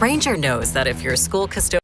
Ranger knows that if your school custodian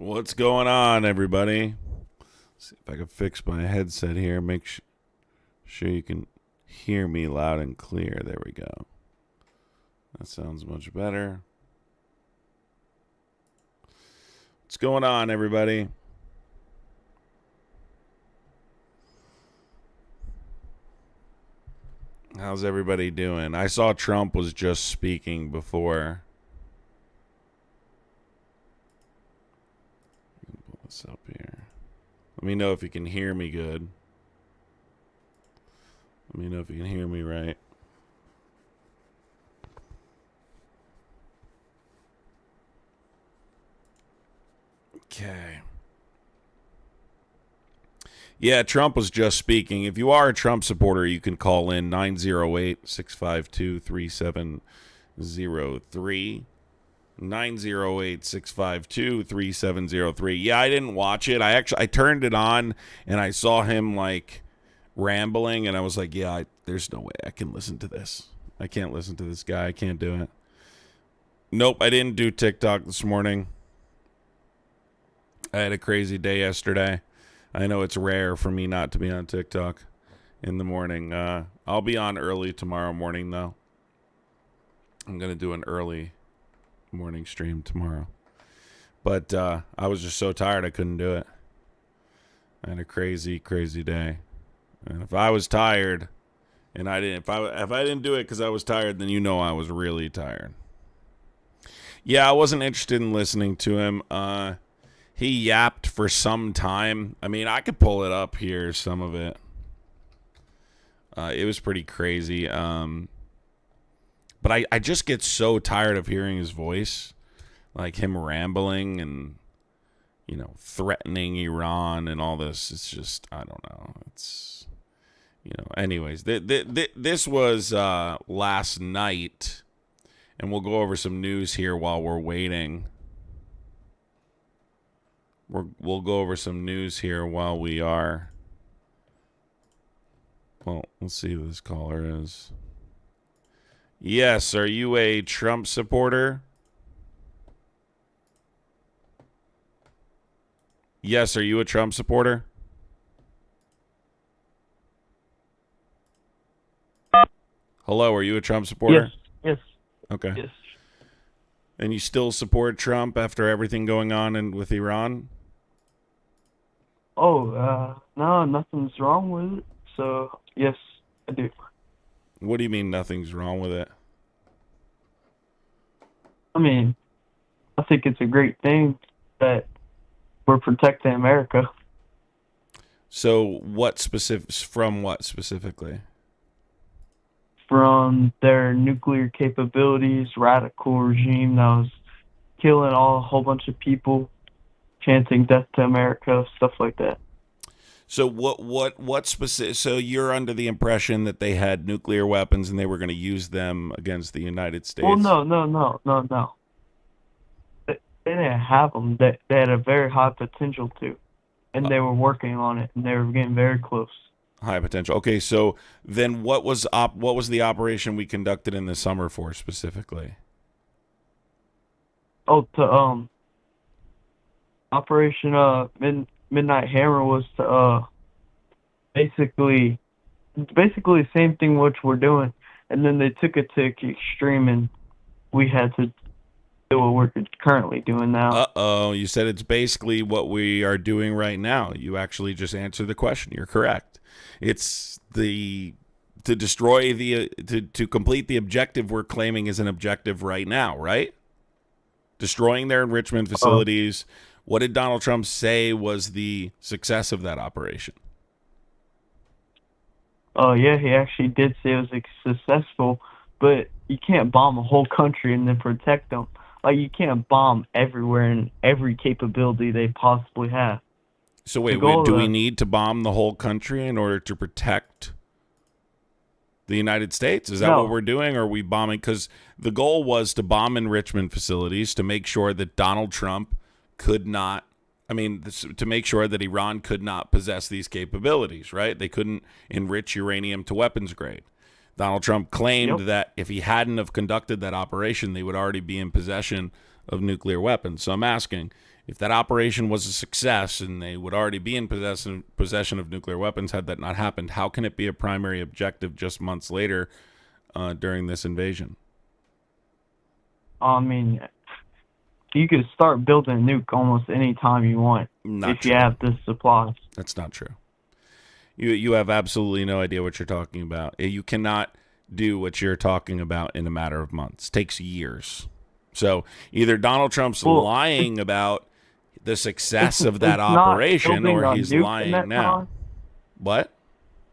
What's going on, everybody? See if I can fix my headset here. Make sure you can hear me loud and clear. There we go. That sounds much better. What's going on, everybody? How's everybody doing? I saw Trump was just speaking before. Pull this up here. Let me know if you can hear me good. Let me know if you can hear me right. Okay. Yeah, Trump was just speaking. If you are a Trump supporter, you can call in 908-652-3703. 908-652-3703. Yeah, I didn't watch it. I turned it on and I saw him like rambling and I was like, yeah, there's no way I can listen to this. I can't listen to this guy. I can't do it. Nope, I didn't do TikTok this morning. I had a crazy day yesterday. I know it's rare for me not to be on TikTok in the morning. I'll be on early tomorrow morning, though. I'm going to do an early morning stream tomorrow. But I was just so tired I couldn't do it. I had a crazy, crazy day. And if I was tired and if I didn't do it because I was tired, then you know I was really tired. Yeah, I wasn't interested in listening to him. He yapped for some time. I mean, I could pull it up here, some of it. It was pretty crazy. But I just get so tired of hearing his voice. Like him rambling and, threatening Iran and all this. It's just, I don't know. It's, anyways. This was last night. And we'll go over some news here while we're waiting. We'll go over some news here while we are. Well, let's see who this caller is. Yes, are you a Trump supporter? Yes, are you a Trump supporter? Hello, are you a Trump Yes, supporter? yes, Okay. yes. And you still support Trump after everything going on with Iran? Oh, no, nothing's wrong with it. So, yes, I do. What do you mean nothing's wrong with it? I mean, I think it's a great thing that we're protecting America So what specifically? from their nuclear capabilities, radical regime that was killing a whole bunch of people, chanting death to America, stuff like that. So what specific? So you're under the impression that they had nuclear weapons and they were going to use them against the United Well, States? no, no, no, no, no. They didn't have them. They had a very high potential to, and they were working on it, and they were getting very close. High potential. Okay, so then what was the operation we conducted in the summer for specifically? Oh, to Operation Midnight Hammer was to basically basically the same thing which we're doing, and then they took it to extreme, and we had to do what we're currently doing now. Uh-oh, you said it's basically what we are doing right now. You actually just answered the question. You're correct. It's the to destroy the to complete the objective we're claiming is an objective right now, right? Destroying their enrichment Uh, facilities. What did Donald Trump say was the success of that operation? yeah, he actually did say it was successful, but you can't bomb a whole country and then protect them. Like you can't bomb everywhere and every capability they possibly have. So The wait, goal do we of need to bomb the whole country in order to protect the United States? Is that what no, we're doing? Or are we bombing? Because the goal was to bomb enrichment facilities to make sure that Donald Trump could not, to make sure that Iran could not possess these capabilities, right? They couldn't enrich uranium to weapons grade. Donald Trump claimed yep. that if he hadn't have conducted that operation, they would already be in possession of nuclear weapons. So I'm asking, if that operation was a success and they would already be in possession of nuclear weapons had that not happened, how can it be a primary objective just months later during this invasion? I mean, you could start building a nuke almost any time you want Not if you true. have the supplies. That's not true. You have absolutely no idea what you're talking about. You cannot do what you're talking about in a matter of months. It takes years. So either Donald Trump's Well, lying about the success of that it's not operation building or a he's nuke in lying that now. time. What?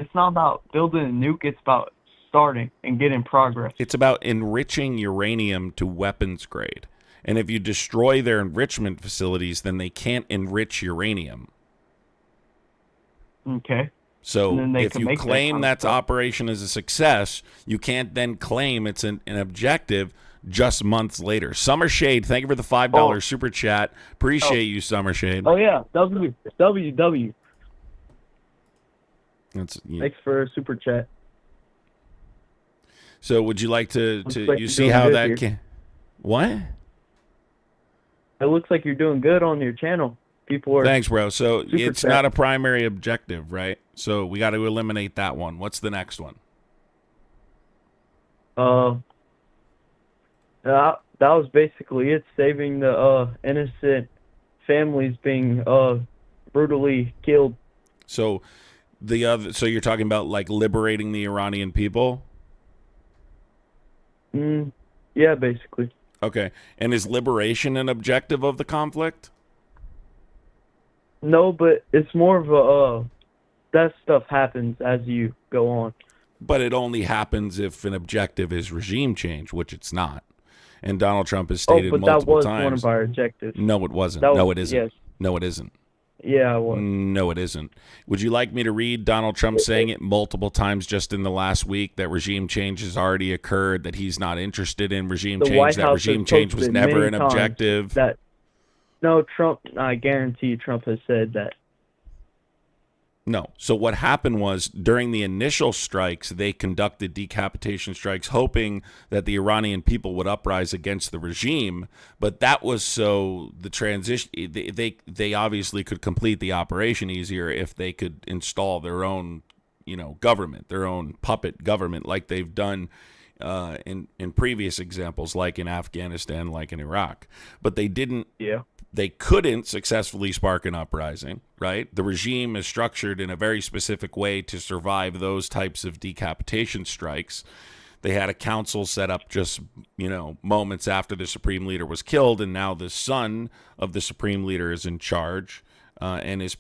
It's not about building a nuke. It's about starting and getting progress. It's about enriching uranium to weapons grade. And if you destroy their enrichment facilities, then they can't enrich uranium. Okay. And So then they if can you make that claim kind of that stuff. operation is a success, you can't then claim it's an objective just months later. Summer Shade, thank you for the $5 Oh, super chat. Appreciate you, Summer Shade. oh yeah. WWW. That's, Thanks for a super chat. so would you like to Looks like you you're see doing how good that here. can what? It looks like you're doing good on your channel. People are Thanks, bro. So super it's chat. not a primary objective, right? So we got to eliminate that one. What's the next one? Uh, that was basically it. Saving the innocent families being brutally killed. So so you're talking about like liberating the Iranian people? Yeah, basically. Okay. And is liberation an objective of the conflict? No, but it's more of a that stuff happens as you go on. But it only happens if an objective is regime change, which it's not. And Donald Trump has Oh, stated but that multiple was one times. of our objectives. No, it wasn't. That No, was, it isn't. yes. No, it isn't. Yeah, it was. No, it isn't. Would you like me to read Donald Trump saying it multiple times just in the last week that regime change has already occurred, that he's not interested in regime The change, White that House regime has change was posted never many an times objective? That no, Trump. I guarantee you, Trump has said that. No. So what happened was during the initial strikes, they conducted decapitation strikes, hoping that the Iranian people would uprise against the regime. But that was so the transition. They obviously could complete the operation easier if they could install their own government, their own puppet government, like they've done in previous examples, like in Afghanistan, like in Iraq. But they didn't. Yeah. They couldn't successfully spark an uprising, right? The regime is structured in a very specific way to survive those types of decapitation strikes. They had a council set up just, moments after the supreme leader was killed, and now the son of the supreme leader is in charge and is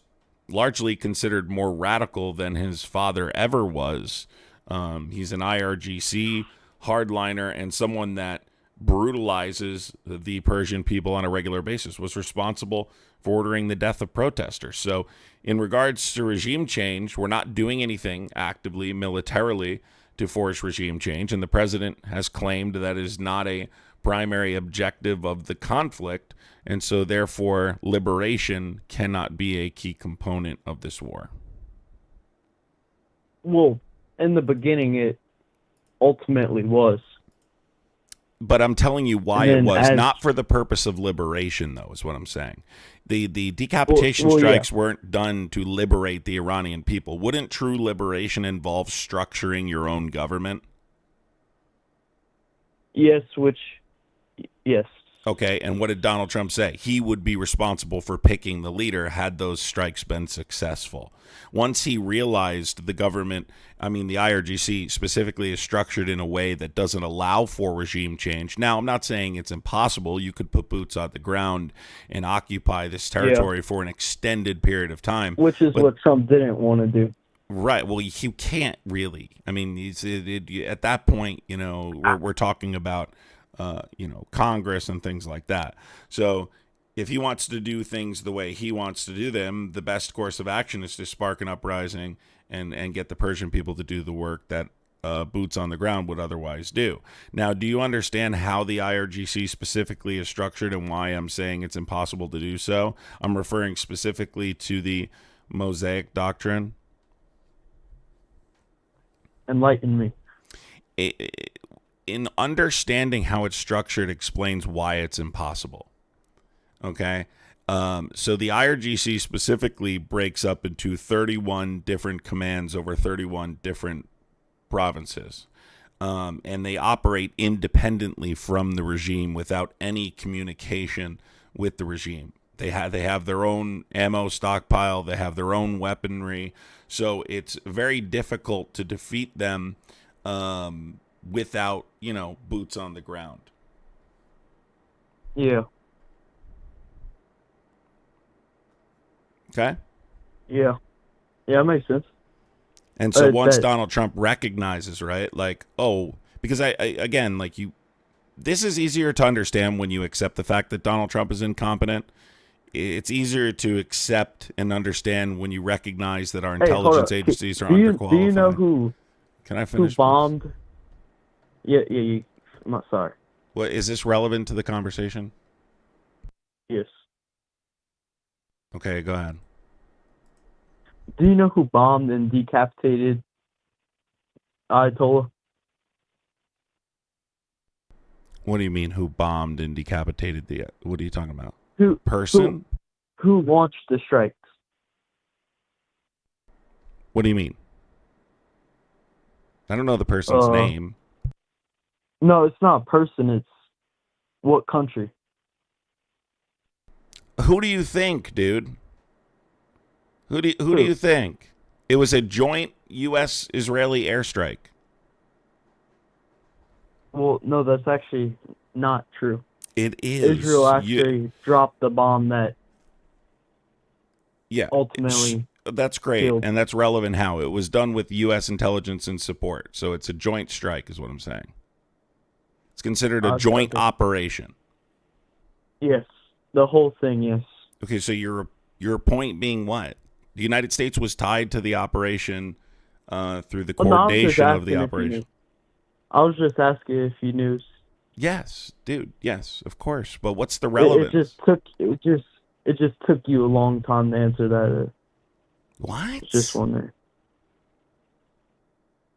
largely considered more radical than his father ever was. He's an IRGC hardliner and someone that brutalizes the Persian people on a regular basis, was responsible for ordering the death of protesters. So in regards to regime change, we're not doing anything actively, militarily, to force regime change. And the president has claimed that is not a primary objective of the conflict. And so therefore, liberation cannot be a key component of this war. Well, in the beginning, it ultimately was. But I'm telling you why it was. Not for the purpose of liberation, though, is what I'm saying. The decapitation strikes weren't done to liberate the Iranian people. Wouldn't true liberation involve structuring your own government? Yes. Okay, and what did Donald Trump say? He would be responsible for picking the leader had those strikes been successful. Once he realized the government, the IRGC specifically is structured in a way that doesn't allow for regime change. Now, I'm not saying it's impossible. You could put boots on the ground and occupy this territory for an extended period of time. Which is what Trump didn't want to do. Right. Well, you can't really. At that point, we're talking about Congress and things like that. So if he wants to do things the way he wants to do them, the best course of action is to spark an uprising and get the Persian people to do the work that boots on the ground would otherwise do. Now, do you understand how the IRGC specifically is structured and why I'm saying it's impossible to do so? I'm referring specifically to the Mosaic Doctrine. Enlighten me. In understanding how it's structured explains why it's impossible. Okay? So the IRGC specifically breaks up into 31 different commands over 31 different provinces. And they operate independently from the regime without any communication with the regime. They have their own ammo stockpile. They have their own weaponry. So it's very difficult to defeat them without, boots on the ground. Yeah. Okay? Yeah. Yeah, that makes sense. And so once Donald Trump recognizes, right, because this is easier to understand when you accept the fact that Donald Trump is incompetent. It's easier to accept and understand when you recognize that our intelligence agencies are underqualified. Do you know who? Can I finish? Who bombed? Yeah. I'm sorry. What is this relevant to the conversation? Yes. Okay, go ahead. Do you know who bombed and decapitated Ayatollah? What do you mean? Who bombed and decapitated the? What are you talking about? Who launched the strikes? What do you mean? I don't know the person's name. No, it's not a person. It's what country? Who do you think, dude? Who do you think? It was a joint U.S.-Israeli airstrike. Well, no, that's actually not true. It is. Israel actually dropped the bomb that ultimately that's great, killed. And that's relevant how. It was done with U.S. intelligence and support. So it's a joint strike is what I'm saying. It's considered a joint operation. Yes. The whole thing, yes. Okay, so your point being what? The United States was tied to the operation through the coordination of the operation. I was just asking if you knew. Yes, dude. Yes, of course. But what's the relevance? It just took you a long time to answer that. What? Just wondering.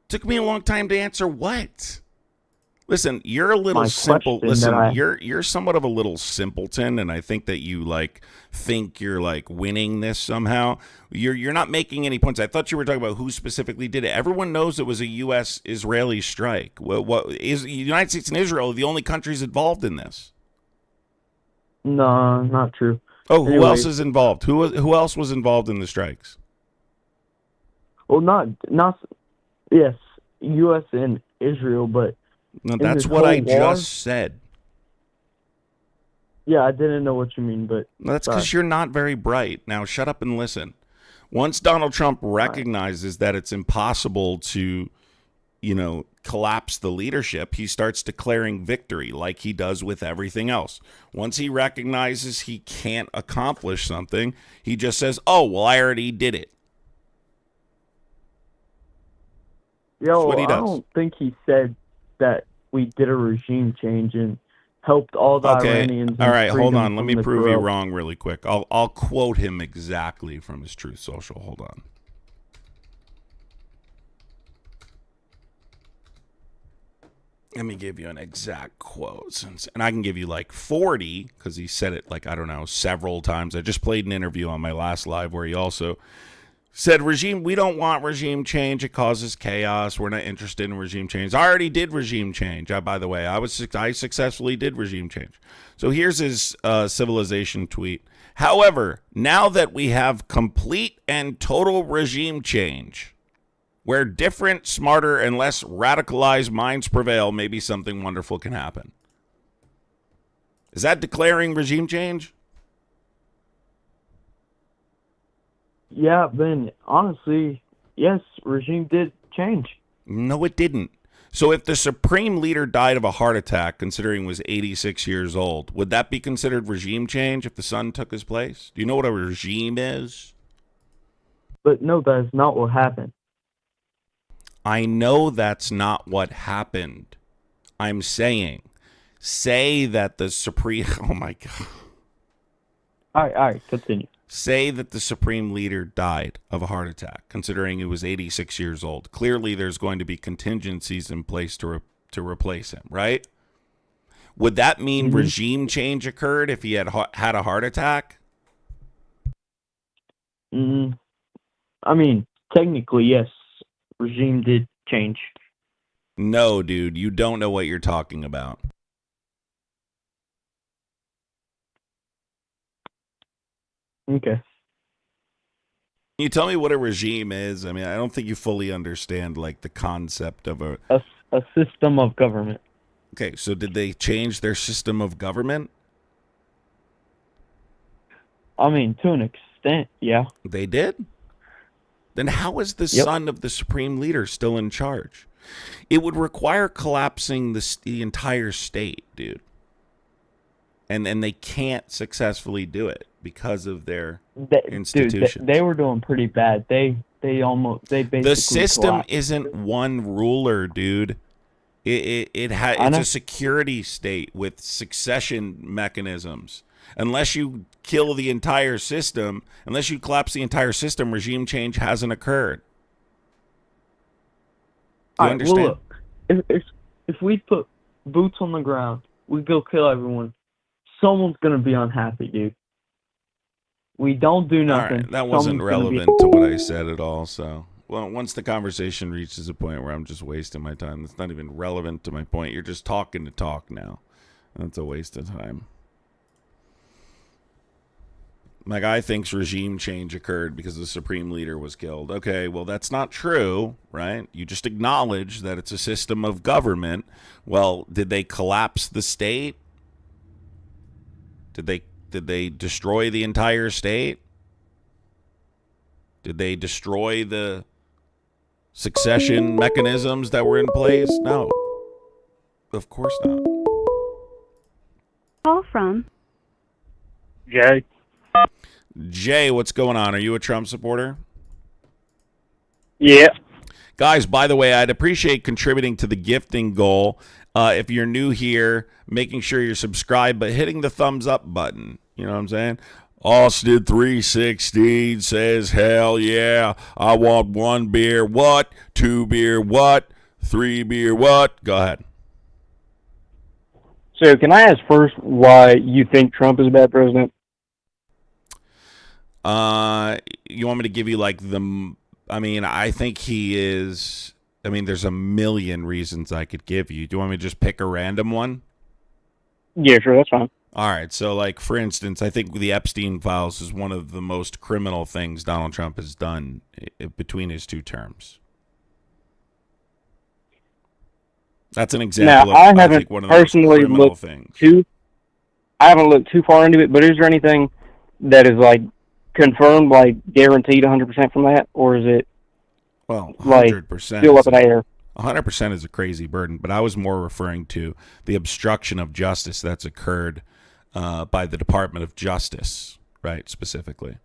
Took me a long time to answer what? Listen, you're a little my simple. question that Listen, you're somewhat of a little simpleton, and I think that you think you're winning this somehow. You're not making any points. I thought you were talking about who specifically did it. Everyone knows it was a U.S. Israeli strike. What is the United States and Israel are the only countries involved in this? No, not true. Oh, who else Anyways, is involved? Who else was involved in the strikes? well, not yes, U.S. and Israel, but No, in that's this what whole I war, just said. yeah, I didn't know what you mean, but No, that's sorry. because you're not very bright. Now, shut up and listen. Once Donald Trump recognizes that it's impossible to, collapse the leadership, he starts declaring victory like he does with everything else. Once he recognizes he can't accomplish something, he just says, "Oh, well, I already did it." That's what he I does. don't think he said that we did a regime change and helped all the Okay. Iranians All and right, freed hold them on. Let from me the prove you grill. wrong really quick. I'll quote him exactly from his Truth Social. Hold on. Let me give you an exact quote, and I can give you 40 because he said it I don't know, several times. I just played an interview on my last live where he also said, we don't want regime change. It causes chaos. We're not interested in regime change. I already did regime change. By the way, I successfully did regime change. So here's his civilization tweet. However, now that we have complete and total regime change, where different, smarter, and less radicalized minds prevail, maybe something wonderful can happen. Is that declaring regime change? Yeah, Ben, honestly, yes, regime did change. No, it didn't. So if the supreme leader died of a heart attack, considering he was 86 years old, would that be considered regime change if the son took his place? Do you know what a regime is? But no, that is not what happened. I know that's not what happened. I'm saying, say that the supreme... Oh, my God. All right, continue. Say that the supreme leader died of a heart attack, considering he was 86 years old. Clearly, there's going to be contingencies in place to replace him, right? Would that mean regime change occurred if he had a heart attack? I mean, technically, yes, regime did change. No, dude, you don't know what you're talking about. Okay. Can you tell me what a regime is? I mean, I don't think you fully understand the concept of a system of government. Okay, so did they change their system of government? I mean, to an extent, yeah. They did? Then how is the son of the supreme leader still in charge? It would require collapsing the entire state, dude. And they can't successfully do it because of their institutions. Dude, they were doing pretty bad. They basically the system collapsed. Isn't one ruler, dude. It's a security state with succession mechanisms. Unless you kill the entire system, unless you collapse the entire system, regime change hasn't occurred. You understand? Well, look, if we put boots on the ground, we go kill everyone. Someone's gonna be unhappy, dude. We don't do nothing. All right, that wasn't relevant to what I said at all. So, well, once the conversation reaches a point where I'm just wasting my time, that's not even relevant to my point. You're just talking to talk now. That's a waste of time. My guy thinks regime change occurred because the supreme leader was killed. Okay, well, that's not true, right? You just acknowledge that it's a system of government. Well, did they collapse the state? Did they destroy the entire state? Did they destroy the succession mechanisms that were in place? No. Of course not. Call from Jay. Jay, what's going on? Are you a Trump supporter? Yeah. Guys, by the way, I'd appreciate contributing to the gifting goal. If you're new here, making sure you're subscribed, but hitting the thumbs up button. You know what I'm saying? Austin 316 says, hell yeah, I want 1 beer, what? 2 beer, what? 3 beer, what? Go ahead. So can I ask first why you think Trump is a bad president? You want me to give you like I mean, I think he is. I mean, there's a million reasons I could give you. Do you want me to just pick a random one? Yeah, sure, that's fine. All right. So, like, for instance, I think the Epstein files is one of the most criminal things Donald Trump has done between his two terms. That's an example Now, of, I I haven't think, one of the most personally criminal looked things. I haven't looked too far into it, but is there anything that is like confirmed, like guaranteed 100% from that, or is it Well, like 100% still is up in the air? 100% is a crazy burden, but I was more referring to the obstruction of justice that's occurred by the Department of Justice, right, specifically.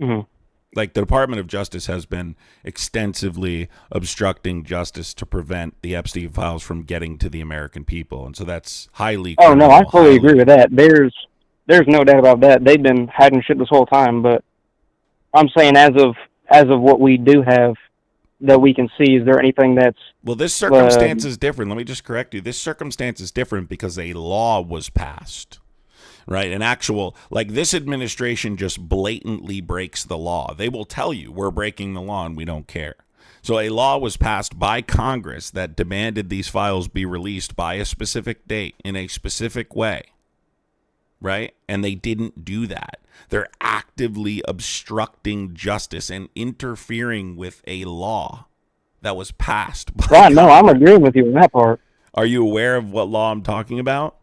Mm-hmm. Like, the Department of Justice has been extensively obstructing justice to prevent the Epstein files from getting to the American people, and so that's highly Oh no, I criminal, fully agree with that. There's no doubt about that. They've been hiding shit this whole time, but I'm saying as of what we do have that we can see, is there anything that's Well, this circumstance is different. Let me just correct you. This circumstance is different because a law was passed, right? An actual, like, this administration just blatantly breaks the law. They will tell you we're breaking the law and we don't care. So a law was passed by Congress that demanded these files be released by a specific date in a specific way, right? And they didn't do that. They're actively obstructing justice and interfering with a law that was passed by right? No, I'm Congress. agreeing with you on that part. Are you aware of what law I'm talking about?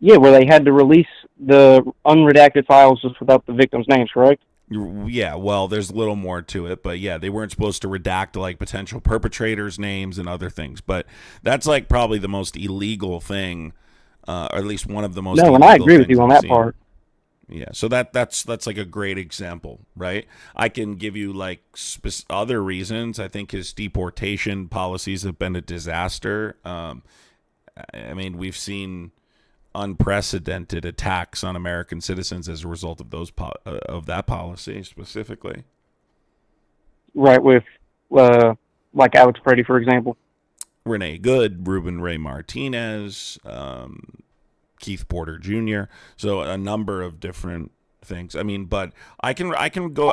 Yeah, where they had to release the unredacted files just without the victims' names, correct? Yeah, well, there's a little more to it, but yeah, they weren't supposed to redact like potential perpetrators' names and other things. But that's like probably the most illegal thing, or at least one of the most. No, and illegal I agree with things you on I've that seen. part. Yeah, so that's like a great example, right? I can give you like other reasons. I think his deportation policies have been a disaster. I mean, we've seen unprecedented attacks on American citizens as a result of those of that policy specifically. Right, with like Alex Preddy, for example. Renee Good, Ruben Ray Martinez, Keith Porter Jr. So a number of different things. I mean, but I can go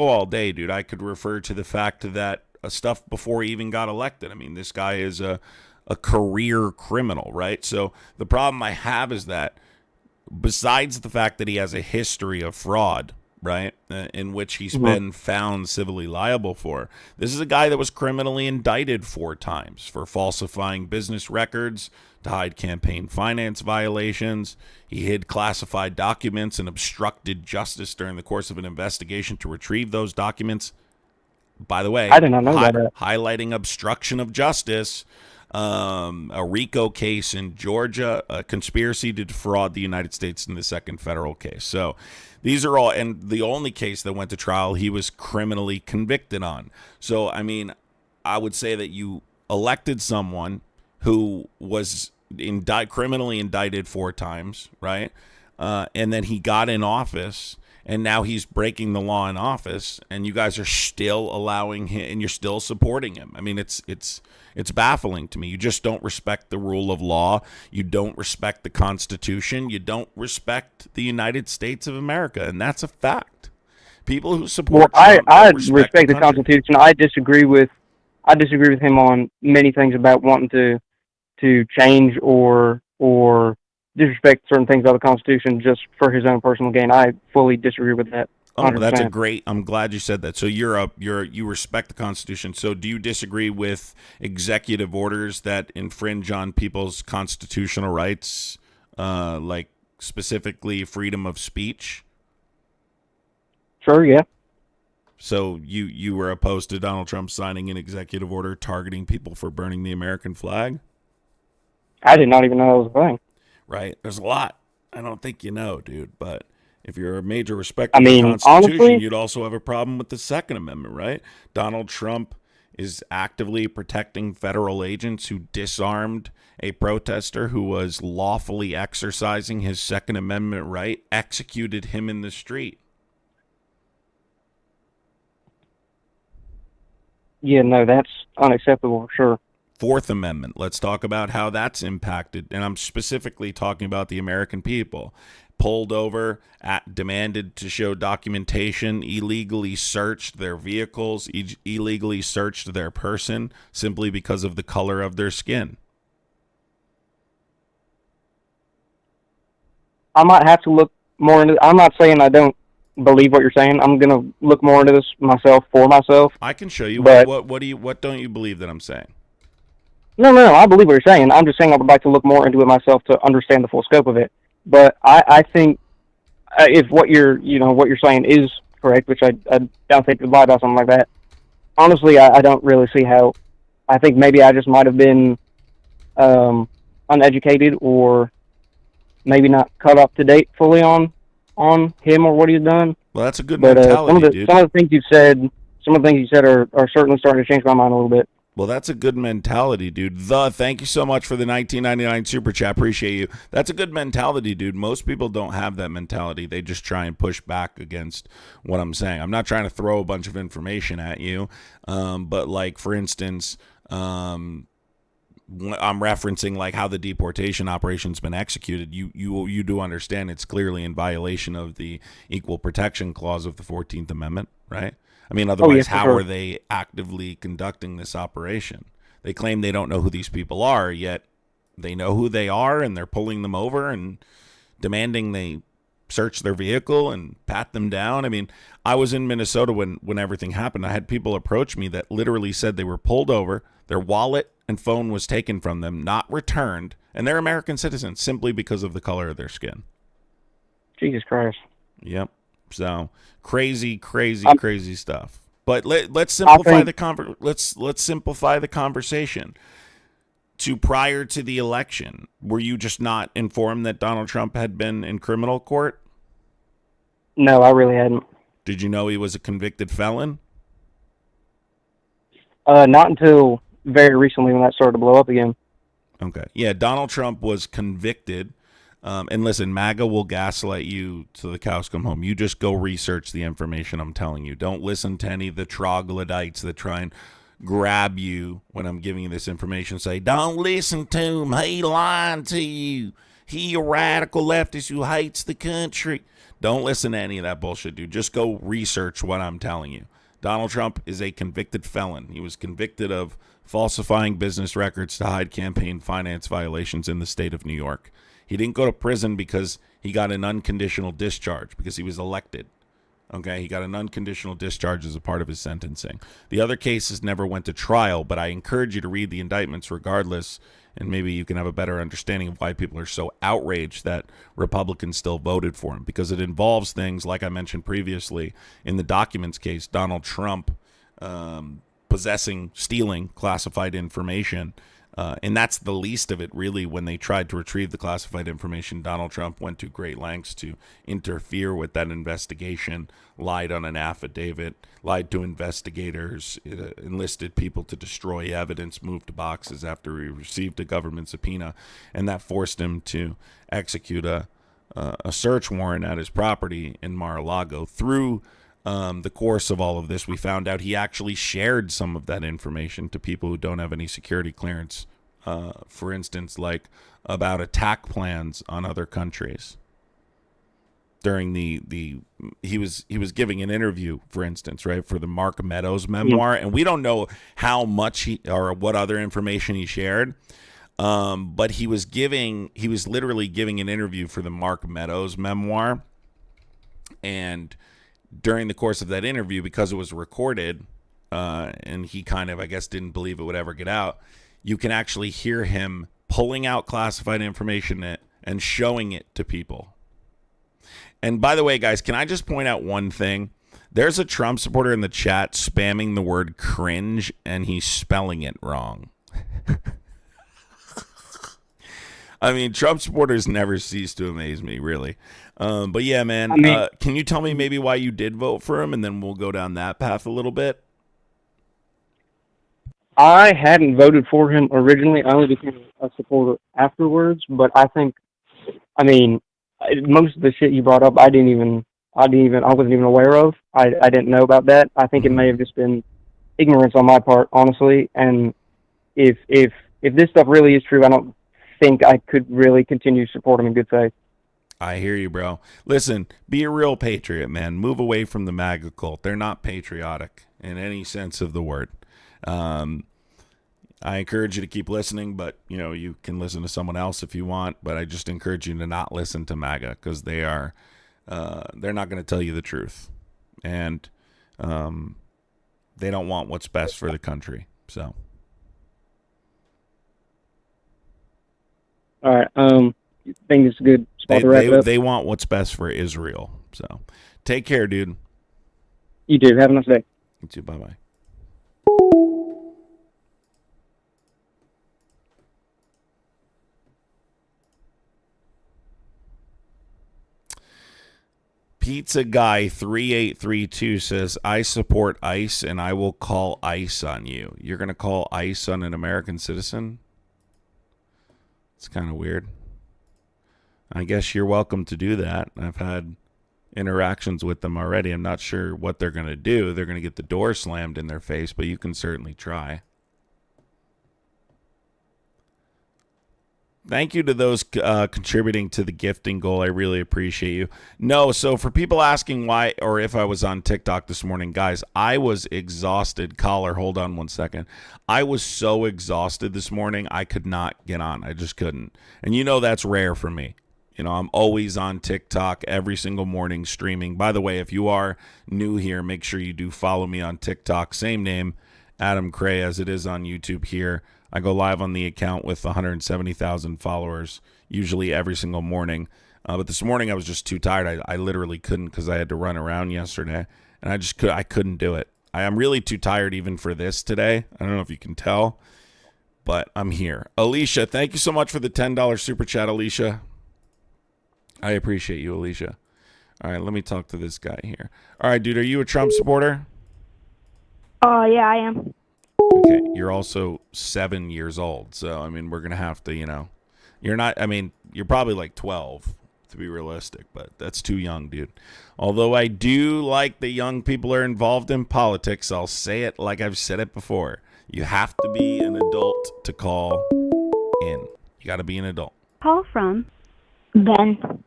all day, dude. I could refer to the fact that stuff before he even got elected. I mean, this guy is a career criminal, right? So the problem I have is that besides the fact that he has a history of fraud, right, in which he's been found civilly liable for, this is a guy that was criminally indicted 4 times for falsifying business records to hide campaign finance violations. He hid classified documents and obstructed justice during the course of an investigation to retrieve those documents. By the way, I did not know that. highlighting obstruction of justice, a RICO case in Georgia, a conspiracy to defraud the United States in the second federal case. So these are all, and the only case that went to trial, he was criminally convicted on. So, I mean, I would say that you elected someone who was criminally indicted 4 times, right? And then he got in office, and now he's breaking the law in office, and you guys are still allowing him, and you're still supporting him. I mean, it's baffling to me. You just don't respect the rule of law. You don't respect the Constitution. You don't respect the United States of America, and that's a fact. People who support Trump I don't respect the Constitution. I disagree with him on many things about wanting to change or disrespect certain things about the Constitution just for his own personal gain. I fully disagree with that. 100%. Oh, that's a great. I'm glad you said that. So you respect the Constitution. So do you disagree with executive orders that infringe on people's constitutional rights, like specifically freedom of speech? Sure, yeah. So you were opposed to Donald Trump signing an executive order targeting people for burning the American flag? I did not even know that was a thing. Right. There's a lot. I don't think you know, dude, but if you're a major respecter of I the mean, Constitution, honestly, you'd also have a problem with the Second Amendment, right? Donald Trump is actively protecting federal agents who disarmed a protester who was lawfully exercising his Second Amendment right, executed him in the street. yeah, no, that's unacceptable for sure. Fourth Amendment. Let's talk about how that's impacted. And I'm specifically talking about the American people. Pulled over, demanded to show documentation, illegally searched their vehicles, illegally searched their person simply because of the color of their skin. I might have to look more into. I'm not saying I don't believe what you're saying. I'm gonna look more into this myself for myself. I can show you. But What don't you believe that I'm saying? No. I believe what you're saying. I'm just saying I would like to look more into it myself to understand the full scope of it. But I think if what you're saying is correct, which I don't think you'd lie about something like that. Honestly, I don't really see how. I think maybe I just might have been uneducated, or maybe not caught up to date fully on him or what he's done. Well, that's a good mentality, dude. Some of the things you said are certainly starting to change my mind a little bit. Well, that's a good mentality, dude. Thank you so much for the 1999 super chat. Appreciate you. That's a good mentality, dude. Most people don't have that mentality. They just try and push back against what I'm saying. I'm not trying to throw a bunch of information at you, but like, for instance, I'm referencing like how the deportation operation's been executed. You do understand it's clearly in violation of the Equal Protection Clause of the 14th Amendment, right? I mean, otherwise, how are they actively conducting this operation? They claim they don't know who these people are, yet they know who they are, and they're pulling them over and demanding they search their vehicle and pat them down. I mean, I was in Minnesota when everything happened. I had people approach me that literally said they were pulled over, their wallet and phone was taken from them, not returned, and they're American citizens simply because of the color of their skin. Jesus Christ. Yep. So crazy stuff. But let's simplify let's simplify the conversation. Prior to the election, were you just not informed that Donald Trump had been in criminal court? No, I really hadn't. Did you know he was a convicted felon? Not until very recently when that started to blow up again. Okay. Yeah, Donald Trump was convicted. And listen, MAGA will gaslight you till the cows come home. You just go research the information I'm telling you. Don't listen to any of the troglodytes that try and grab you when I'm giving you this information. Say, don't listen to him. He lying to you. He a radical leftist who hates the country. Don't listen to any of that bullshit, dude. Just go research what I'm telling you. Donald Trump is a convicted felon. He was convicted of falsifying business records to hide campaign finance violations in the state of New York. He didn't go to prison because he got an unconditional discharge, because he was elected. Okay, he got an unconditional discharge as a part of his sentencing. The other cases never went to trial, but I encourage you to read the indictments regardless, and maybe you can have a better understanding of why people are so outraged that Republicans still voted for him, because it involves things, like I mentioned previously, in the documents case, Donald Trump stealing classified information. And that's the least of it, really. When they tried to retrieve the classified information, Donald Trump went to great lengths to interfere with that investigation, lied on an affidavit, lied to investigators, enlisted people to destroy evidence, moved boxes after he received a government subpoena, and that forced him to execute a search warrant at his property in Mar-a-Lago. Through the course of all of this, we found out he actually shared some of that information to people who don't have any security clearance. For instance, like about attack plans on other countries. During he was giving an interview, for instance, right, for the Mark Meadows memoir, and we don't know how much or what other information he shared. But he was literally giving an interview for the Mark Meadows memoir, and during the course of that interview, because it was recorded, and he kind of, I guess, didn't believe it would ever get out, you can actually hear him pulling out classified information and showing it to people. And by the way, guys, can I just point out one thing? There's a Trump supporter in the chat spamming the word cringe, and he's spelling it wrong. I mean, Trump supporters never cease to amaze me, really. But yeah, man, can you tell me maybe why you did vote for him, and then we'll go down that path a little bit? I hadn't voted for him originally. I only became a supporter afterwards. But I think, most of the shit you brought up, I wasn't even aware of. I didn't know about that. I think it may have just been ignorance on my part, honestly. And if this stuff really is true, I don't think I could really continue to support him in good faith. I hear you, bro. Listen, be a real patriot, man. Move away from the MAGA cult. They're not patriotic in any sense of the word. I encourage you to keep listening, but you can listen to someone else if you want. But I just encourage you to not listen to MAGA because they're not going to tell you the truth, and they don't want what's best for the country. So, all right, I think it's a good spot to wrap it up. They want what's best for Israel. So, take care, dude. You too. Have a nice day. You too. Bye-bye. Pizza Guy 3832 says, I support ICE and I will call ICE on you. You're going to call ICE on an American citizen? It's kind of weird. I guess you're welcome to do that. I've had interactions with them already. I'm not sure what they're going to do. They're going to get the door slammed in their face, but you can certainly try. Thank you to those contributing to the gifting goal. I really appreciate you. No, so for people asking why or if I was on TikTok this morning, guys, I was exhausted. Caller, hold on one second. I was so exhausted this morning, I could not get on. I just couldn't. And that's rare for me. I'm always on TikTok every single morning streaming. By the way, if you are new here, make sure you do follow me on TikTok. Same name, Adam Cray, as it is on YouTube here. I go live on the account with 170,000 followers, usually every single morning. But this morning I was just too tired. I literally couldn't because I had to run around yesterday, and I couldn't do it. I am really too tired even for this today. I don't know if you can tell, but I'm here. Alicia, thank you so much for the $10 super chat, Alicia. I appreciate you, Alicia. All right, let me talk to this guy here. All right, dude, are you a Trump supporter? Yeah, I am. Okay, you're also 7 years old, so I mean, we're gonna have to, you're not. I mean, you're probably like 12 to be realistic, but that's too young, dude. Although I do like that young people are involved in politics, I'll say it like I've said it before. You have to be an adult to call in. You got to be an adult. Call from Ben.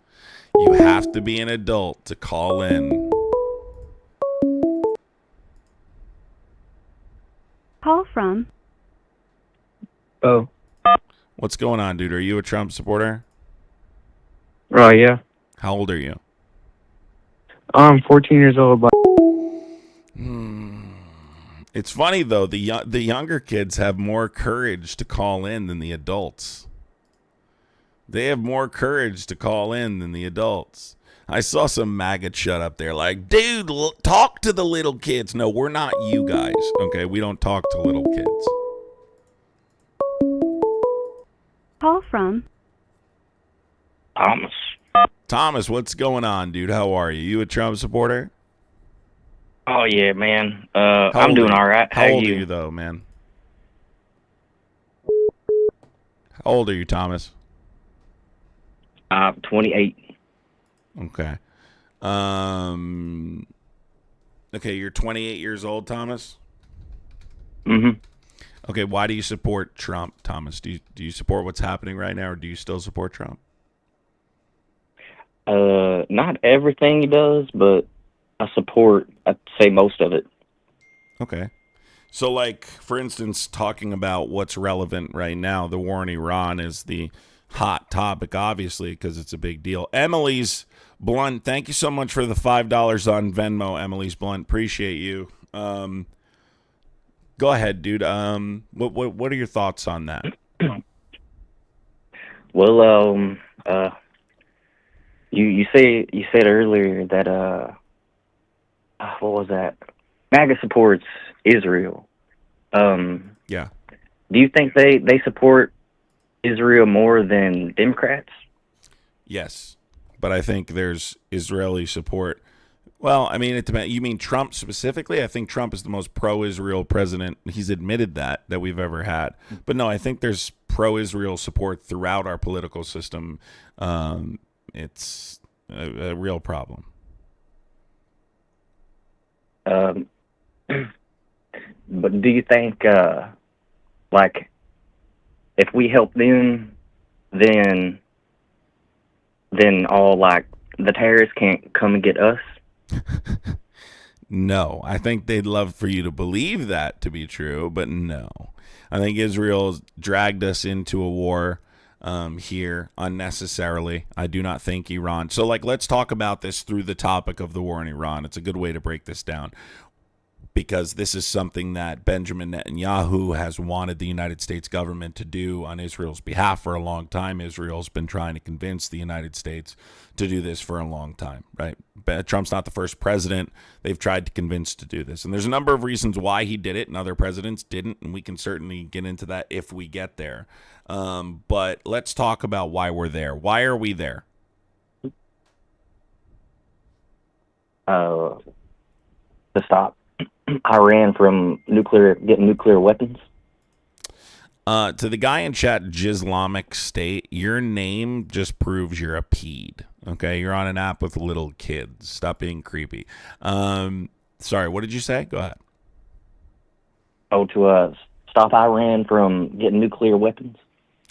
You have to be an adult to call in. Call from. Oh. What's going on, dude? Are you a Trump supporter? Right, yeah. How old are you? I'm 14 years old. But It's funny, though. The younger kids have more courage to call in than the adults. They have more courage to call in than the adults. I saw some maggot shut up there like, dude, talk to the little kids. No, we're not you guys, okay? We don't talk to little kids. Call from. Thomas. Thomas, what's going on, dude? How are you? You a Trump supporter? Oh, yeah, man. I'm doing all right. How old are you, though, man? How old are you, Thomas? 28. Okay. Okay, you're 28 years old, Thomas? Mm-hmm. Okay, why do you support Trump, Thomas? Do you support what's happening right now, or do you still support Trump? Not everything he does, but I support, I'd say, most of it. Okay. So, like, for instance, talking about what's relevant right now, the war in Iran is the hot topic, obviously, because it's a big deal. Emily's Blunt, thank you so much for the $5 on Venmo, Emily's Blunt. Appreciate you. Go ahead, dude. What are your thoughts on that? Well, you said earlier that what was that? MAGA supports Israel. Yeah. Do you think they support Israel more than Democrats? Yes, but I think there's Israeli support. Well, I mean, it depends. You mean Trump specifically? I think Trump is the most pro-Israel president. He's admitted that we've ever had. But no, I think there's pro-Israel support throughout our political system. It's a real problem. But do you think, like, if we help them, then all like the terrorists can't come and get us. No, I think they'd love for you to believe that to be true, but no. I think Israel's dragged us into a war here unnecessarily. I do not think Iran. So, like, let's talk about this through the topic of the war in Iran. It's a good way to break this down, because this is something that Benjamin Netanyahu has wanted the United States government to do on Israel's behalf for a long time. Israel's been trying to convince the United States to do this for a long time, right? Trump's not the first president they've tried to convince to do this. And there's a number of reasons why he did it and other presidents didn't, and we can certainly get into that if we get there. But let's talk about why we're there. Why are we there? To stop Iran from getting nuclear weapons. To the guy in chat, Jislamic State, your name just proves you're a peed. Okay, you're on an app with little kids. Stop being creepy. Sorry, what did you say? Go ahead. Oh, to stop Iran from getting nuclear weapons.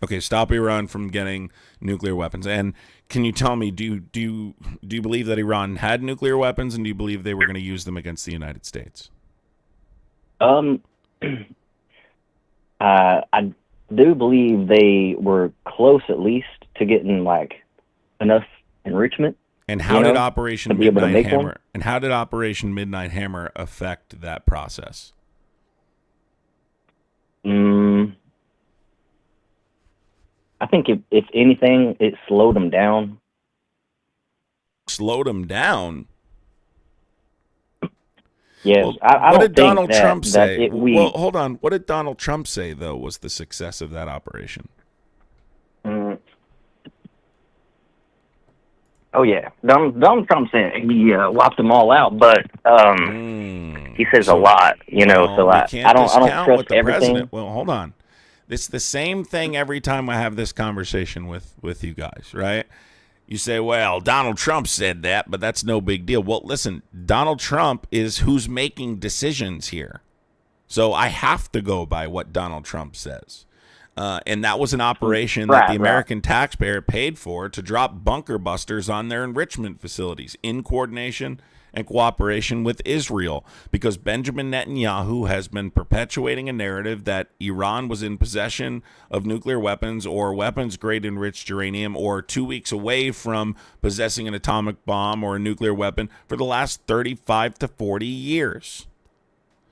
Okay, stop Iran from getting nuclear weapons. And can you tell me, do you believe that Iran had nuclear weapons, and do you believe they were going to use them against the United States? I do believe they were close, at least, to getting like enough enrichment. And how did Operation Midnight Hammer? One? And how did Operation Midnight Hammer affect that process? I think if anything, it slowed them down. Slowed them down? Yes. Well, I what don't did think Donald that, Trump say? Well, hold on. What did Donald Trump say, though, was the success of that operation? Oh, yeah. Donald Trump said he wiped them all out, but he says a lot, so I don't trust everything. Well, hold on. It's the same thing every time I have this conversation with you guys, right? You say, well, Donald Trump said that, but that's no big deal. Well, listen, Donald Trump is who's making decisions here. So I have to go by what Donald Trump says. And that was an operation that the American taxpayer paid for to drop bunker busters on their enrichment facilities in coordination and cooperation with Israel, because Benjamin Netanyahu has been perpetuating a narrative that Iran was in possession of nuclear weapons or weapons grade enriched uranium, or 2 weeks away from possessing an atomic bomb or a nuclear weapon for the last 35 to 40 years.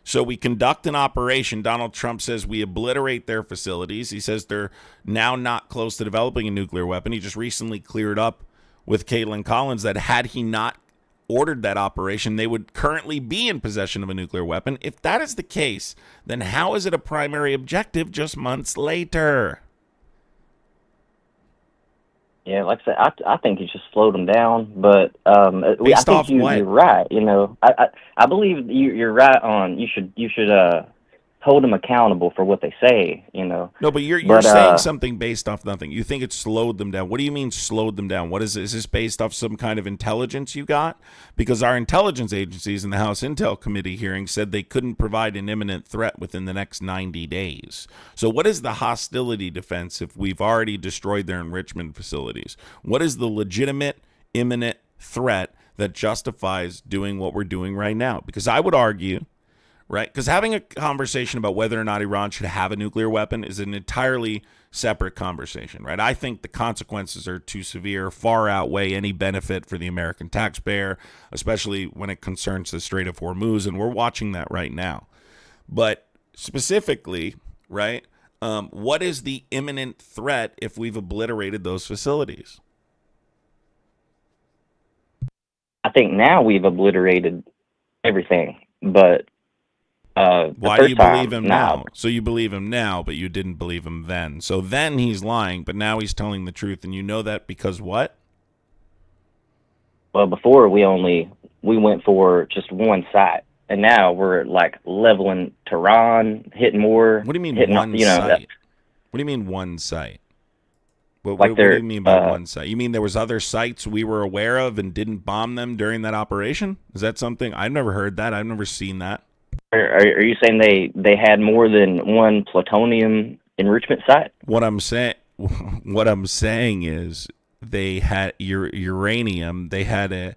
So we conduct an operation. Donald Trump says we obliterate their facilities. He says they're now not close to developing a nuclear weapon. He just recently cleared up with Caitlin Collins that had he not ordered that operation, they would currently be in possession of a nuclear weapon. If that is the case, then how is it a primary objective just months later? Yeah, like I said, I think he just slowed them down, but I think you're right. I believe you're right on. You should hold them accountable for what they say. No, but you're saying something based off nothing. You think it slowed them down. What do you mean slowed them down? What is this based off some kind of intelligence you got? Because our intelligence agencies in the House Intel Committee hearing said they couldn't provide an imminent threat within the next 90 days. So what is the hostility defense if we've already destroyed their enrichment facilities? What is the legitimate imminent threat that justifies doing what we're doing right now? Because I would argue, right? Because having a conversation about whether or not Iran should have a nuclear weapon is an entirely separate conversation, right? I think the consequences are too severe, far outweigh any benefit for the American taxpayer, especially when it concerns the Strait of Hormuz, and we're watching that right now. But specifically, right, what is the imminent threat if we've obliterated those facilities? I think now we've obliterated everything, but why do you believe him now? So you believe him now, but you didn't believe him then. So then he's lying, but now he's telling the truth, and you know that because what? Well, before we went for just one site, and now we're like leveling Tehran, hitting more. What do you mean one site? What do you mean one site? What do you mean by one site? You mean there was other sites we were aware of and didn't bomb them during that operation? Is that something? I've never heard that. I've never seen that. Are you saying they had more than one plutonium enrichment site? What I'm saying is they had uranium. They had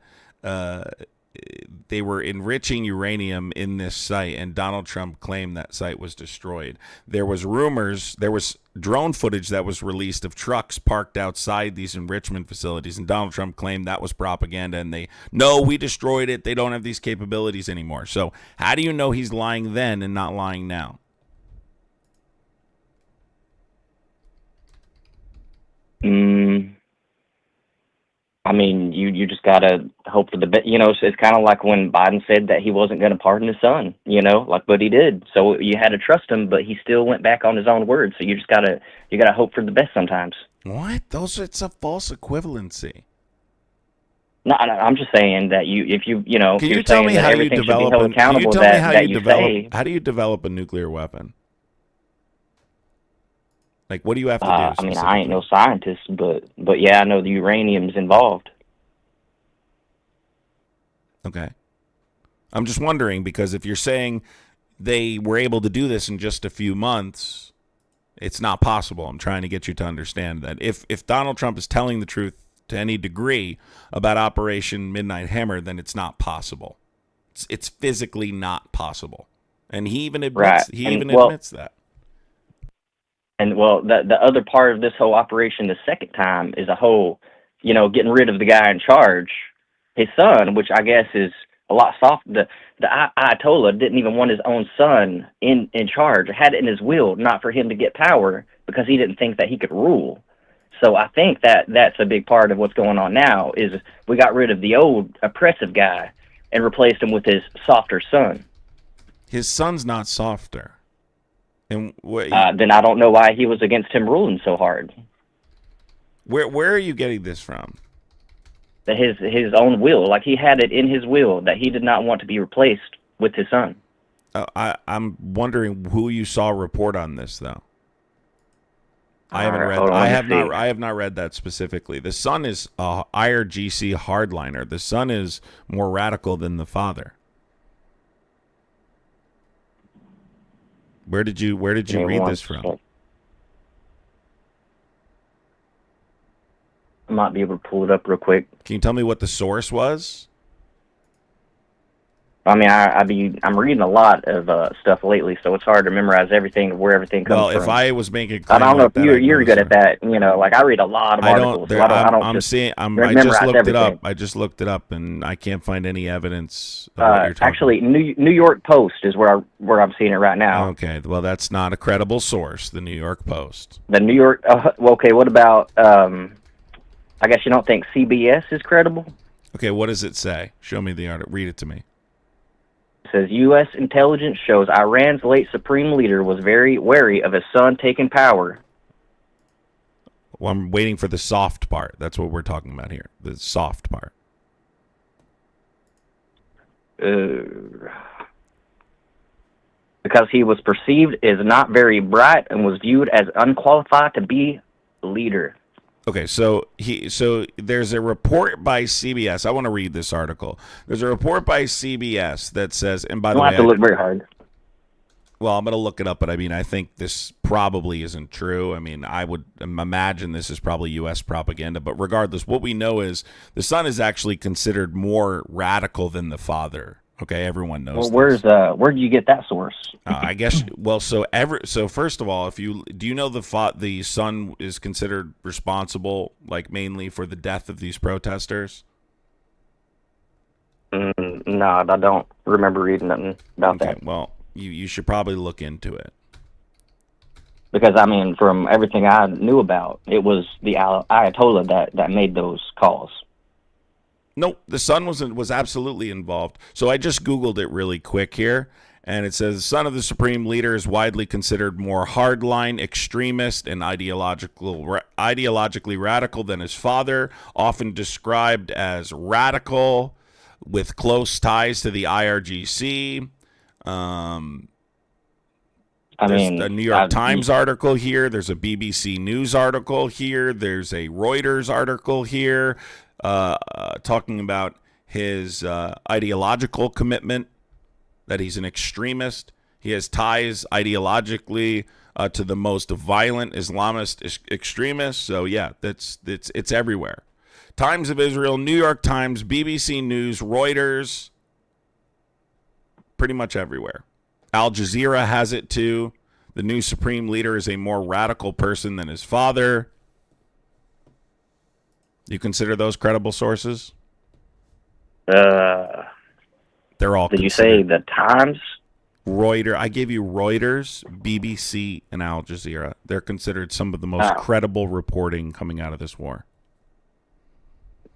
they were enriching uranium in this site, and Donald Trump claimed that site was destroyed. There was rumors, there was drone footage that was released of trucks parked outside these enrichment facilities, and Donald Trump claimed that was propaganda, and we destroyed it. They don't have these capabilities anymore. So how do you know he's lying then and not lying now? I mean, you just gotta hope for the best. It's kind of like when Biden said that he wasn't going to pardon his son. But he did. So you had to trust him, but he still went back on his own word. So you gotta hope for the best sometimes. What? It's a false equivalency. No, I'm just saying that Can you tell me how you develop? How do you develop a nuclear weapon? Like, what do you have to do? I mean, I ain't no scientist, but yeah, I know the uranium's involved. Okay. I'm just wondering, because if you're saying they were able to do this in just a few months, it's not possible. I'm trying to get you to understand that. If Donald Trump is telling the truth to any degree about Operation Midnight Hammer, then it's not possible. It's physically not possible. And he even admits, admits that. And the other part of this whole operation, the second time, is a whole, getting rid of the guy in charge, his son, which I guess is a lot soft. The Ayatollah didn't even want his own son in charge. Had it in his will not for him to get power because he didn't think that he could rule. So I think that's a big part of what's going on now is we got rid of the old oppressive guy and replaced him with his softer son. His son's not softer. And then I don't know why he was against him ruling so hard. Where are you getting this from? That his own will, like he had it in his will that he did not want to be replaced with his son. I'm wondering who you saw report on this, though. I haven't read. I have not read that specifically. The son is a IRGC hardliner. The son is more radical than the father. Where did you read this from? I might be able to pull it up real quick. Can you tell me what the source was? I mean, I'm reading a lot of stuff lately, so it's hard to memorize everything, where everything comes from. Well, if I was making, I don't know if you're good at that. Like I read a lot of articles. I just looked it up, and I can't find any evidence. Of what you're talking actually, New York Post is where I'm seeing it right now. Okay, well, that's not a credible source. The New York Post. The New York. Okay, what about? I guess you don't think CBS is credible? Okay, what does it say? Show me the article. Read it to me. It says, U.S. intelligence shows Iran's late supreme leader was very wary of his son taking power. Well, I'm waiting for the soft part. That's what we're talking about here. The soft part. Because he was perceived as not very bright and was viewed as unqualified to be a leader. Okay, so there's a report by CBS. I want to read this article. There's a report by CBS that says, and by the way, you don't have to look very hard. Well, I'm going to look it up, but I mean, I think this probably isn't true. I mean, I would imagine this is probably U.S. propaganda, but regardless, what we know is the son is actually considered more radical than the father. Okay, everyone knows. Well, where do you get that source? I guess. Well, so first of all, do you know the son is considered responsible, like mainly for the death of these protesters? No, I don't remember reading nothing about that. Well, you should probably look into it. Because I mean, from everything I knew about, it was the Ayatollah that made those calls. Nope, the son was absolutely involved. So I just Googled it really quick here, and it says the son of the supreme leader is widely considered more hardline, extremist, and ideologically radical than his father, often described as radical with close ties to the IRGC. There's a New York Times article here. There's a BBC News article here. There's a Reuters article here. Talking about his ideological commitment, that he's an extremist. He has ties ideologically to the most violent Islamist extremists. So yeah, it's everywhere. Times of Israel, New York Times, BBC News, Reuters, pretty much everywhere. Al Jazeera has it too. The new supreme leader is a more radical person than his father. You consider those credible sources? They're all. Did you say the Times? Reuters. I gave you Reuters, BBC, and Al Jazeera. They're considered some of the most credible reporting coming out of this war.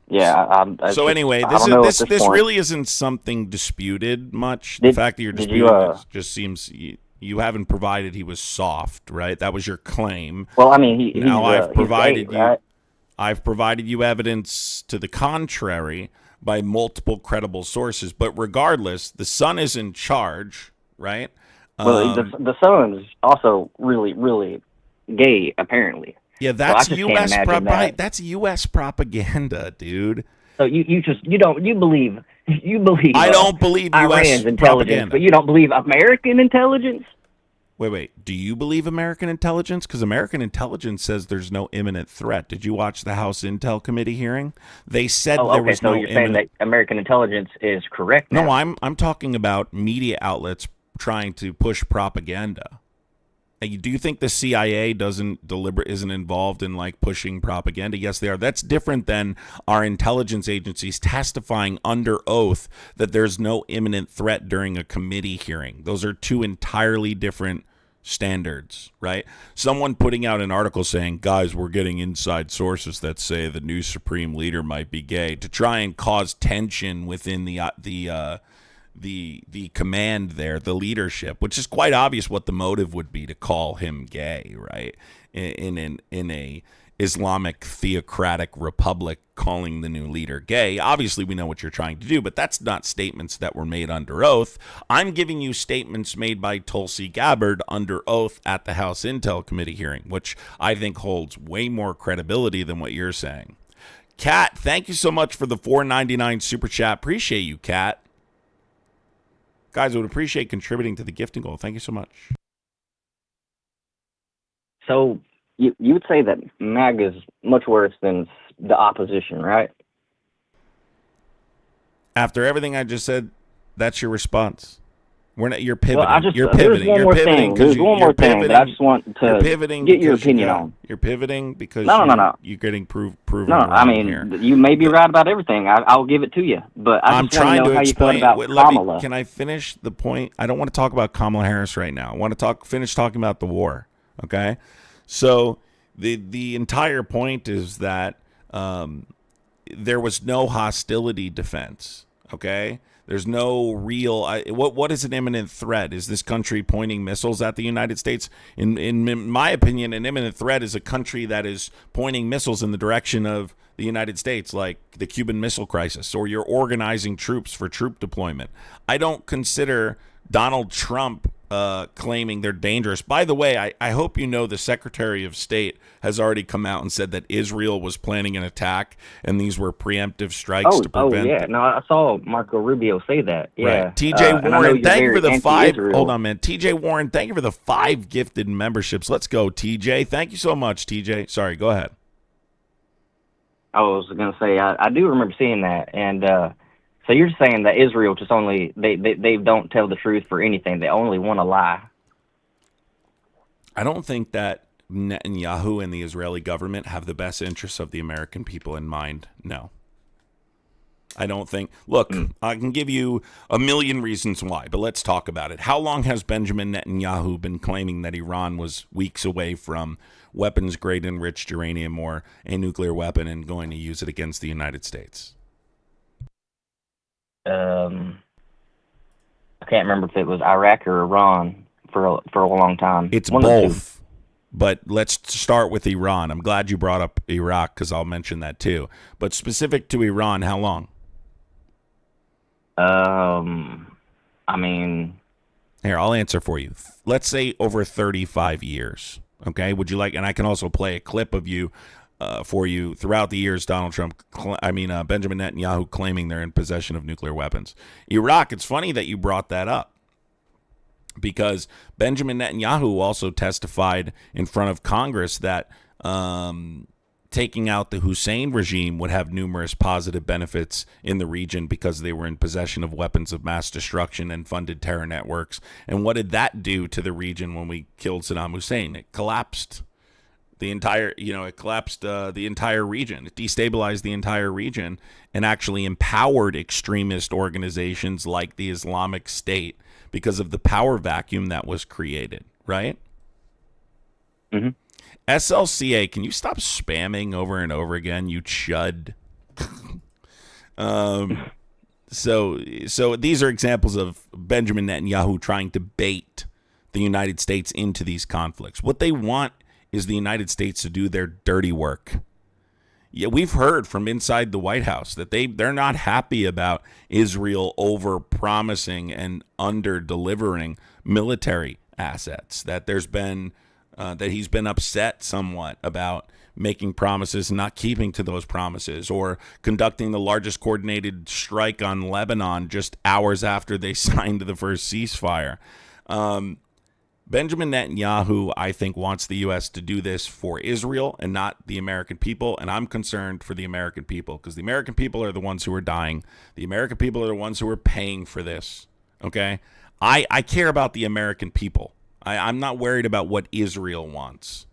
Yeah. So anyway, this really isn't something disputed much. The fact that you're disputing this just seems you haven't provided he was soft, right? That was your claim. Well, I mean, I've provided gay, right? I've provided you evidence to the contrary by multiple credible sources. But regardless, the son is in charge, right? Well, the son is also really, really gay, apparently. Yeah, that's U.S. propaganda. That's U.S. propaganda, dude. So you believe. I don't believe Iran's U.S. intelligence, propaganda, but you don't believe American intelligence. Wait. Do you believe American intelligence? Because American intelligence says there's no imminent threat. Did you watch the House Intel Committee hearing? They said there was no imminent. So you're saying that American intelligence is correct now? No, I'm talking about media outlets trying to push propaganda. Do you think the CIA isn't involved in like pushing propaganda? Yes, they are. That's different than our intelligence agencies testifying under oath that there's no imminent threat during a committee hearing. Those are two entirely different standards, right? Someone putting out an article saying, guys, we're getting inside sources that say the new supreme leader might be gay, to try and cause tension within the command there, the leadership, which is quite obvious what the motive would be to call him gay, right? In a Islamic theocratic republic, calling the new leader gay. Obviously, we know what you're trying to do, but that's not statements that were made under oath. I'm giving you statements made by Tulsi Gabbard under oath at the House Intel Committee hearing, which I think holds way more credibility than what you're saying. Kat, thank you so much for the $4.99 super chat. Appreciate you, Kat. Guys, I would appreciate contributing to the gifting goal. Thank you so much. So you would say that MAG is much worse than the opposition, right? After everything I just said, that's your response. You're pivoting. Well, you're pivoting. There's one more thing that I just want to get your opinion on. You're pivoting because no. You're getting proven No, wrong I mean, here. you may be right about everything. I'll give it to you. But I'm trying to explain. How you felt about Kamala. Can I finish the point? I don't want to talk about Kamala Harris right now. I want to finish talking about the war. Okay? So the entire point is that there was no hostility defense. Okay? There's no real. What is an imminent threat? Is this country pointing missiles at the United States? In my opinion, an imminent threat is a country that is pointing missiles in the direction of the United States, like the Cuban Missile Crisis, or you're organizing troops for troop deployment. I don't consider Donald Trump claiming they're dangerous. By the way, I hope you know the Secretary of State has already come out and said that Israel was planning an attack and these were preemptive strikes to prevent. Oh, yeah. No, I saw Marco Rubio say that. Yeah. Right. TJ Warren, thank you for the 5. Hold on, man. TJ Warren, thank you for the 5 gifted memberships. Let's go, TJ. Thank you so much, TJ. Sorry, go ahead. I was going to say, I do remember seeing that. And so you're saying that Israel just only, they don't tell the truth for anything. They only want to lie. I don't think that Netanyahu and the Israeli government have the best interests of the American people in mind. No. I don't think. Look, I can give you a million reasons why, but let's talk about it. How long has Benjamin Netanyahu been claiming that Iran was weeks away from weapons-grade enriched uranium or a nuclear weapon and going to use it against the United States? I can't remember if it was Iraq or Iran for a long time. It's both. But let's start with Iran. I'm glad you brought up Iraq because I'll mention that too. But specific to Iran, how long? I mean... Here, I'll answer for you. Let's say over 35 years. Okay? Would you like... And I can also play a clip of you for you throughout the years, Benjamin Netanyahu claiming they're in possession of nuclear weapons. Iraq, it's funny that you brought that up. because Benjamin Netanyahu also testified in front of Congress that taking out the Hussein regime would have numerous positive benefits in the region because they were in possession of weapons of mass destruction and funded terror networks. And what did that do to the region when we killed Saddam Hussein? It collapsed the entire, the entire region. It destabilized the entire region and actually empowered extremist organizations like the Islamic State because of the power vacuum that was created, right? Mm-hmm. SLCA, can you stop spamming over and over again, you chud? So these are examples of Benjamin Netanyahu trying to bait the United States into these conflicts. What they want is the United States to do their dirty work. Yeah, we've heard from inside the White House that they're not happy about Israel over-promising and under-delivering military assets, that there's been that he's been upset somewhat about making promises and not keeping to those promises, or conducting the largest coordinated strike on Lebanon just hours after they signed the first ceasefire. Benjamin Netanyahu, I think, wants the U.S. to do this for Israel and not the American people, and I'm concerned for the American people because the American people are the ones who are dying. The American people are the ones who are paying for this, okay? I care about the American people. I'm not worried about what Israel wants.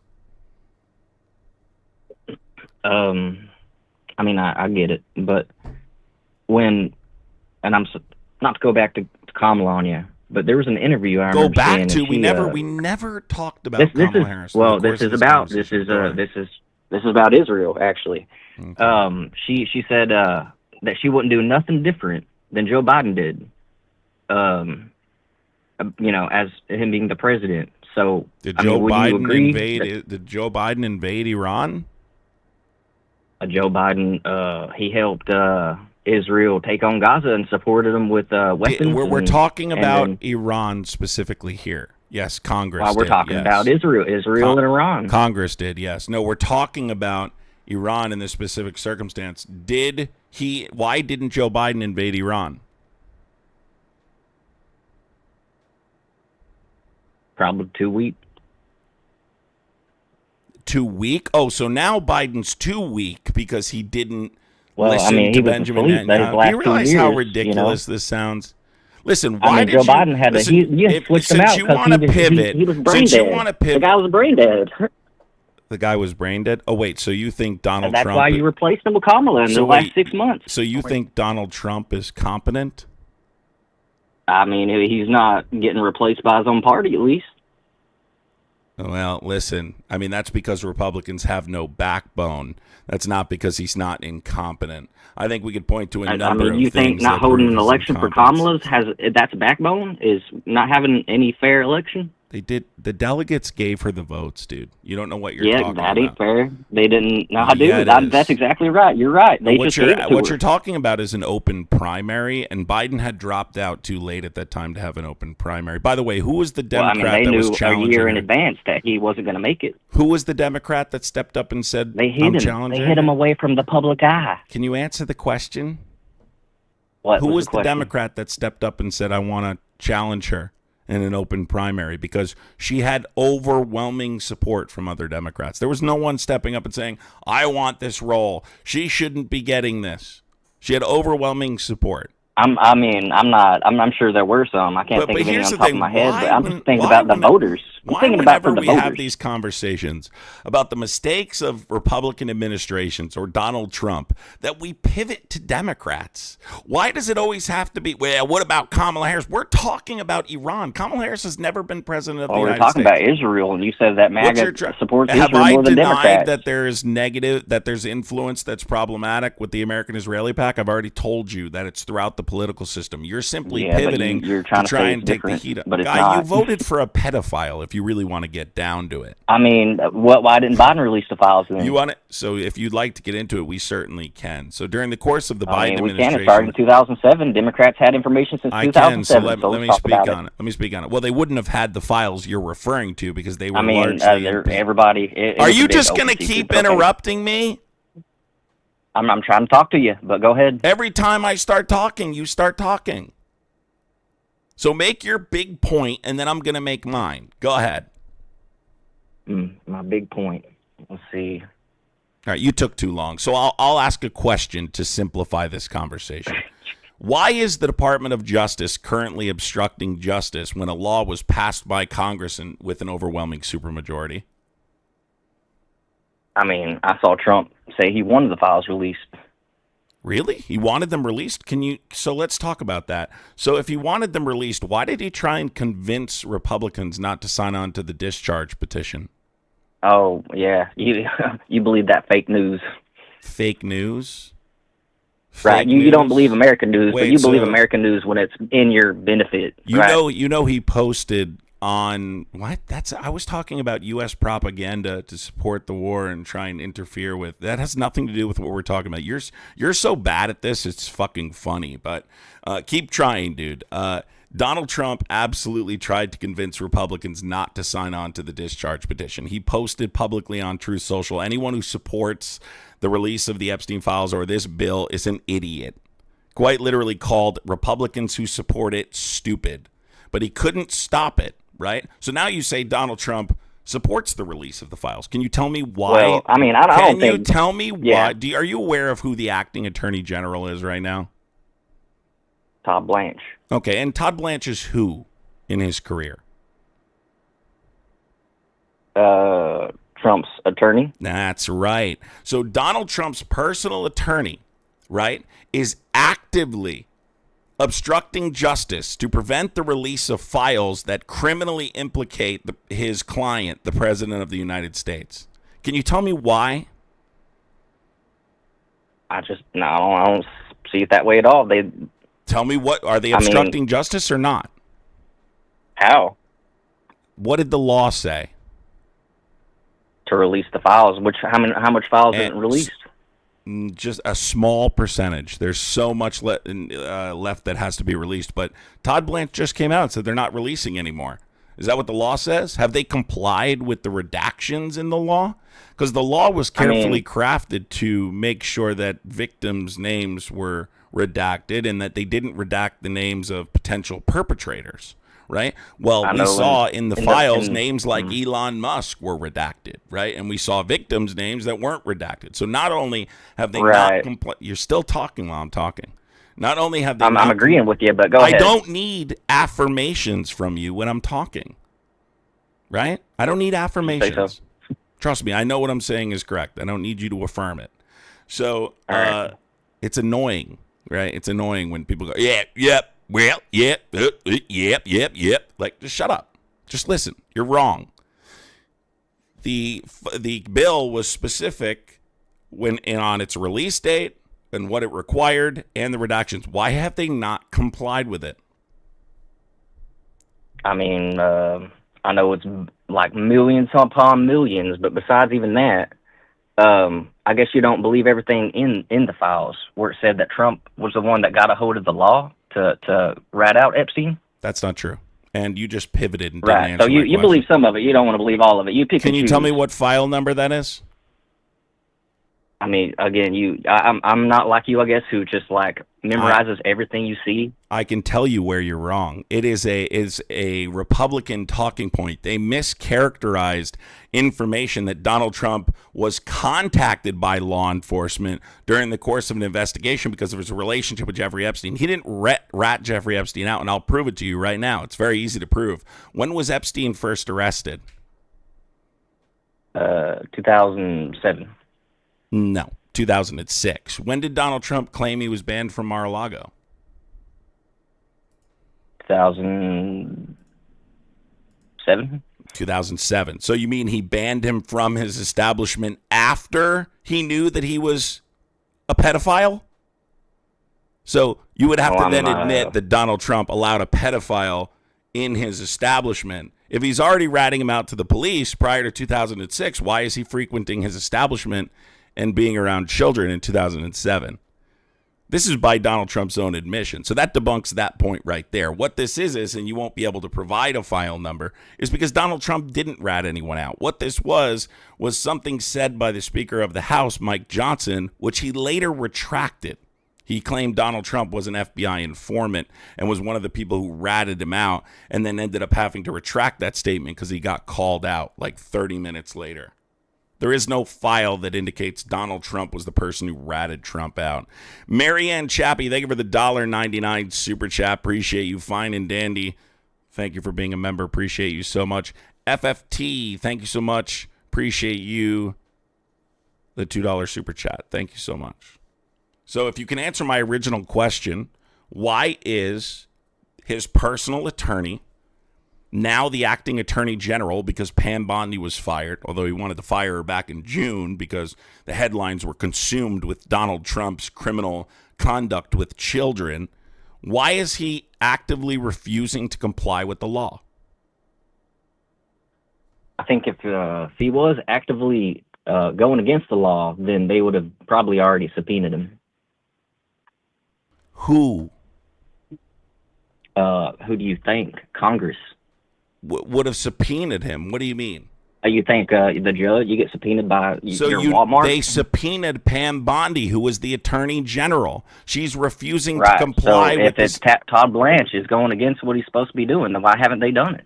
I mean, I get it, but and I'm not to go back to Kamala on you, but there was an interview I remember seeing, we never talked about Kamala Harris. Well, this is about Israel, actually. Okay. She said that she wouldn't do nothing different than Joe Biden did. As him being the president. So did Joe Biden invade Iran? Joe Biden, he helped Israel take on Gaza and supported them with weapons. We're talking about Iran specifically here. Yes, Congress. We're talking about Israel and Iran. Congress did, yes. No, we're talking about Iran in this specific circumstance. Why didn't Joe Biden invade Iran? Probably too weak. Too weak? Oh, so now Biden's too weak because he didn't listen to Benjamin Netanyahu. Do you realize how ridiculous this sounds? Listen, why did Joe Biden had to? He switched him out because he was brain dead. The guy was brain dead. The guy was brain dead? Oh, wait, so you think Donald Trump... That's why you replaced him with Kamala in the last 6 months. So you think Donald Trump is competent? I mean, he's not getting replaced by his own party, at least. Well, listen, I mean, that's because Republicans have no backbone. That's not because he's not incompetent. I think we could point to a number of things. You think not holding an election for Kamala that's backbone? Is not having any fair election? They did. The delegates gave her the votes, dude. You don't know what you're talking about. Yeah, that ain't fair. They didn't. No, I do. That's exactly right. You're right. What you're talking about is an open primary, and Biden had dropped out too late at that time to have an open primary. By the way, who was the Democrat that was challenging? They knew a year in advance that he wasn't going to make it. Who was the Democrat that stepped up and said, "I'm challenging"? They hid him away from the public eye. Can you answer the question? Who was the Democrat that stepped up and said, "I want to challenge her in an open primary," because she had overwhelming support from other Democrats? There was no one stepping up and saying, "I want this role. She shouldn't be getting this." She had overwhelming support. I'm sure there were some. I can't think of any on top of my head, but I'm just thinking about the voters. Whenever we have these conversations about the mistakes of Republican administrations or Donald Trump, that we pivot to Democrats? Why does it always have to be, well, what about Kamala Harris? We're talking about Iran. Kamala Harris has never been president of the United States. We're talking about Israel, and you said that MAGA supports Israel more than Democrats. Have I denied that there is that there's influence that's problematic with the American-Israeli pact? I've already told you that it's throughout the political system. You're simply pivoting to try and take the heat up. Guy, you voted for a pedophile if you really want to get down to it. I mean, why didn't Biden release the files then? You want it? So if you'd like to get into it, we certainly can. So during the course of the Biden administration... we can. It started in 2007. Democrats had information since 2007. So let me speak on it. Let me speak on it. Well, they wouldn't have had the files you're referring to because they were largely... everybody... Are you just going to keep interrupting me? I'm trying to talk to you, but go ahead. Every time I start talking, you start talking. So make your big point, and then I'm going to make mine. Go ahead. My big point. Let's see. All right, you took too long. So I'll ask a question to simplify this conversation. Why is the Department of Justice currently obstructing justice when a law was passed by Congress with an overwhelming supermajority? I mean, I saw Trump say he wanted the files released. Really? He wanted them released? So let's talk about that. So if he wanted them released, why did he try and convince Republicans not to sign on to the discharge petition? Oh, yeah. You believe that fake news. Fake news? Right. You don't believe American news, but you believe American news when it's in your benefit. You right? know he posted on what? I was talking about U.S. propaganda to support the war and try and interfere with. That has nothing to do with what we're talking about. You're so bad at this, it's fucking funny. But keep trying, dude. Donald Trump absolutely tried to convince Republicans not to sign on to the discharge petition. He posted publicly on Truth Social, anyone who supports the release of the Epstein files or this bill is an idiot. Quite literally called Republicans who support it stupid. But he couldn't stop it. Right? So now you say Donald Trump supports the release of the files. Can you tell me why? Well, I mean, I don't think... Can you tell me yeah. why? Are you aware of who the acting attorney general is right now? Todd Blanche. Okay, and Todd Blanche is who in his career? Trump's attorney. That's right. So Donald Trump's personal attorney, right, is actively obstructing justice to prevent the release of files that criminally implicate his client, the President of the United States. Can you tell me why? I don't see it that way at all. Tell me what, are they obstructing justice or not? How? What did the law say? To release the files. How much files isn't released? Just a small percentage. There's so much left that has to be released. But Todd Blanche just came out and said they're not releasing anymore. Is that what the law says? Have they complied with the redactions in the law? Because the law was carefully crafted to make sure that victims' names were redacted and that they didn't redact the names of potential perpetrators. Right? Well, we saw in the files names like Elon Musk were redacted, right? And we saw victims' names that weren't redacted. So not only have they not complied, you're still talking while I'm talking. Not only have they I'm agreeing with you, but go ahead. I don't need affirmations from you when I'm talking, right? I don't need affirmations. So. Trust me, I know what I'm saying is correct. I don't need you to affirm it. So it's annoying, right? It's annoying when people go, yep. Well, yep. Like, just shut up. Just listen. You're wrong. The bill was specific on its release date and what it required and the redactions. Why have they not complied with it? I mean, I know it's like millions upon millions, but besides even that, I guess you don't believe everything in the files where it said that Trump was the one that got a hold of the law to rat out Epstein? That's not true. And you just pivoted and didn't answer so you believe some of it. You don't want to believe all of it. Can you tell me what file number that is? I mean, again, I'm not like you, I guess, who just like memorizes everything you see. I can tell you where you're wrong. It is a Republican talking point. They mischaracterized information that Donald Trump was contacted by law enforcement during the course of an investigation because of his relationship with Jeffrey Epstein. He didn't rat Jeffrey Epstein out, and I'll prove it to you right now. It's very easy to prove. When was Epstein first arrested? 2007. No, 2006. When did Donald Trump claim he was banned from Mar-a-Lago? 2007. 2007. So you mean he banned him from his establishment after he knew that he was a pedophile? So you would have to then admit that Donald Trump allowed a pedophile in his establishment. If he's already ratting him out to the police prior to 2006, why is he frequenting his establishment and being around children in 2007? This is by Donald Trump's own admission. So that debunks that point right there. What this is, and you won't be able to provide a file number, is because Donald Trump didn't rat anyone out. What this was something said by the Speaker of the House, Mike Johnson, which he later retracted. He claimed Donald Trump was an FBI informant and was one of the people who ratted him out, and then ended up having to retract that statement because he got called out like 30 minutes later. There is no file that indicates Donald Trump was the person who ratted Trump out. Marianne Chappie, thank you for the $1.99 super chat. Appreciate you. Fine and dandy. Thank you for being a member. Appreciate you so much. FFT, thank you so much. Appreciate you. The $2 super chat. Thank you so much. So if you can answer my original question, why is his personal attorney now the acting attorney general, because Pam Bondi was fired, although he wanted to fire her back in June because the headlines were consumed with Donald Trump's criminal conduct with children? Why is he actively refusing to comply with the law? I think if he was actively going against the law, then they would have probably already subpoenaed him. Who? Who do you think? Congress. Would have subpoenaed him? What do you mean? You think the judge, you get subpoenaed by Walmart? They subpoenaed Pam Bondi, who was the attorney general. She's refusing to comply with this. If Todd Blanche is going against what he's supposed to be doing, then why haven't they done it?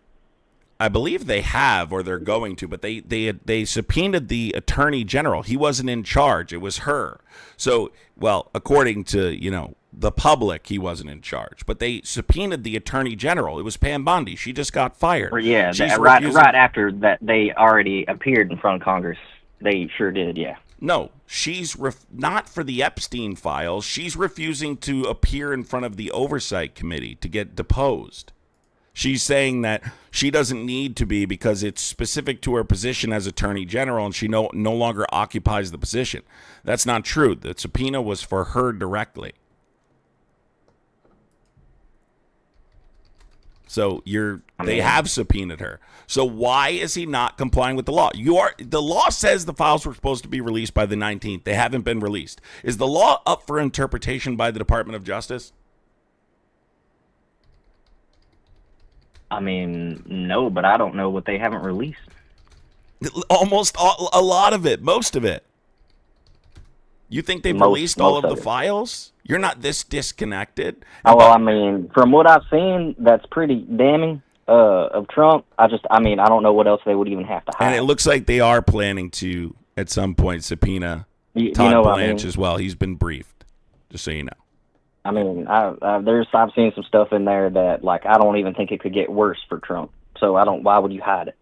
I believe they have, or they're going to, but they subpoenaed the attorney general. He wasn't in charge. It was her. So, well, according to, the public, he wasn't in charge. But they subpoenaed the attorney general. It was Pam Bondi. She just got fired. Yeah, right after that, they already appeared in front of Congress. They sure did, yeah. No, she's not for the Epstein files. She's refusing to appear in front of the Oversight Committee to get deposed. She's saying that she doesn't need to be because it's specific to her position as attorney general, and she no longer occupies the position. That's not true. The subpoena was for her directly. So they have subpoenaed her. So why is he not complying with the law? The law says the files were supposed to be released by the 19th. They haven't been released. Is the law up for interpretation by the Department of Justice? I mean, no, but I don't know what they haven't released. Almost a lot of it, most of it. You think they've released all of the files? You're not this disconnected? Oh, well, I mean, from what I've seen, that's pretty damning of Trump. I don't know what else they would even have to hide. And it looks like they are planning to, at some point, subpoena Todd Blanche as well. He's been briefed, just so you know. I mean, I've seen some stuff in there that, I don't even think it could get worse for Trump. So why would you hide it?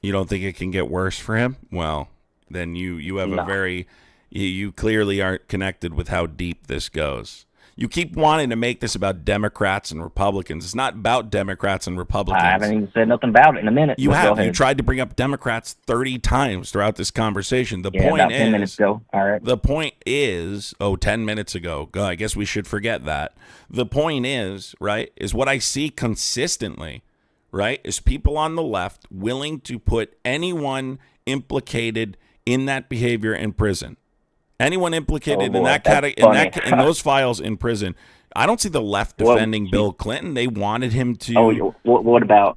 You don't think it can get worse for him? Well, then you have you clearly aren't connected with how deep this goes. You keep wanting to make this about Democrats and Republicans. It's not about Democrats and Republicans. I haven't even said nothing about it in a minute. You have. You tried to bring up Democrats 30 times throughout this conversation. The point about is, 10 minutes ago. All right. The point is, 10 minutes ago. I guess we should forget that. The point is, right, is what I see consistently, right, is people on the left willing to put anyone implicated in that behavior in prison. Anyone implicated in that category, in those files in prison. I don't see the left defending Bill Clinton. They wanted him to. Oh, what about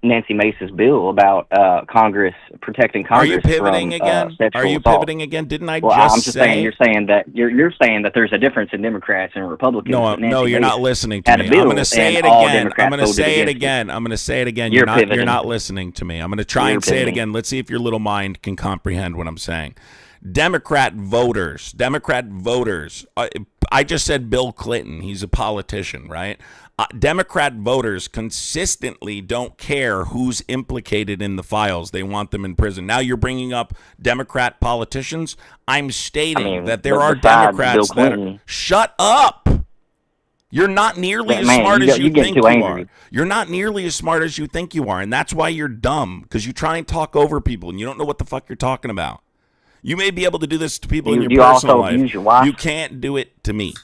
Nancy Mace's bill about Congress protecting Congress? Are you pivoting again? Sexual Are you assault? pivoting again? Didn't I I'm just just say? saying. You're saying that there's a difference in Democrats and Republicans. No, you're not listening to me. I'm going to say it again. I'm going to say it again. You're not listening to me. I'm going to try and say it again. Let's see if your little mind can comprehend what I'm saying. Democrat voters. I just said Bill Clinton. He's a politician, right? Democrat voters consistently don't care who's implicated in the files. They want them in prison. Now you're bringing up Democrat politicians. I'm stating that there are Democrats that are... Shut up! You're not nearly as smart as you think you are. You're not nearly as smart as you think you are, and that's why you're dumb, because you try and talk over people, and you don't know what the fuck you're talking about. You may be able to do this to people in your personal life. You can't do it to me.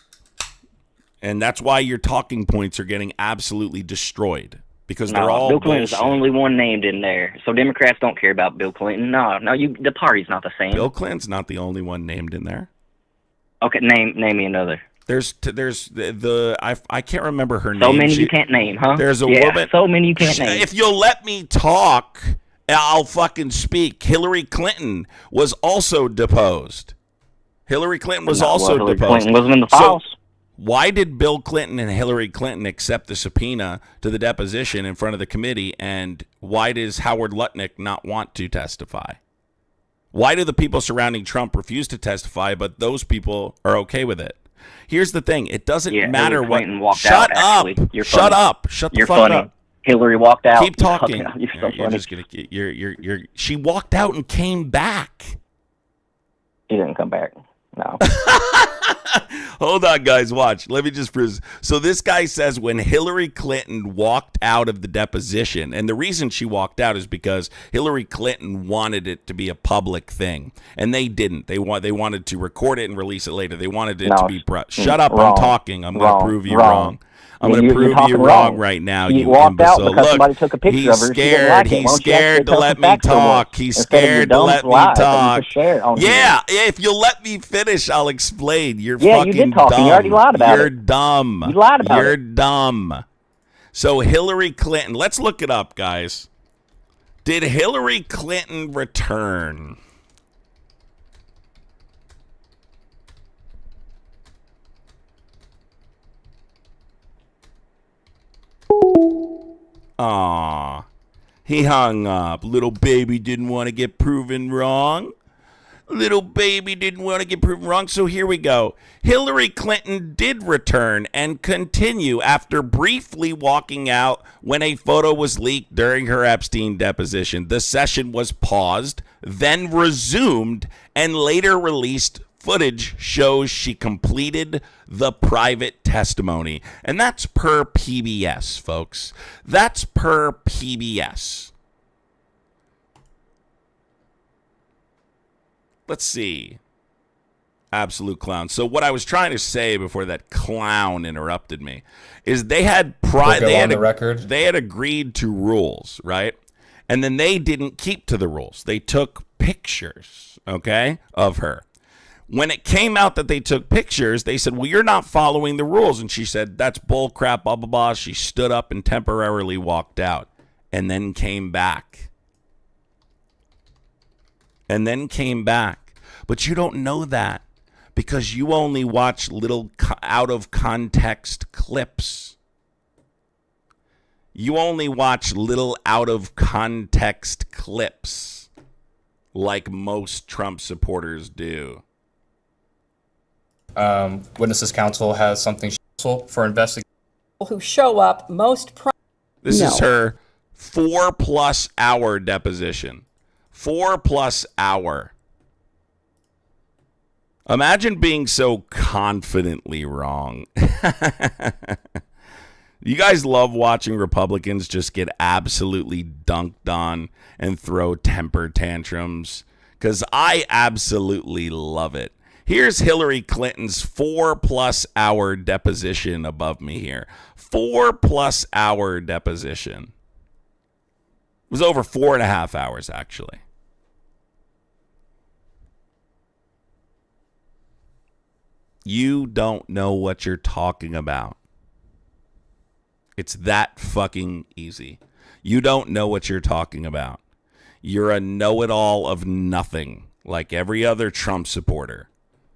And that's why your talking points are getting absolutely destroyed. Because they're all Bill Clinton's the only one named in there. So Democrats don't care about Bill Clinton. No, the party's not the same. Bill Clinton's not the only one named in there. Okay, name me another. There's I can't remember her name. So many you can't name, huh? There's a woman. So many you can't name. If you'll let me talk, I'll fucking speak. Hillary Clinton was also deposed. Hillary Clinton was Well, also Hillary deposed. Clinton wasn't in the So files. why did Bill Clinton and Hillary Clinton accept the subpoena to the deposition in front of the committee, and why does Howard Lutnick not want to testify? Why do the people surrounding Trump refuse to testify, but those people are okay with it? Here's the thing. It doesn't matter Hillary what... Clinton walked Shut out, up. actually. You're Shut funny. up. Shut the You're fuck funny. up. Hillary walked out. Keep talking. You're so You're funny. just gonna... She walked out and came back. She didn't come back. No. Hold on, guys. Watch. Let me just prove. So this guy says when Hillary Clinton walked out of the deposition, and the reason she walked out is because Hillary Clinton wanted it to be a public thing, and they didn't. They wanted to record it and release it later. They wanted it to be shut up. Wrong. I'm talking. I'm going to prove you Wrong. wrong. I'm going to prove you wrong right now, You you walked out imbecile. because Look, somebody took a picture he's of her. She didn't scared. like it. Why He's don't you actually scared to tell let some me facts over talk. it He's instead of your scared to dumb let me lies that you talk. just shared on here? Yeah, if you let me finish, I'll explain. You're Yeah, fucking you did talk, dumb. and you already lied about You're it. dumb. You lied about You're it. dumb. So Hillary Clinton, let's look it up, guys. Did Hillary Clinton return? Aw, he hung up. Little baby didn't want to get proven wrong. Little baby didn't want to get proven wrong. So here we go. Hillary Clinton did return and continue after briefly walking out when a photo was leaked during her Epstein deposition. The session was paused, then resumed, and later released footage shows she completed the private testimony. And that's per PBS, folks. That's per PBS. Let's see. Absolute clown. So what I was trying to say before that clown interrupted me is they had they had agreed to rules, right? And then they didn't keep to the rules. They took pictures, okay, of her. When it came out that they took pictures, they said, well, you're not following the rules. And she said, that's bull crap, blah, blah, blah. She stood up and temporarily walked out and then came back. But you don't know that because you only watch little out of context clips. You only watch little out of context clips like most Trump supporters do. Witnesses Council has something for investigation. Who show up This is her 4+ hour deposition. 4+ hour. Imagine being so confidently wrong. You guys love watching Republicans just get absolutely dunked on and throw temper tantrums, because I absolutely love it. Here's Hillary Clinton's 4+ hour deposition above me here. 4+ hour deposition. It was over 4.5 hours, actually. You don't know what you're talking about. It's that fucking easy. You don't know what you're talking about. You're a know-it-all of nothing, like every other Trump supporter.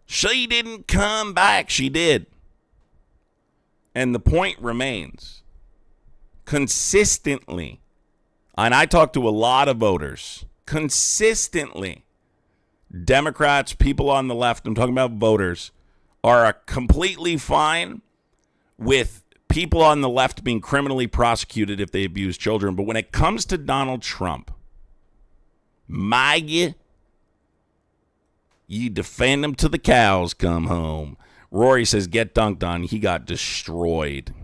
She didn't come back. She did. And the point remains. Consistently, and I talk to a lot of voters, consistently, Democrats, people on the left, I'm talking about voters, are completely fine with people on the left being criminally prosecuted if they abuse children. But when it comes to Donald Trump, you defend him till the cows come home. Rory says, get dunked on. He got destroyed.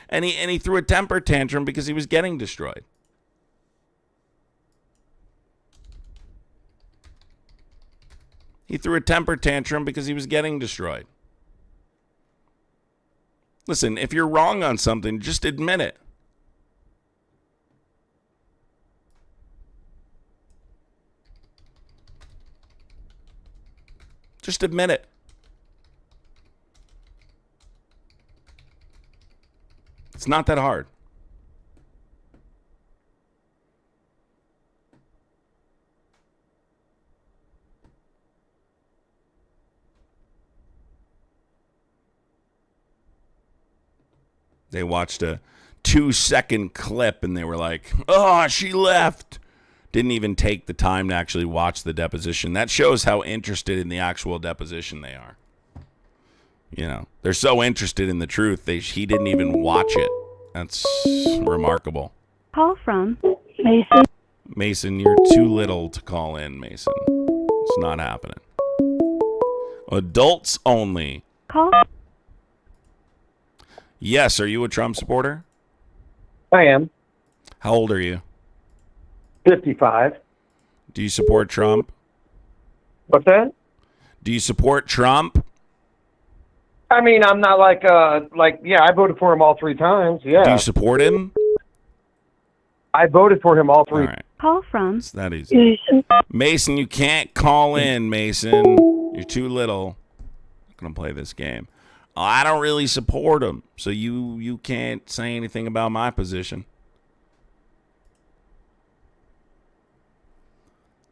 And he threw a temper tantrum because he was getting destroyed. He threw a temper tantrum because he was getting destroyed. Listen, if you're wrong on something, just admit it. Just admit it. It's not that hard. They watched a 2-second clip and they were like, "Oh, she left." Didn't even take the time to actually watch the deposition. That shows how interested in the actual deposition they are. You know, they're so interested in the truth, he didn't even watch it. That's remarkable. Call from Mason. Mason, you're too little to call in, Mason. It's not happening. Adults only. Call. Yes, are you a Trump supporter? I am. How old are you? 55. Do you support Trump? What's that? Do you support Trump? I mean, I'm not yeah, I voted for him all 3 times. Yeah. Do you support him? I voted for him all 3 All right. Call from It's that easy. Mason, you can't call in, Mason. You're too little. I'm going to play this game. I don't really support him, so you can't say anything about my position.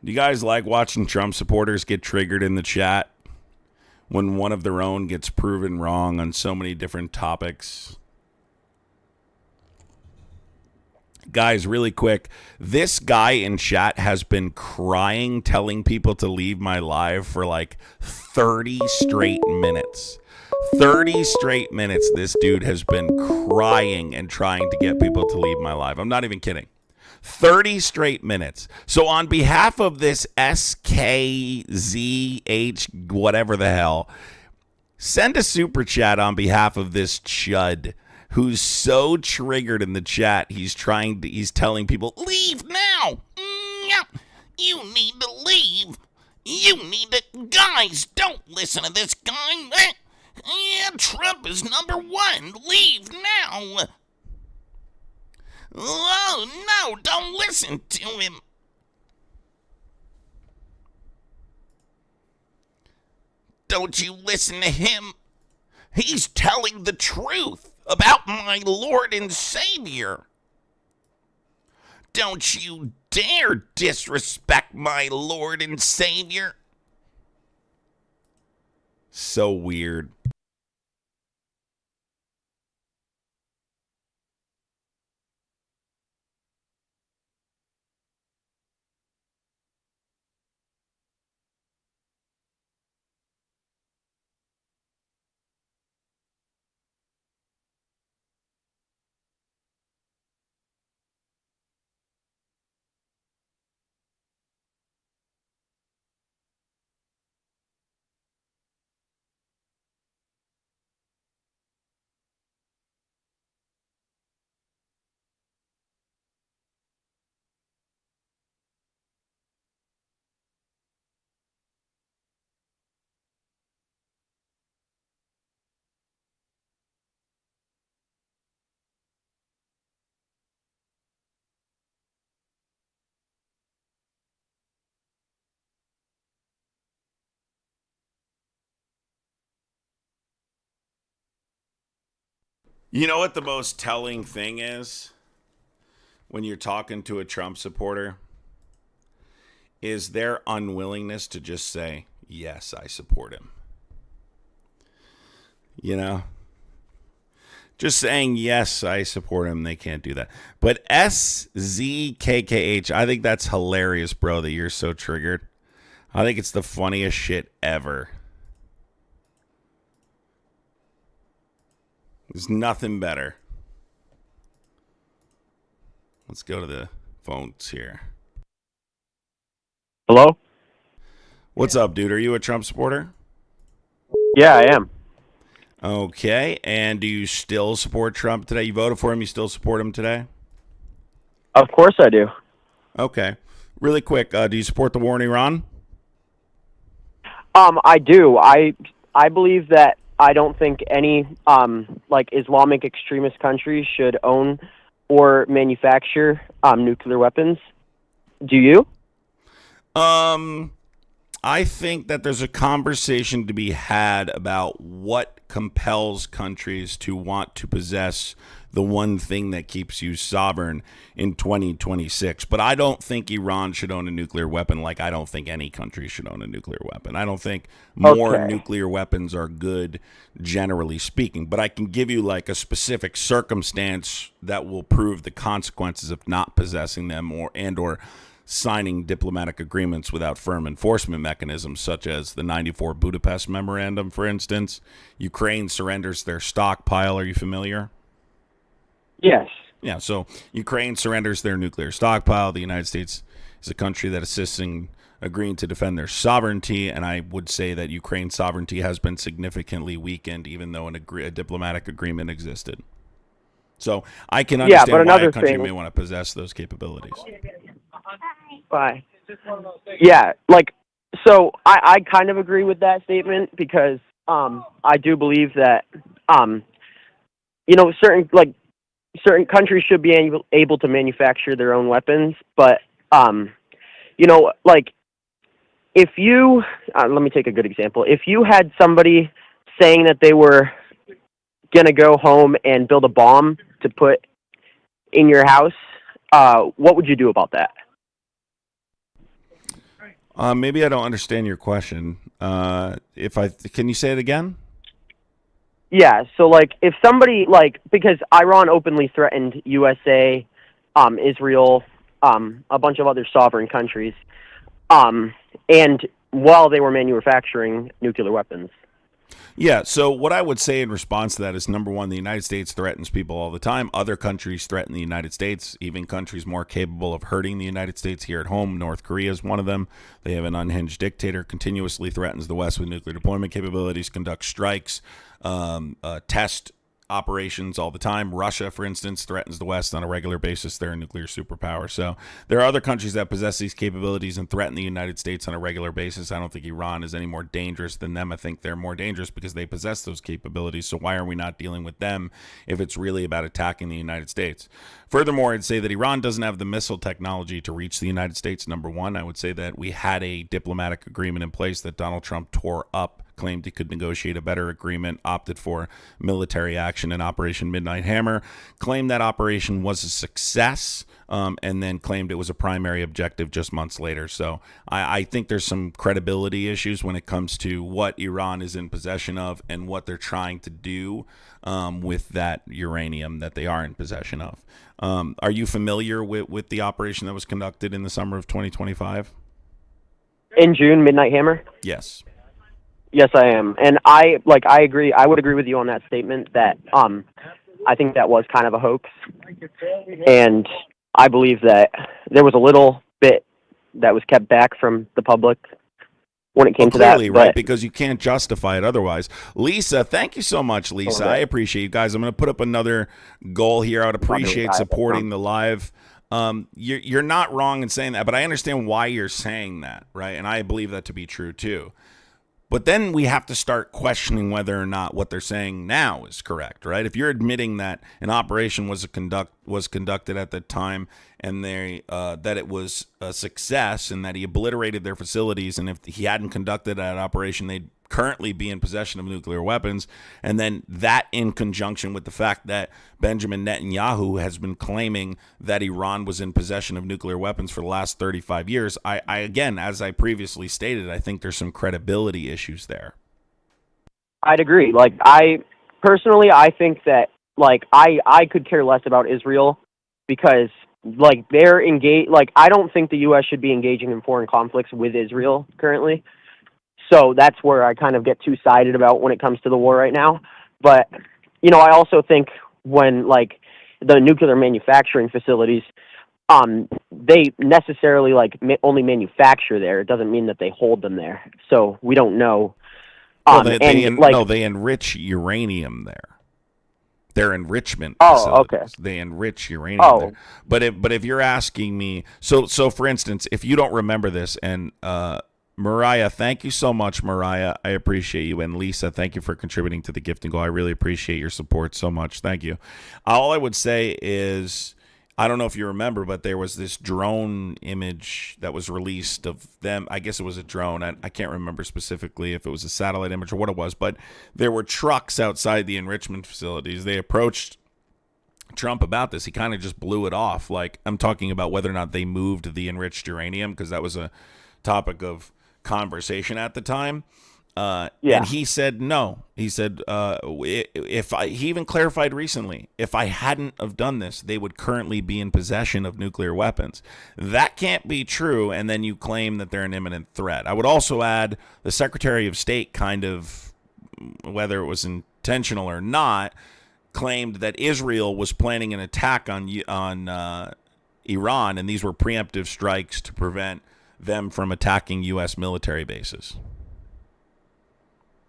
Do you guys like watching Trump supporters get triggered in the chat when one of their own gets proven wrong on so many different topics? Guys, really quick, this guy in chat has been crying, telling people to leave my live for like 30 straight minutes. 30 straight minutes this dude has been crying and trying to get people to leave my live. I'm not even kidding. 30 straight minutes. So on behalf of this SKZH, whatever the hell, send a super chat on behalf of this chud who's so triggered in the chat. He's telling people, leave now. You need to leave. You need to, guys, don't listen to this guy. Yeah, Trump is number 1. Leave now. Oh, no, don't listen to him. Don't you listen to him. He's telling the truth about my Lord and Savior. Don't you dare disrespect my Lord and Savior. So weird. You know what the most telling thing is when you're talking to a Trump supporter? Is their unwillingness to just say, yes, I support him. You know? Just saying, yes, I support him, they can't do that. But SZKKH, I think that's hilarious, bro, that you're so triggered. I think it's the funniest shit ever. There's nothing better. Let's go to the phones here. Hello? What's up, dude? Are you a Trump supporter? Yeah, I am. Okay. And do you still support Trump today? You voted for him. You still support him today? Of course I do. Okay. Really quick, do you support the war in Iran? I do. I believe that I don't think any Islamic extremist countries should own or manufacture nuclear weapons. Do you? I think that there's a conversation to be had about what compels countries to want to possess the one thing that keeps you sovereign in 2026. But I don't think Iran should own a nuclear weapon, like I don't think any country should own a nuclear weapon. I don't think more nuclear weapons are good, generally speaking. But I can give you like a specific circumstance that will prove the consequences of not possessing them or signing diplomatic agreements without firm enforcement mechanisms, such as the 94 Budapest Memorandum, for instance. Ukraine surrenders their stockpile. Are you familiar? Yes. Yeah, so Ukraine surrenders their nuclear stockpile. The United States is a country that assists in agreeing to defend their sovereignty, and I would say that Ukraine's sovereignty has been significantly weakened, even though a diplomatic agreement existed. So I can understand why a country may want to possess those capabilities. Bye. Yeah, like, so I kind of agree with that statement because I do believe that certain countries should be able to manufacture their own weapons, but if you let me take a good example. If you had somebody saying that they were gonna go home and build a bomb to put in your house, what would you do about that? Maybe I don't understand your question. Can you say it again? Yeah, so like if somebody because Iran openly threatened USA, Israel, a bunch of other sovereign countries, and while they were manufacturing nuclear weapons. Yeah, so what I would say in response to that is, number one, the United States threatens people all the time. Other countries threaten the United States, even countries more capable of hurting the United States here at home. North Korea is one of them. They have an unhinged dictator, continuously threatens the West with nuclear deployment capabilities, conducts strikes, test operations all the time. Russia, for instance, threatens the West on a regular basis. They're a nuclear superpower. So there are other countries that possess these capabilities and threaten the United States on a regular basis. I don't think Iran is any more dangerous than them. I think they're more dangerous because they possess those capabilities. So why are we not dealing with them if it's really about attacking the United States? Furthermore, I'd say that Iran doesn't have the missile technology to reach the United States, number one. I would say that we had a diplomatic agreement in place that Donald Trump tore up, claimed he could negotiate a better agreement, opted for military action in Operation Midnight Hammer, claimed that operation was a success, and then claimed it was a primary objective just months later. So I think there's some credibility issues when it comes to what Iran is in possession of and what they're trying to do with that uranium that they are in possession of. Are you familiar with the operation that was conducted in the summer of 2025? In June, Midnight Hammer? Yes. Yes, I am, and I agree. I would agree with you on that statement. That I think that was kind of a hoax, and I believe that there was a little bit that was kept back from the public when it came to that. Right? Because you can't justify it otherwise. Lisa, thank you so much, Lisa. I appreciate you guys. I'm going to put up another goal here. I would appreciate supporting the live. You're not wrong in saying that, but I understand why you're saying that, right? And I believe that to be true too. But then we have to start questioning whether or not what they're saying now is correct, right? If you're admitting that an operation was conducted at the time and that it was a success and that he obliterated their facilities, and if he hadn't conducted that operation, they'd currently be in possession of nuclear weapons, and then that in conjunction with the fact that Benjamin Netanyahu has been claiming that Iran was in possession of nuclear weapons for the last 35 years, I again, as I previously stated, I think there's some credibility issues there. I'd agree. I think that I could care less about Israel because they're engaged. I don't think the U.S. should be engaging in foreign conflicts with Israel currently. So that's where I kind of get two-sided about when it comes to the war right now. But, I also think when, the nuclear manufacturing facilities, they necessarily, only manufacture there. It doesn't mean that they hold them there. So we don't know. They enrich uranium there. They're enrichment facilities. Okay. They enrich uranium there. But if you're asking me, so for instance, if you don't remember this, and Mariah, thank you so much, Mariah. I appreciate you. And Lisa, thank you for contributing to the gift and go. I really appreciate your support so much. Thank you. All I would say is I don't know if you remember, but there was this drone image that was released of them. I guess it was a drone. I can't remember specifically if it was a satellite image or what it was, but there were trucks outside the enrichment facilities. They approached Trump about this. He kind of just blew it off. Like, I'm talking about whether or not they moved the enriched uranium, because that was a topic of conversation at the time. And he said no. He said he even clarified recently, if I hadn't have done this, they would currently be in possession of nuclear weapons. That can't be true, and then you claim that they're an imminent threat. I would also add the Secretary of State kind of, whether it was intentional or not, claimed that Israel was planning an attack on Iran, and these were preemptive strikes to prevent them from attacking U.S. military bases.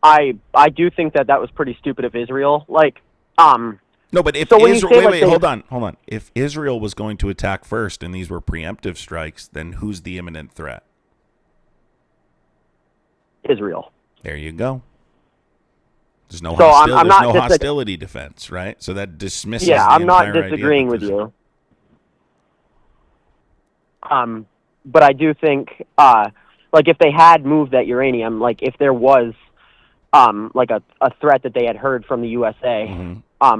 I do think that was pretty stupid of Israel. Like, no, but if so Israel, wait, hold on. If Israel was going to attack first and these were preemptive strikes, then who's the imminent threat? Israel. There you go. There's no hostility defense, right? So that dismisses. Yeah, the I'm not entire disagreeing idea with you. But I do think, like, if they had moved that uranium, like, if there was like a threat that they had heard from the USA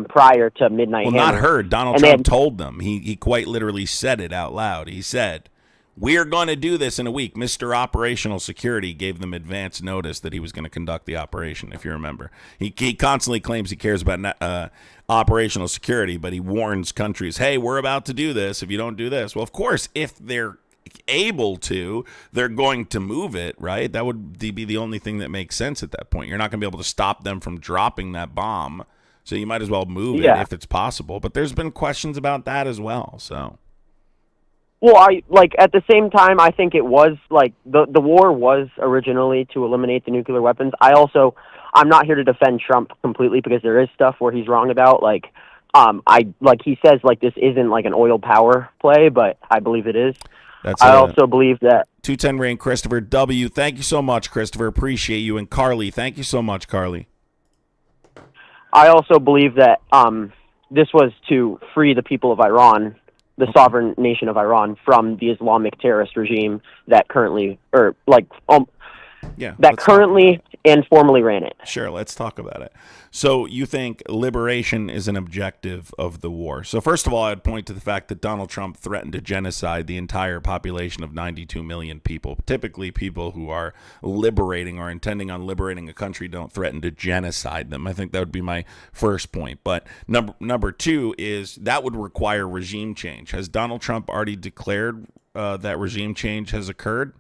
prior to midnight. Well, not heard. Donald Trump told them. He quite literally said it out loud. He said, "We're going to do this in a week." Mr. Operational Security gave them advance notice that he was going to conduct the operation, if you remember. He constantly claims he cares about operational security, but he warns countries, hey, we're about to do this if you don't do this. Well, of course, if they're able to, they're going to move it, right? That would be the only thing that makes sense at that point. You're not going to be able to stop them from dropping that bomb, so you might as well move it if it's possible. But there's been questions about that as well. So, well, at the same time, I think it was like the war was originally to eliminate the nuclear weapons. I'm not here to defend Trump completely, because there is stuff where he's wrong about, like, he says, like, this isn't like an oil power play, but I believe it is. I also believe that 210 Rain, Christopher W. Thank you so much, Christopher. Appreciate you. And Carly, thank you so much, Carly. I also believe that this was to free the people of Iran, the sovereign nation of Iran, from the Islamic terrorist regime that currently, and formally ran it. Sure, let's talk about it. So you think liberation is an objective of the war. So first of all, I'd point to the fact that Donald Trump threatened to genocide the entire population of 92 million people. Typically, people who are liberating or intending on liberating a country don't threaten to genocide them. I think that would be my first point. But number two is that would require regime change. Has Donald Trump already declared that regime change has occurred?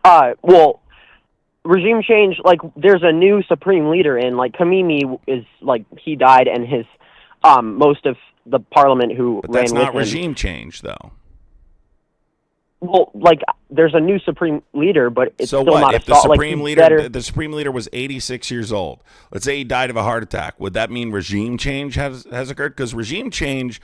Well, regime change, like, there's a new supreme leader in, like, Kamimi is, like, he died, and his, most of the parliament who ran with him. But that's not regime change, though. Well, like, there's a new supreme leader, but it's still not if the supreme leader, the supreme leader was 86 years old. Let's say he died of a heart attack. Would that mean regime change has occurred? Because regime change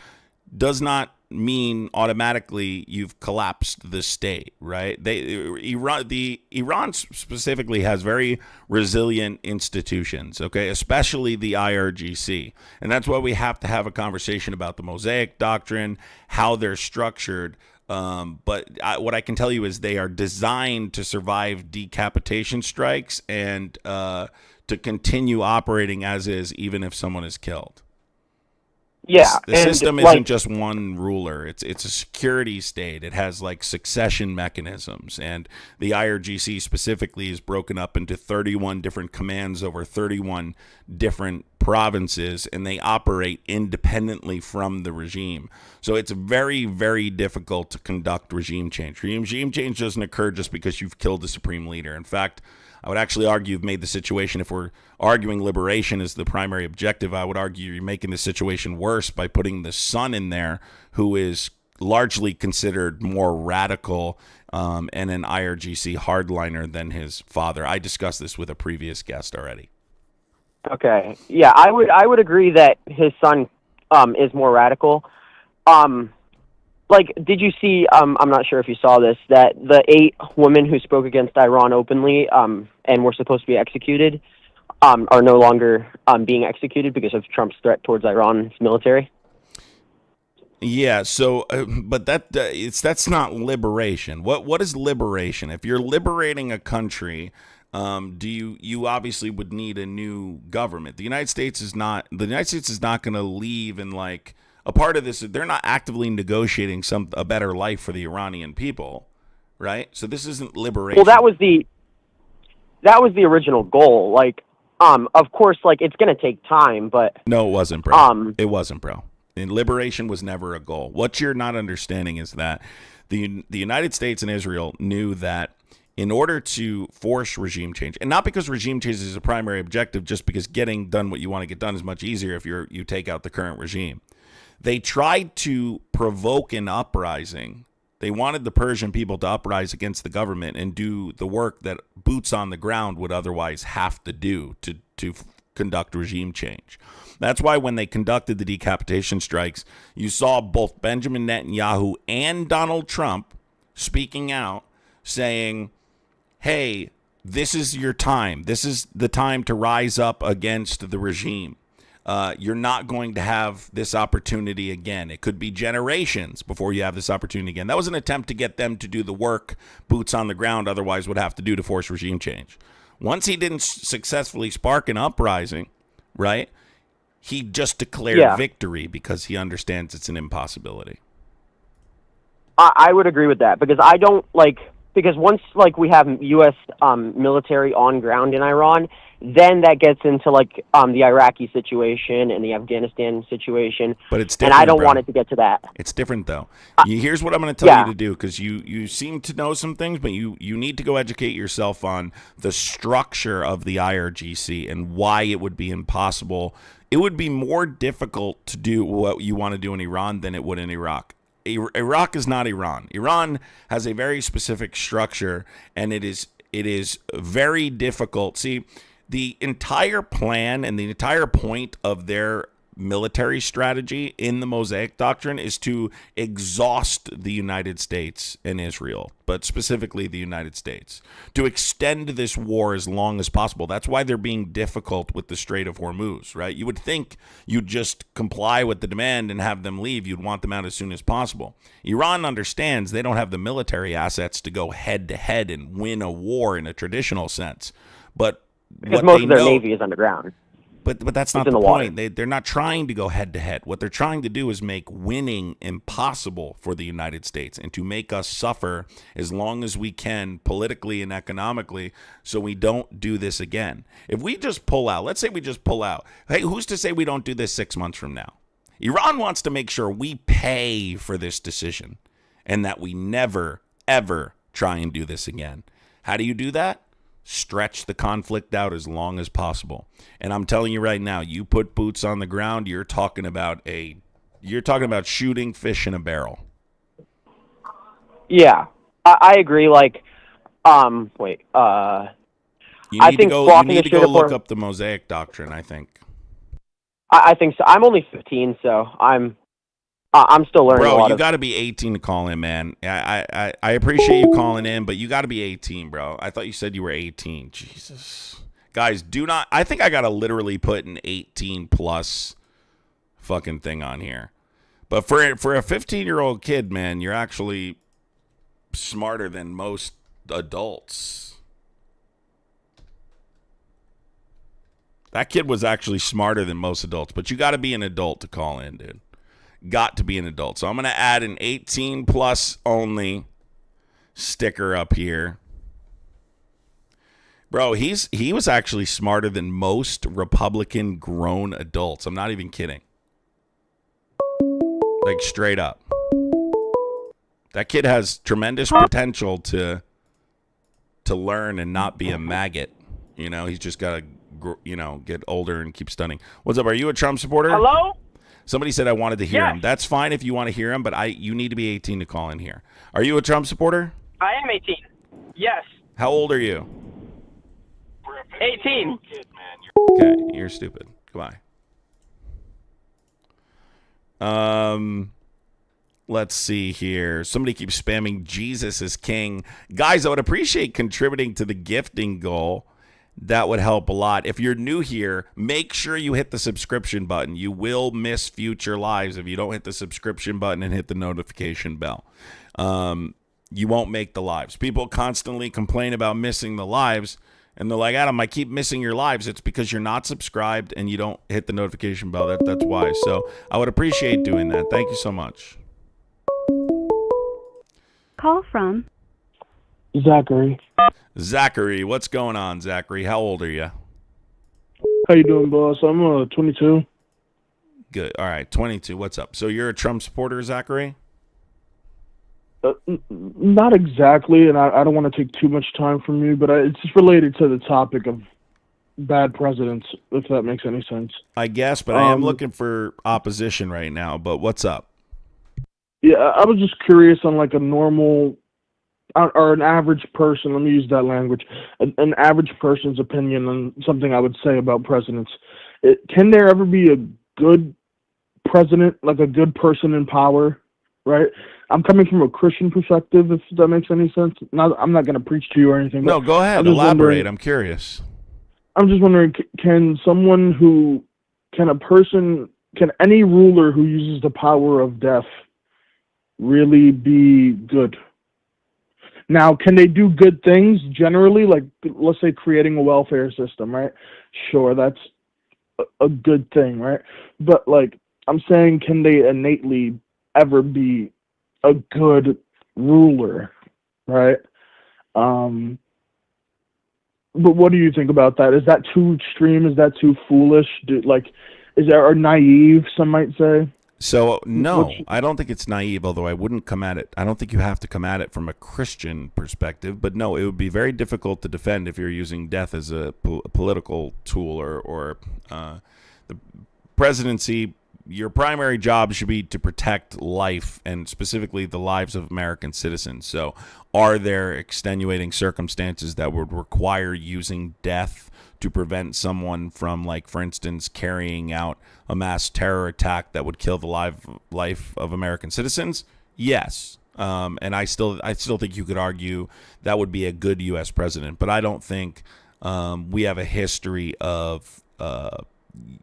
does not mean automatically you've collapsed the state, right? Iran specifically has very resilient institutions, okay, especially the IRGC, and that's why we have to have a conversation about the Mosaic Doctrine, how they're structured. But what I can tell you is they are designed to survive decapitation strikes and to continue operating as is, even if someone is killed. Yeah, the system isn't just one ruler. It's a security state. It has, like, succession mechanisms, and the IRGC specifically is broken up into 31 different commands over 31 different provinces, and they operate independently from the regime. So it's very, very difficult to conduct regime change. Regime change doesn't occur just because you've killed the supreme leader. In fact, I would actually argue you've made the situation, if we're arguing liberation is the primary objective, I would argue you're making the situation worse by putting the son in there, who is largely considered more radical and an IRGC hardliner than his father. I discussed this with a previous guest already. Okay. Yeah, I would agree that his son is more radical. Like, did you see, I'm not sure if you saw this, that the 8 women who spoke against Iran openly and were supposed to be executed are no longer being executed because of Trump's threat towards Iran's military? Yeah, so but that's not liberation. What is liberation? If you're liberating a country, you obviously would need a new government. The United States is not going to leave, and like a part of this, they're not actively negotiating a better life for the Iranian people, right? So this isn't liberation. Well, that was the original goal. Like, of course, like it's going to take time, but no, it wasn't, bro. It wasn't, bro. And liberation was never a goal. What you're not understanding is that the United States and Israel knew that in order to force regime change, and not because regime change is a primary objective, just because getting done what you want to get done is much easier if you take out the current regime. They tried to provoke an uprising. They wanted the Persian people to uprise against the government and do the work that boots on the ground would otherwise have to do to conduct regime change. That's why when they conducted the decapitation strikes, you saw both Benjamin Netanyahu and Donald Trump speaking out saying, hey, this is your time. This is the time to rise up against the regime. You're not going to have this opportunity again. It could be generations before you have this opportunity again. That was an attempt to get them to do the work boots on the ground otherwise would have to do to force regime change. Once he didn't successfully spark an uprising, right, he just declared victory because he understands it's an impossibility. I would agree with that because I don't because once we have U.S. Military on ground in Iran, then that gets into the Iraqi situation and the Afghanistan situation. But it's different, and I don't want it to get to that. It's different though. Here's what I'm going to tell you to do, because you seem to know some things, but you need to go educate yourself on the structure of the IRGC and why it would be impossible. It would be more difficult to do what you want to do in Iran than it would in Iraq. Iraq is not Iran. Iran has a very specific structure, and it is very difficult. See, the entire plan and the entire point of their military strategy in the Mosaic Doctrine is to exhaust the United States and Israel, but specifically the United States, to extend this war as long as possible. That's why they're being difficult with the Strait of Hormuz, right? You would think you'd just comply with the demand and have them leave. You'd want them out as soon as possible. Iran understands they don't have the military assets to go head to head and win a war in a traditional sense. But because most of their navy is underground. But that's not the point. They're not trying to go head to head. What they're trying to do is make winning impossible for the United States and to make us suffer as long as we can politically and economically so we don't do this again. If we just pull out, let's say we just pull out. Hey, who's to say we don't do this 6 months from now? Iran wants to make sure we pay for this decision and that we never, ever try and do this again. How do you do that? Stretch the conflict out as long as possible. And I'm telling you right now, you put boots on the ground, you're talking about shooting fish in a barrel. Yeah, I agree. You need to go look up the Mosaic Doctrine, I think. I think so. I'm only 15, so I'm still learning. Bro, you got to be 18 to call in, man. I appreciate you calling in, but you got to be 18, bro. I thought you said you were 18. Jesus. Guys, do not. I think I got to literally put an 18 plus fucking thing on here. But for a 15-year-old kid, man, you're actually smarter than most adults. That kid was actually smarter than most adults, but you got to be an adult to call in, dude. Got to be an adult. So I'm going to add an 18 plus only sticker up here. Bro, he was actually smarter than most Republican grown adults. I'm not even kidding. Like straight up. That kid has tremendous potential to learn and not be a maggot. You know, he's just got to get older and keep studying. What's up? Are you a Trump supporter? Hello? Somebody said I wanted to hear him. That's fine if you want to hear him, but you need to be 18 to call in here. Are you a Trump supporter? I am 18. Yes. How old are you? 18. Okay, you're stupid. Goodbye. Let's see here. Somebody keeps spamming Jesus is king. Guys, I would appreciate contributing to the gifting goal. that would help a lot. If you're new here, make sure you hit the subscription button. You will miss future lives if you don't hit the subscription button and hit the notification bell. You won't make the lives. People constantly complain about missing the lives, and they're like, Adam, I keep missing your lives. It's because you're not subscribed and you don't hit the notification bell. That's why. So I would appreciate doing that. Thank you so much. Call from Zachary. Zachary, what's going on, Zachary? How old are you? How you doing, boss? I'm 22. Good. All right, 22. What's up? So you're a Trump supporter, Zachary? Not exactly, and I don't want to take too much time from you, but it's just related to the topic of bad presidents, if that makes any sense. I guess, but I am looking for opposition right now, but what's up? Yeah, I was just curious on like a normal or an average person, let me use that language, an average person's opinion on something I would say about presidents. Can there ever be a good president, like a good person in power, right? I'm coming from a Christian perspective, if that makes any sense. I'm not going to preach to you or anything. No, go ahead. Elaborate. I'm curious. I'm just wondering, can any ruler who uses the power of death really be good? Now, can they do good things generally? Like, let's say creating a welfare system, right? Sure, that's a good thing, right? But, like, I'm saying, can they innately ever be a good ruler, right? But what do you think about that? Is that too extreme? Is that too foolish? Or naive, some might say? So, no, I don't think it's naive, although I wouldn't come at it. I don't think you have to come at it from a Christian perspective, but no, it would be very difficult to defend if you're using death as a political tool or the presidency. Your primary job should be to protect life and specifically the lives of American citizens. So are there extenuating circumstances that would require using death to prevent someone from, like, for instance, carrying out a mass terror attack that would kill the life of American citizens? Yes. And I still think you could argue that would be a good U.S. president. But I don't think we have a history of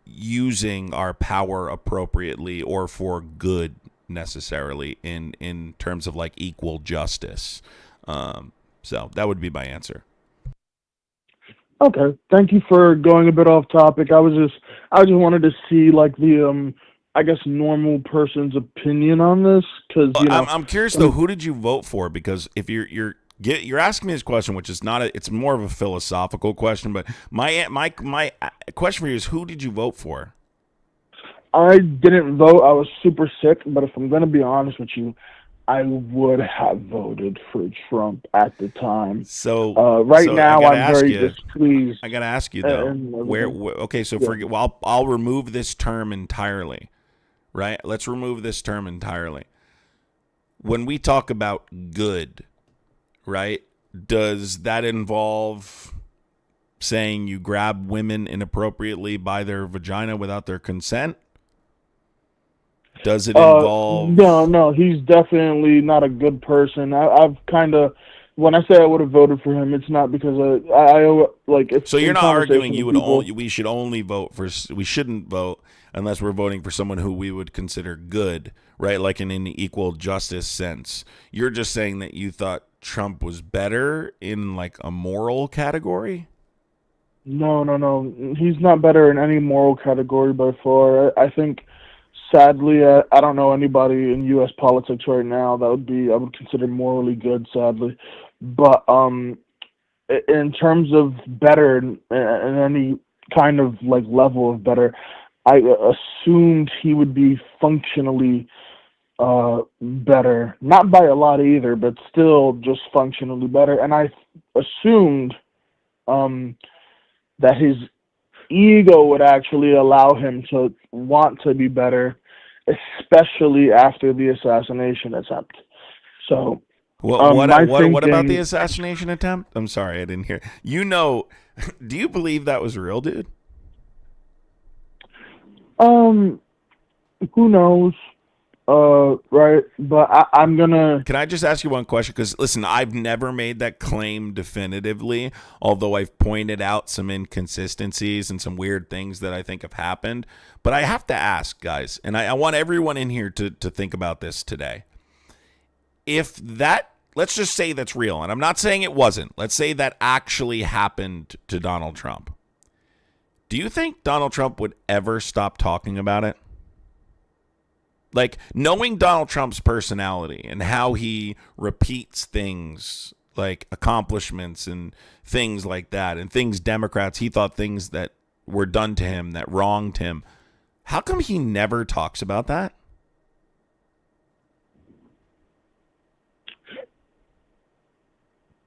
using our power appropriately or for good necessarily in terms of, like, equal justice. So that would be my answer. Okay, thank you for going a bit off topic. I just wanted to see, like, the I guess normal person's opinion on this, because I'm curious though. Who did you vote for? Because if you're asking me this question, which is not it's more of a philosophical question, but my question for you is, who did you vote for? I didn't vote. I was super sick, but if I'm going to be honest with you, I would have voted for Trump at the time. So now I'm very displeased. I got to ask you though, okay, so forget. Well, I'll remove this term entirely. Right? Let's remove this term entirely. When we talk about good, right? Does that involve saying you grab women inappropriately by their vagina without their consent? Does it involve... No, he's definitely not a good person. I've kind of... When I say I would have voted for him, it's not because I like... So you're not arguing we should only vote for... We shouldn't vote unless we're voting for someone who we would consider good, right? Like in an equal justice sense. You're just saying that you thought Trump was better in, like, a moral category? No. He's not better in any moral category by far. I think... Sadly, I don't know anybody in U.S. politics right now that I would consider morally good, sadly. But in terms of better, in any kind of, like, level of better, I assumed he would be functionally better. Not by a lot either, but still just functionally better. And I assumed that his ego would actually allow him to want to be better, especially after the assassination attempt. So, what about the assassination attempt? I'm sorry, I didn't hear. Do you believe that was real, dude? Who knows? Right, but I'm gonna. Can I just ask you one question? Because listen, I've never made that claim definitively, although I've pointed out some inconsistencies and some weird things that I think have happened. But I have to ask, guys, and I want everyone in here to think about this today. If that, let's just say that's real, and I'm not saying it wasn't. Let's say that actually happened to Donald Trump. Do you think Donald Trump would ever stop talking about it? Like, knowing Donald Trump's personality and how he repeats things like accomplishments and things like that, and things Democrats, he thought things that were done to him that wronged him. How come he never talks about that?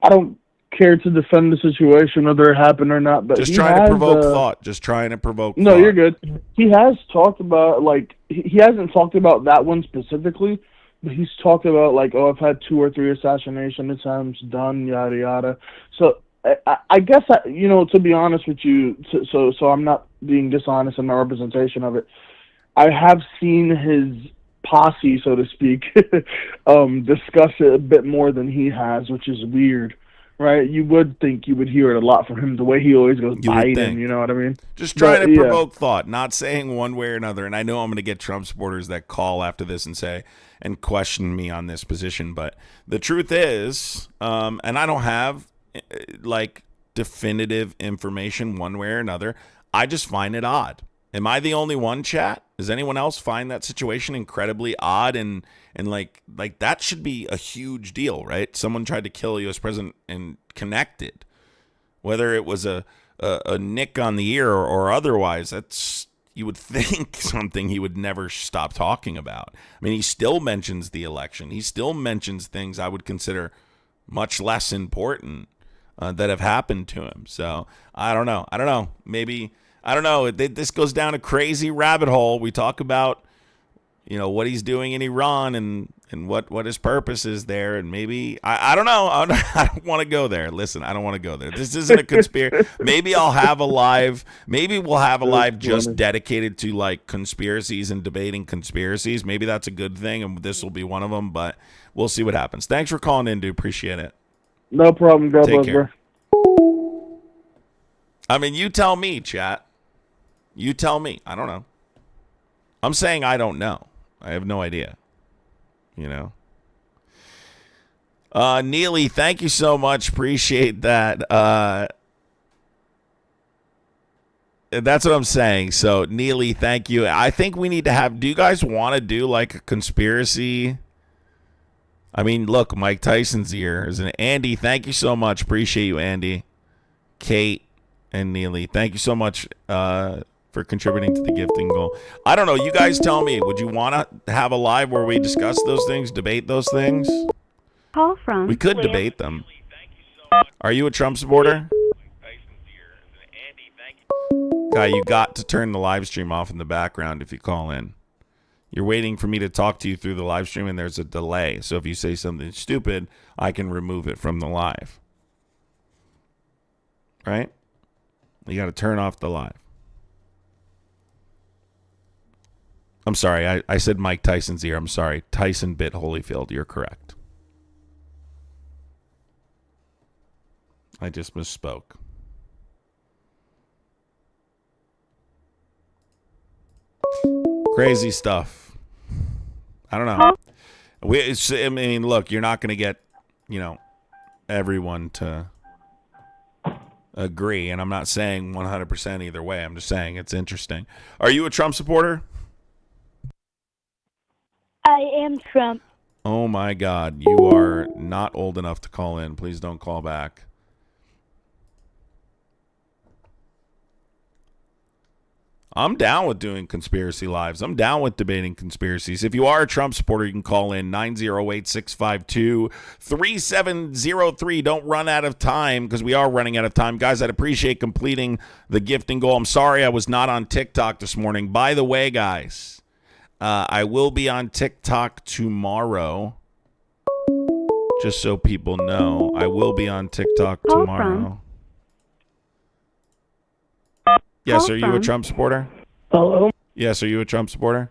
I don't care to defend the situation, whether it happened or not, but just trying to provoke thought. Just trying to provoke No, thought. you're good. He has talked about, like, he hasn't talked about that one specifically, but he's talked about, like, oh, I've had 2 or 3 assassination attempts done, yada, yada. So I guess, to be honest with you, so I'm not being dishonest in my representation of it, I have seen his posse, so to speak, discuss it a bit more than he has, which is weird. Right, you would think you would hear it a lot from him, the way he always goes Biden, you know what I mean? Just trying to provoke thought, not saying one way or another. And I know I'm going to get Trump supporters that call after this and question me on this position. But the truth is, and I don't have like definitive information one way or another, I just find it odd. Am I the only one, chat? Does anyone else find that situation incredibly odd and like that should be a huge deal, right? Someone tried to kill a U.S. president and connected, whether it was a nick on the ear or otherwise. That's, you would think, something he would never stop talking about. I mean, he still mentions the election. He still mentions things I would consider much less important that have happened to him. So I don't know. Maybe. I don't know. This goes down a crazy rabbit hole. We talk about, what he's doing in Iran and what his purpose is there. And maybe, I don't know. I don't want to go there. Listen, I don't want to go there. This isn't a conspiracy. Maybe we'll have a live just dedicated to like conspiracies and debating conspiracies. Maybe that's a good thing. And this will be one of them, but we'll see what happens. Thanks for calling in, dude. Appreciate it. No problem. God bless, bro. I mean, you tell me, chat. You tell me. I don't know. I'm saying I don't know. I have no idea. Neely, thank you so much. Appreciate that. That's what I'm saying. So, Neely, thank you. I think we need to have... Do you guys want to do like a conspiracy? I mean, look, Mike Tyson's here. Andy, thank you so much. Appreciate you, Andy. Kate and Neely, thank you so much for contributing to the gifting goal. I don't know. You guys tell me. Would you want to have a live where we discuss those things, debate those things? Call from. We could debate them. Are you a Trump supporter? Guy, you got to turn the live stream off in the background if you call in. You're waiting for me to talk to you through the live stream, and there's a delay. So if you say something stupid, I can remove it from the live. Right? You got to turn off the live. I'm sorry. I said Mike Tyson's ear. I'm sorry. Tyson bit Holyfield. You're correct. I just misspoke. Crazy stuff. I don't know. I mean, look, you're not going to get, everyone to agree, and I'm not saying 100% either way. I'm just saying it's interesting. Are you a Trump supporter? I am Trump. Oh my God, you are not old enough to call in. Please don't call back. I'm down with doing conspiracy lives. I'm down with debating conspiracies. If you are a Trump supporter, you can call in 908-652-3703. Don't run out of time, because we are running out of time. Guys, I'd appreciate completing the gifting goal. I'm sorry I was not on TikTok this morning. By the way, guys, I will be on TikTok tomorrow. Just so people know, I will be on TikTok tomorrow. Yes, are you a Trump supporter? Hello? Yes, are you a Trump supporter?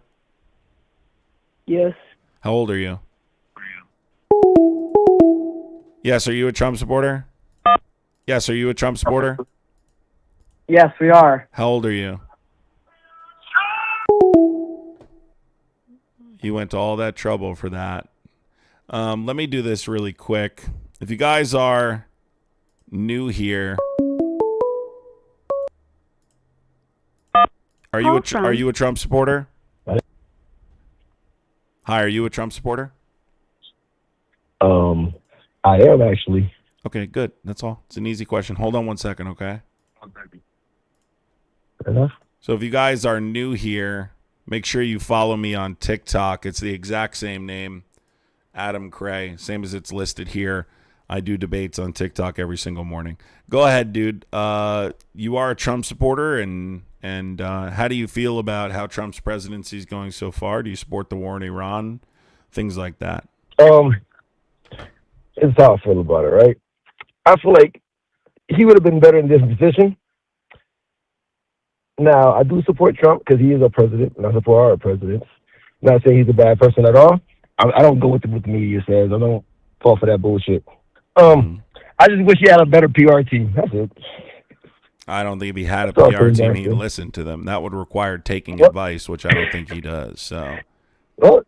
Yes. How old are you? Yes, are you a Trump supporter? Yes, are you a Trump supporter? Yes, we are. How old are you? You went to all that trouble for that. Let me do this really quick. If you guys are new here, are you a Trump supporter? Hi, are you a Trump supporter? I am actually. Okay, good. That's all. It's an easy question. Hold on one second, okay? Fair enough. So if you guys are new here, make sure you follow me on TikTok. It's the exact same name, Adam Cray, same as it's listed here. I do debates on TikTok every single morning. Go ahead, dude. You are a Trump supporter, and how do you feel about how Trump's presidency is going so far? Do you support the war in Iran? Things like that. It's how I feel about it, right? I feel like he would have been better in this position. Now, I do support Trump because he is our president, and I support our presidents. I'm not saying he's a bad person at all. I don't go with what the media says. I don't fall for that bullshit. I just wish he had a better PR team. That's it. I don't think if he had a PR team, he'd listen to them. That would require taking advice, which I don't think he does. So, well,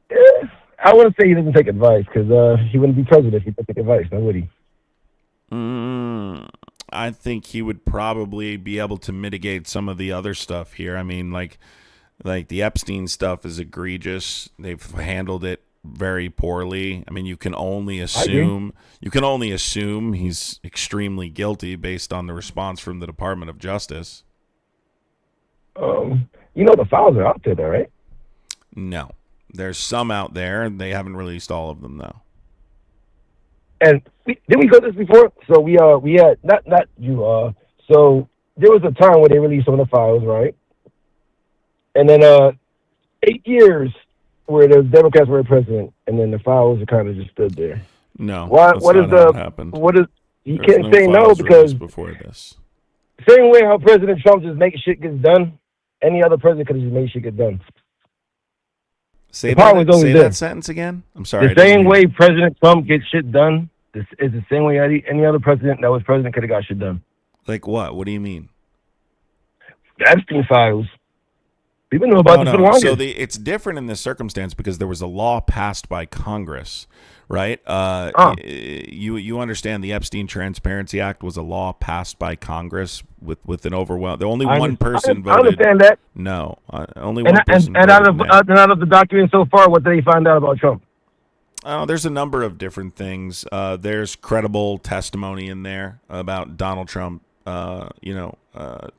I wouldn't say he doesn't take advice because he wouldn't be president if he didn't take advice, now would he? I think he would probably be able to mitigate some of the other stuff here. I mean, like the Epstein stuff is egregious. They've handled it very poorly. I mean, you can only assume he's extremely guilty based on the response from the Department of Justice. The files are out there, right? No. There's some out there. They haven't released all of them, though. And didn't we go this before? So we had not you. So there was a time where they released some of the files, right? And then 8 years where the Democrats were president, and then the files kind of just stood there. No. What happened? You can't say no because before this. Same way how President Trump just makes shit gets done, any other president could have just made shit get done. Say that sentence again. I'm sorry. The same way President Trump gets shit done is the same way any other president that was president could have got shit done. Like what? What do you mean? The Epstein files. People know about this for the longest. So it's different in this circumstance because there was a law passed by Congress, right? You understand the Epstein Transparency Act was a law passed by Congress with an overwhelming. Only one person voted. I understand that. No, only one person. And out of the document so far, what did they find out about Trump? There's a number of different things. There's credible testimony in there about Donald Trump.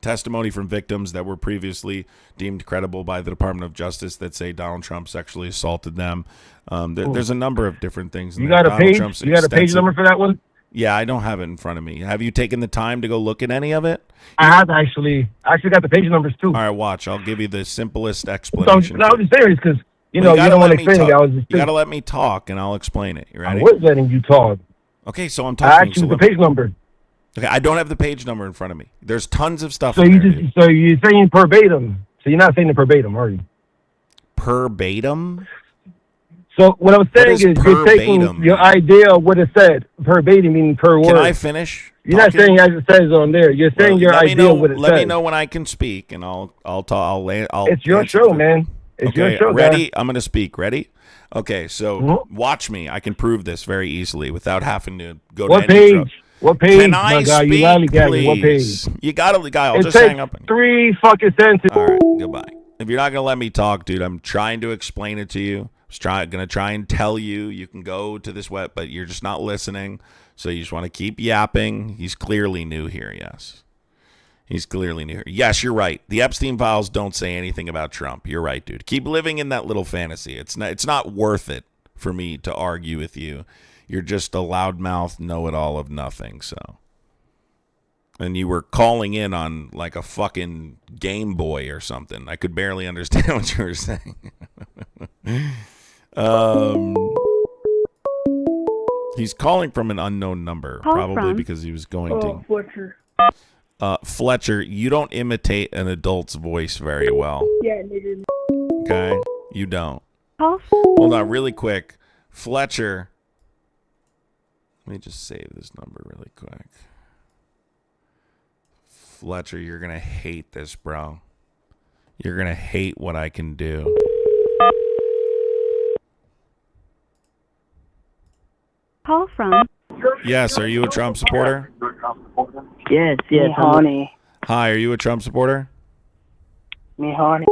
Testimony from victims that were previously deemed credible by the Department of Justice that say Donald Trump sexually assaulted them. There's a number of different things. You got a page? You got a page number for that one? Yeah, I don't have it in front of me. Have you taken the time to go look at any of it? I have actually. I actually got the page numbers too. All right, watch. I'll give you the simplest explanation. No, I'm just serious because you don't want to explain it. You got to let me talk, and I'll explain it. You ready? I was letting you talk. Okay, so I'm talking. I asked you the page number. Okay, I don't have the page number in front of me. There's tons of stuff. So so you're saying verbatim. So you're not saying the verbatim, are you? Verbatim? So what I'm saying is you're taking your idea of what it said. Verbatim meaning per word. Can I finish? You're not saying as it says on there. You're saying your idea of what it says. Let me know when I can speak, and I'll talk. It's your show, man. It's your show. Ready? I'm going to speak. Ready? Okay, so watch me. I can prove this very easily without having to go to any trouble. What page? Can I speak, please? What page? You got to, guy. I'll just hang up. 3 fucking sentences. All right, goodbye. If you're not going to let me talk, dude, I'm trying to explain it to you. I'm going to try and tell you. You can go to this web, but you're just not listening. So you just want to keep yapping. He's clearly new here, yes. He's clearly new here. Yes, you're right. The Epstein files don't say anything about Trump. You're right, dude. Keep living in that little fantasy. It's not worth it for me to argue with you. You're just a loudmouth know-it-all of nothing, so. And you were calling in on like a fucking Game Boy or something. I could barely understand what you were saying. He's calling from an unknown number, probably because he was going to. Fletcher. Fletcher, you don't imitate an adult's voice very well. Yeah, nigga. Okay? You don't. Hold on, really quick. Fletcher. Let me just save this number really quick. Fletcher, you're going to hate this, bro. You're going to hate what I can do. Call from. Yes, are you a Trump supporter? Yes, Me honey. Hi, are you a Trump supporter? Me honey.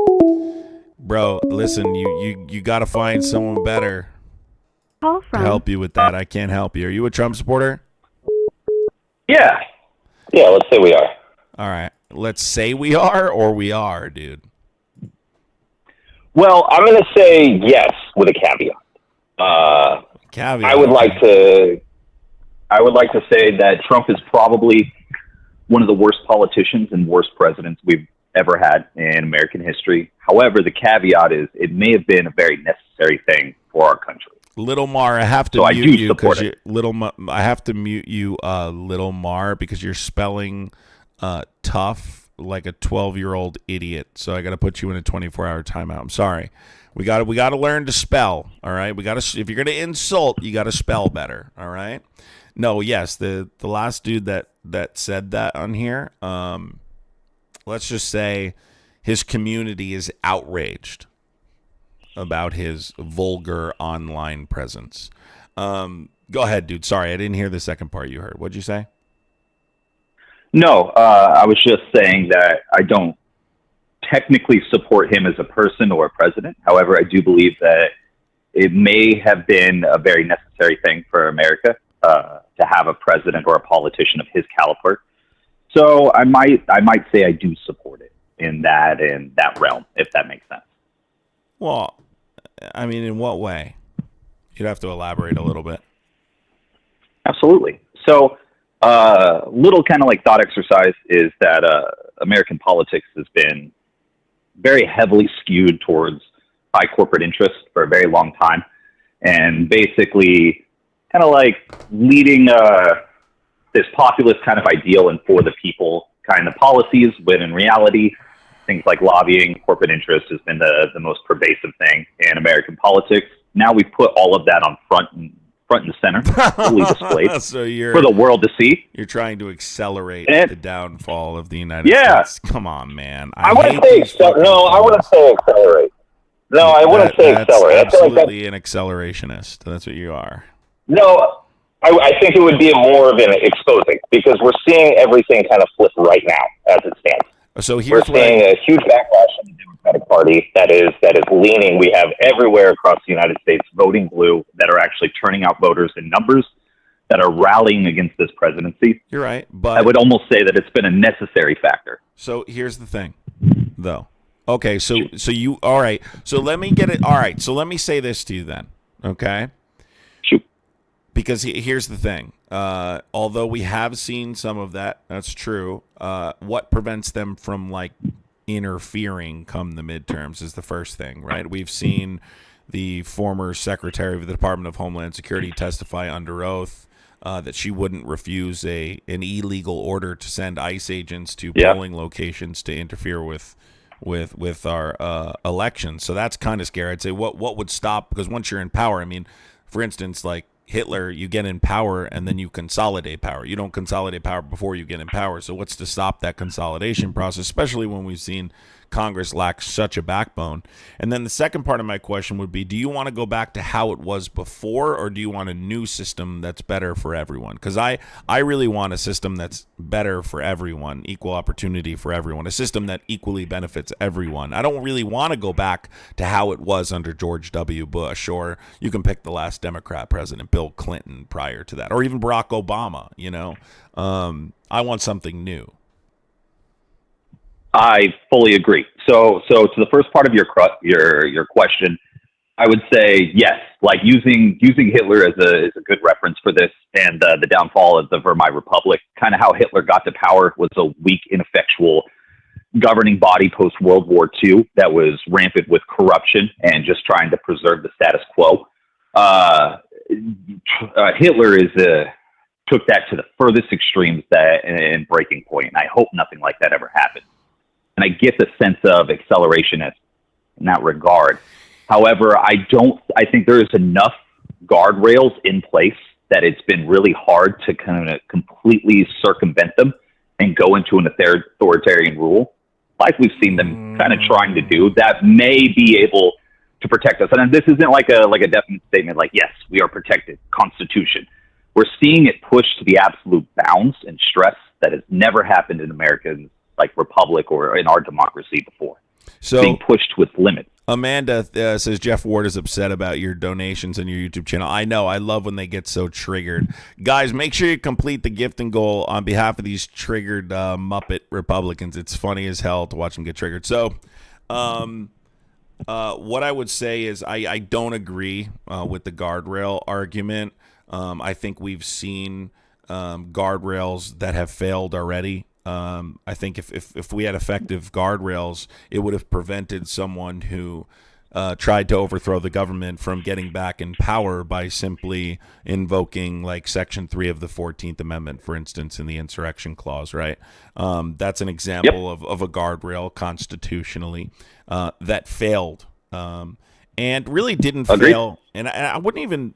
Bro, listen, you got to find someone better Call to from. help you with that. I can't help you. Are you a Trump supporter? Yeah. Yeah, let's say we are. All right. Let's say we are or we are, dude. Well, I'm going to say yes with a caveat. Caveat. I would like to say that Trump is probably one of the worst politicians and worst presidents we've ever had in American history. However, the caveat is it may have been a very necessary thing for our country. Little Mar, I have to So I mute do you support because it. I have to mute you, Little Mar, because you're spelling tough like a 12-year-old idiot. So I got to put you in a 24-hour timeout. I'm sorry. We got to learn to spell. All right. If you're gonna insult, you got to spell better. All right. No, yes, the last dude that said that on here. Let's just say his community is outraged about his vulgar online presence. Go ahead, dude. Sorry, I didn't hear the second part you heard. What'd you say? No, I was just saying that I don't technically support him as a person or a president. However, I do believe that it may have been a very necessary thing for America to have a president or a politician of his caliber. So I might say I do support it in that realm, if that makes sense. Well, I mean, in what way? You'd have to elaborate a little bit. Absolutely. So, little kind of like thought exercise is that American politics has been very heavily skewed towards high corporate interest for a very long time, and basically kind of like leading this populist kind of ideal and for the people kind of policies, when in reality, things like lobbying, corporate interest has been the most pervasive thing in American politics. Now we've put all of that on front and center, fully displayed So for the world to see. You're trying to accelerate the downfall of the United States. Come on, man. I wouldn't say accelerate. No, I wouldn't say accelerate. No, I wouldn't say accelerate. That's absolutely an accelerationist. That's what you are. No, I think it would be more of an exposing, because we're seeing everything kind of flip right now as it stands. So here's we're seeing a huge backlash from the Democratic Party that is leaning. We have everywhere across the United States voting blue that are actually turning out voters in numbers that are rallying against this presidency. You're right, but I would almost say that it's been a necessary factor. So here's the thing, though. Okay, so you all right? So let me get it. All right, so let me say this to you then. Okay. Shoot. Because here's the thing. Although we have seen some of that, that's true. What prevents them from like interfering come the midterms is the first thing, right? We've seen the former Secretary of the Department of Homeland Security testify under oath that she wouldn't refuse an illegal order to send ICE agents to polling locations to interfere with our elections. So that's kind of scary. I'd say what would stop, because once you're in power, I mean, for instance, like Hitler, you get in power and then you consolidate power. You don't consolidate power before you get in power. So what's to stop that consolidation process, especially when we've seen Congress lack such a backbone? And then the second part of my question would be, do you want to go back to how it was before, or do you want a new system that's better for everyone? Because I really want a system that's better for everyone, equal opportunity for everyone, a system that equally benefits everyone. I don't really want to go back to how it was under George W. Bush, or you can pick the last Democrat president, Bill Clinton, prior to that, or even Barack Obama. I want something new. I fully agree. So to the first part of your question, I would say yes. Like using Hitler as a good reference for this, and the downfall of the Weimar Republic, kind of how Hitler got to power was a weak, ineffectual governing body post World War II that was rampant with corruption and just trying to preserve the status quo. Hitler took that to the furthest extremes and breaking point, and I hope nothing like that ever happens. And I get the sense of accelerationist in that regard. However, I think there is enough guardrails in place that it's been really hard to kind of completely circumvent them and go into an authoritarian rule, like we've seen them kind of trying to do, that may be able to protect us. And this isn't like a definite statement like, yes, we are protected, Constitution. We're seeing it pushed to the absolute bounds and stress that has never happened in American like republic or in our democracy before. So being pushed with limits. Amanda says Jeff Ward is upset about your donations and your YouTube channel. I know. I love when they get so triggered. Guys, make sure you complete the gifting goal on behalf of these triggered Muppet Republicans. It's funny as hell to watch them get triggered. So what I would say is I don't agree with the guardrail argument. I think we've seen guardrails that have failed already. I think if we had effective guardrails, it would have prevented someone who tried to overthrow the government from getting back in power by simply invoking like Section 3 of the 14th Amendment, for instance, in the insurrection clause, right? That's an example of a guardrail constitutionally that failed and really didn't fail. And I wouldn't even,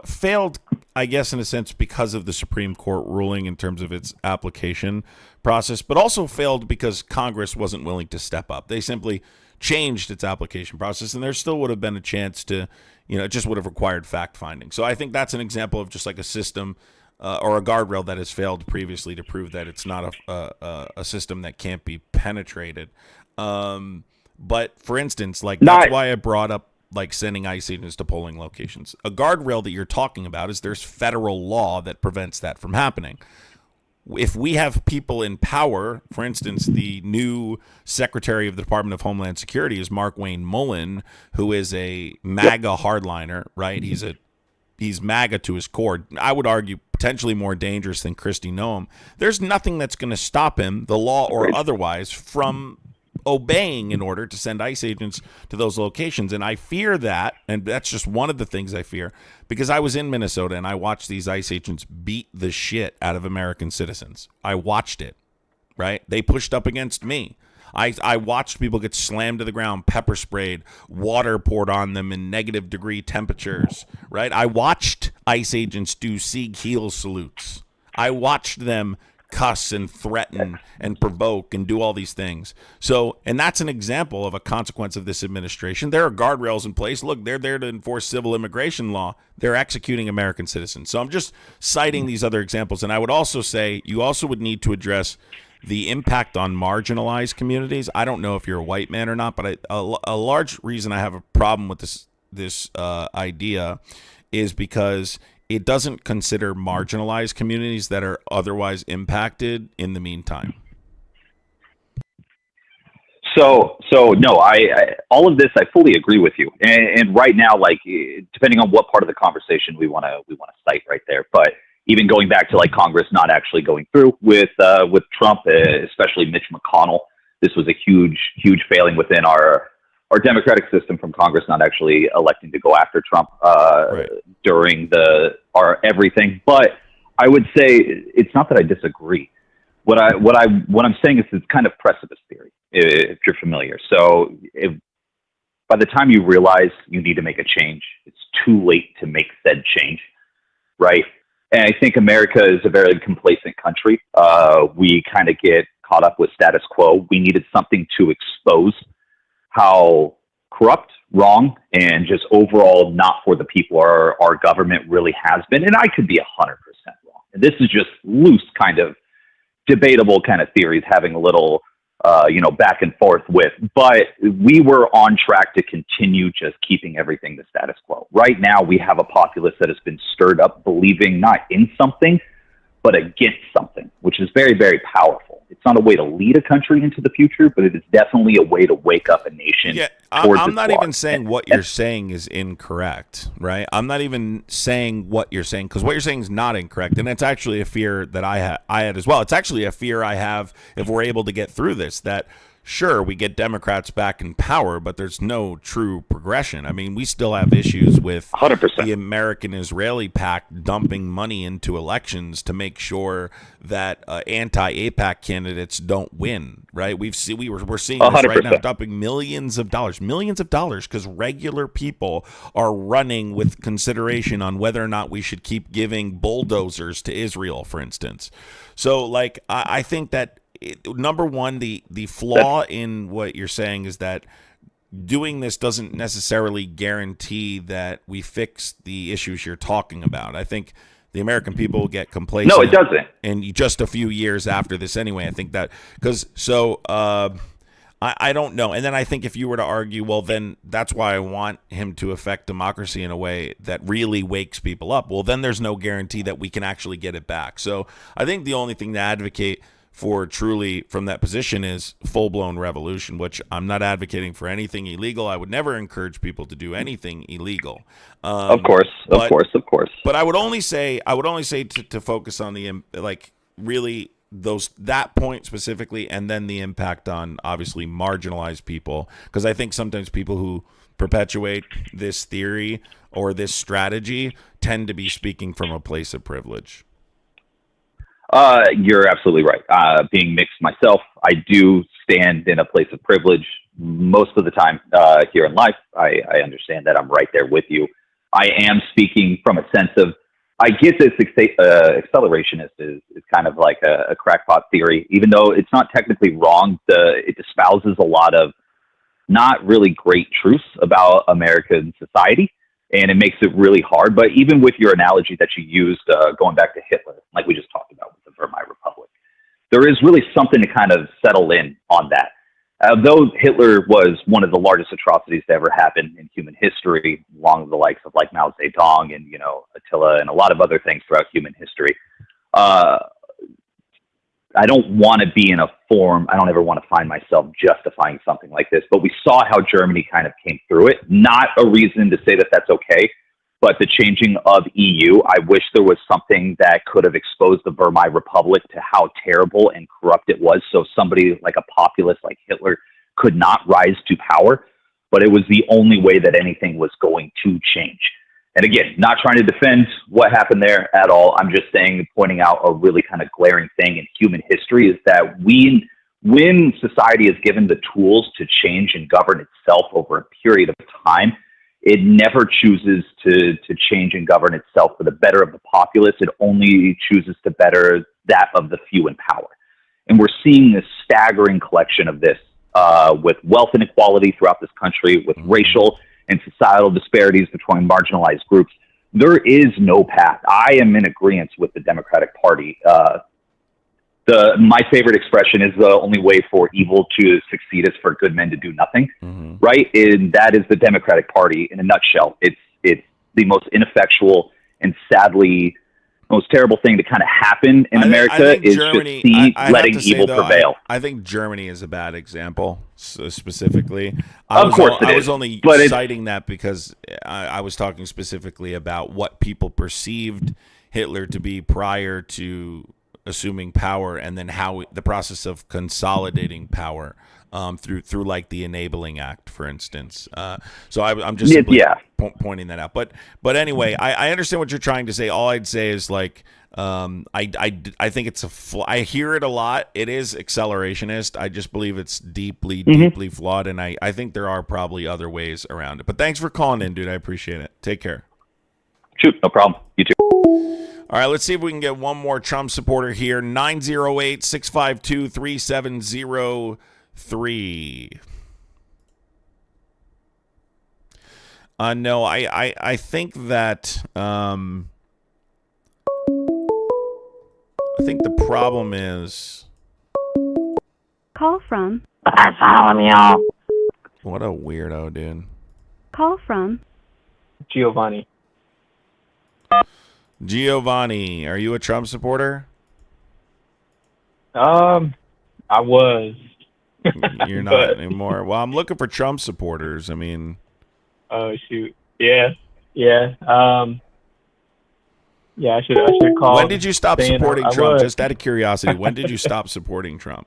failed, I guess, in a sense, because of the Supreme Court ruling in terms of its application process, but also failed because Congress wasn't willing to step up. They simply changed its application process, and there still would have been a chance to, it just would have required fact-finding. So I think that's an example of just like a system or a guardrail that has failed previously to prove that it's not a system that can't be penetrated. But for instance, like that's why I brought up like sending ICE agents to polling locations. A guardrail that you're talking about is there's federal law that prevents that from happening. If we have people in power, for instance, the new Secretary of the Department of Homeland Security is Mark Wayne Mullen, who is a MAGA hardliner, right? He's MAGA to his core. I would argue potentially more dangerous than Kristi Noem. There's nothing that's going to stop him, the law or otherwise, from obeying in order to send ICE agents to those locations. And I fear that, and that's just one of the things I fear, because I was in Minnesota and I watched these ICE agents beat the shit out of American citizens. I watched it, right? They pushed up against me. I watched people get slammed to the ground, pepper sprayed, water poured on them in -degree temperatures, right? I watched ICE agents do Sieg Heil salutes. I watched them cuss and threaten and provoke and do all these things. So, and that's an example of a consequence of this administration. There are guardrails in place. Look, they're there to enforce civil immigration law. They're executing American citizens. So I'm just citing these other examples. And I would also say you also would need to address the impact on marginalized communities. I don't know if you're a white man or not, but a large reason I have a problem with this idea is because it doesn't consider marginalized communities that are otherwise impacted in the meantime. So no, I all of this I fully agree with you. And right now, like depending on what part of the conversation we want to cite right there, but even going back to like Congress not actually going through with Trump, especially Mitch McConnell, this was a huge failing within our democratic system from Congress not actually electing to go after Trump during our everything. But I would say it's not that I disagree. What I'm saying is it's kind of precipice theory, if you're familiar. So by the time you realize you need to make a change, it's too late to make said change, right? And I think America is a very complacent country. We kind of get caught up with status quo. We needed something to expose how corrupt, wrong, and just overall not for the people our government really has been. And I could be 100% wrong. And this is just loose kind of debatable kind of theories having a little, back and forth with. But we were on track to continue just keeping everything the status quo. Right now, we have a populace that has been stirred up believing not in something, but against something, which is very, very powerful. It's not a way to lead a country into the future, but it is definitely a way to wake up a nation. Yeah, I'm not even saying what you're saying is incorrect, right? I'm not even saying what you're saying, because what you're saying is not incorrect, and it's actually a fear that I had as well. It's actually a fear I have if we're able to get through this, that sure, we get Democrats back in power, but there's no true progression. I mean, we still have issues with 100%. the American-Israeli pact dumping money into elections to make sure that anti-APAC candidates don't win, right? We're seeing this 100%. right now, dumping millions of dollars, because regular people are running with consideration on whether or not we should keep giving bulldozers to Israel, for instance. So, like, I think that number one, the flaw in what you're saying is that doing this doesn't necessarily guarantee that we fix the issues you're talking about. I think the American people will get complacent. No, it doesn't. And just a few years after this anyway, I think that I don't know. And then I think if you were to argue, well, then that's why I want him to affect democracy in a way that really wakes people up. Well, then there's no guarantee that we can actually get it back. So I think the only thing to advocate for truly from that position is full-blown revolution, which I'm not advocating for anything illegal. I would never encourage people to do anything illegal. Of course. But I would only say to focus on the, like, really that point specifically, and then the impact on obviously marginalized people, because I think sometimes people who perpetuate this theory or this strategy tend to be speaking from a place of privilege. You're absolutely right. Being mixed myself, I do stand in a place of privilege most of the time here in life. I understand that I'm right there with you. I am speaking from a sense of, I get this accelerationist is kind of like a crackpot theory, even though it's not technically wrong. It espouses a lot of not really great truths about American society. And it makes it really hard. But even with your analogy that you used, going back to Hitler, like we just talked about with the Weimar Republic, there is really something to kind of settle in on that. Though Hitler was one of the largest atrocities to ever happen in human history, along with the likes of like Mao Zedong and, Attila and a lot of other things throughout human history, I don't want to be in a form, I don't ever want to find myself justifying something like this, but we saw how Germany kind of came through it. Not a reason to say that that's okay, but the changing of EU, I wish there was something that could have exposed the Weimar Republic to how terrible and corrupt it was, so somebody like a populist like Hitler could not rise to power, but it was the only way that anything was going to change. And again, not trying to defend what happened there at all. I'm just saying, pointing out a really kind of glaring thing in human history is that when society is given the tools to change and govern itself over a period of time, it never chooses to change and govern itself for the better of the populace. It only chooses to better that of the few in power. And we're seeing this staggering collection of this with wealth inequality throughout this country, with racial and societal disparities between marginalized groups. There is no path. I am in agreement with the Democratic Party. My favorite expression is the only way for evil to succeed is for good men to do nothing, right? And that is the Democratic Party in a nutshell. It's the most ineffectual and sadly most terrible thing to kind of happen in America is Germany, just letting evil prevail. I think Germany is a bad example, specifically. I was only citing that because I was talking specifically about what people perceived Hitler to be prior to assuming power, and then how the process of consolidating power through like the Enabling Act, for instance. So I'm just simply pointing that out. But anyway, I understand what you're trying to say. All I'd say is like I think it's I hear it a lot. It is accelerationist. I just believe it's deeply flawed, and I think there are probably other ways around it. But thanks for calling in, dude. I appreciate it. Take care. Shoot, no problem. You too. All right, let's see if we can get one more Trump supporter here. 908-652-3703. No, I think that I think the problem is Call from. What a weirdo, dude. Call from. Giovanni. Giovanni, are you a Trump supporter? I was. You're not anymore. Well, I'm looking for Trump supporters. I mean. Oh shoot. Yeah. I should call. When did you stop supporting Trump? Just out of curiosity, when did you stop supporting Trump?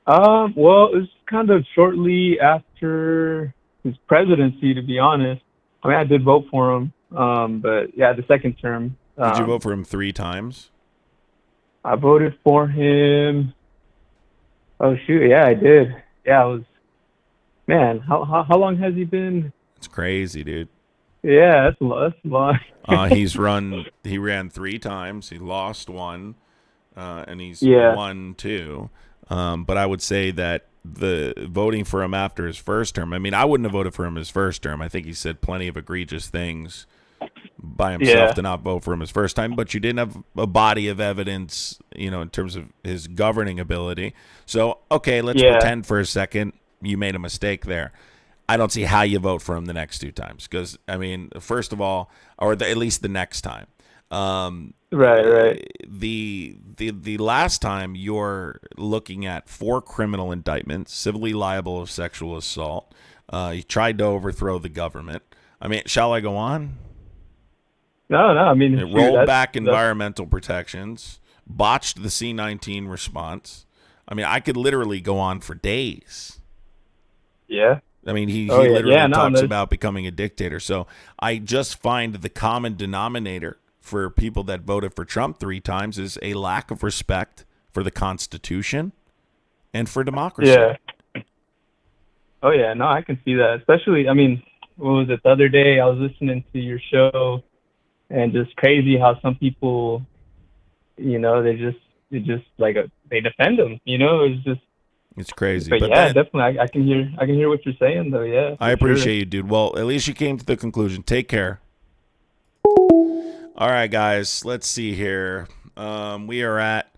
Well, it was kind of shortly after his presidency, to be honest. I mean, I did vote for him, but yeah, the second term. Did you vote for him 3 times? I voted for him. Oh shoot, yeah, I did. Yeah, I was. Man, how long has he been? It's crazy, dude. Yeah, that's long. He ran 3 times. He lost 1, and he's won 2. But I would say that the voting for him after his first term, I mean, I wouldn't have voted for him his first term. I think he said plenty of egregious things by himself to not vote for him his first time, but you didn't have a body of evidence, in terms of his governing ability. So, okay, let's pretend for a second you made a mistake there. I don't see how you vote for him the next 2 times because, I mean, first of all, at least the next time. Right. The last time you're looking at 4 criminal indictments, civilly liable of sexual assault. You tried to overthrow the government. I mean, shall I go on? No. I mean, it rolled back environmental protections, botched the C-19 response. I mean, I could literally go on for days. Yeah. I mean, he literally talks about becoming a dictator. So I just find the common denominator for people that voted for Trump 3 times is a lack of respect for the Constitution and for democracy. Yeah. Oh, yeah. No, I can see that. Especially, I mean, what was it? The other day I was listening to your show and just crazy how some people, they defend him, it's just. It's crazy. But yeah, definitely. I can hear what you're saying, though. Yeah. I appreciate you, dude. Well, at least you came to the conclusion. Take care. All right, guys. Let's see here. We are at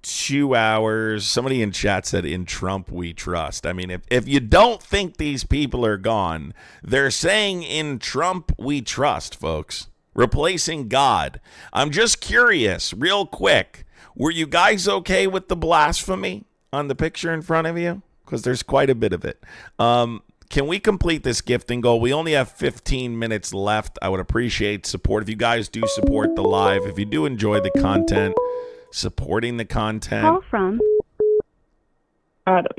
2 hours. Somebody in chat said, "In Trump we trust." I mean, if you don't think these people are gone, they're saying, "In Trump we trust," folks. Replacing God. I'm just curious, real quick. Were you guys okay with the blasphemy on the picture in front of you? Because there's quite a bit of it. Can we complete this gifting goal? We only have 15 minutes left. I would appreciate support. If you guys do support the live, if you do enjoy the content, supporting the content. Call from Adam.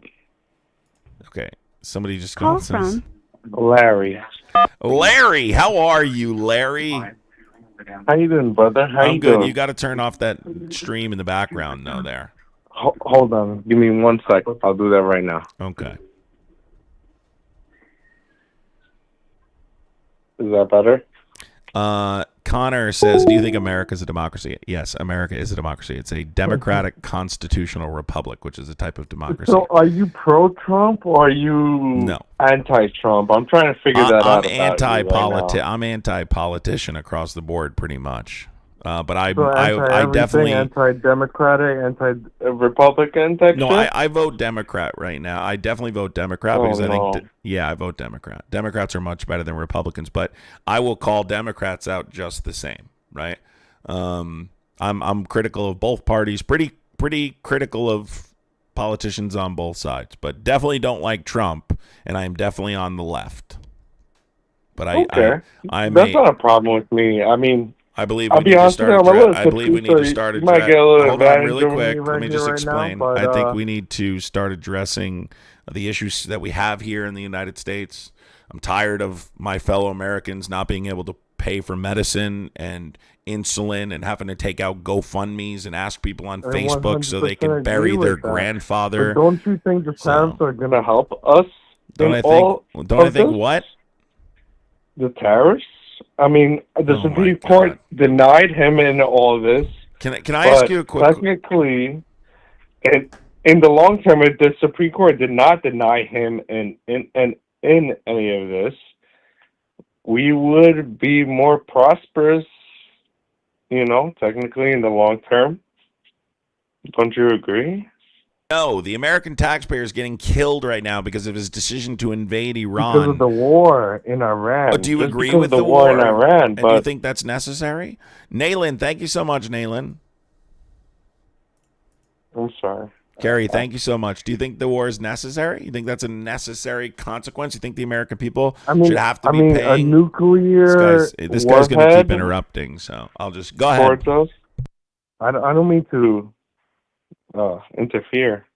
Okay. Somebody just Call called. from Larry. Larry, how are you, Larry? How you doing, brother? How I'm you good. doing? You got to turn off that stream in the background, though, there. Hold on. Give me 1 second. I'll do that right now. Okay. Is that better? Connor says, do you think America is a democracy? Yes, America is a democracy. It's a democratic constitutional republic, which is a type of democracy. So are you pro-Trump or are you anti-Trump? I'm trying to figure that out. I'm anti-politician across the board, pretty much. But I definitely anti-democratic, anti-republican type. No, I vote Democrat right now. I definitely vote Democrat because I think I vote Democrat. Democrats are much better than Republicans, but I will call Democrats out just the same, right? I'm critical of both parties, pretty critical of politicians on both sides, but definitely don't like Trump, and I am definitely on the left. But that's not a problem with me. I mean, I believe we need to start. I believe we need to start addressing. Hold on, really quick. Let me just explain. I think we need to start addressing the issues that we have here in the United States. I'm tired of my fellow Americans not being able to pay for medicine and insulin and having to take out GoFundMes and ask people on Facebook so they can bury their grandfather. But don't you think the tariffs are going to help us? Don't I think what? The tariffs? I mean, the Supreme Court denied him in all this. Can I ask you a quick? Technically, in the long term, if the Supreme Court did not deny him in any of this, we would be more prosperous. Technically in the long term. Don't you agree? No, the American taxpayer is getting killed right now because of his decision to invade Iran. Because of the war in Iran. But do you agree with the war in Iran? And do you think that's necessary? Nayland, thank you so much, Nayland. I'm sorry. Carrie, thank you so much. Do you think the war is necessary? You think that's a necessary consequence? You think the American people should have to be paying? A nuclear This guy's going to keep interrupting, so I'll just go ahead. I don't mean to interfere.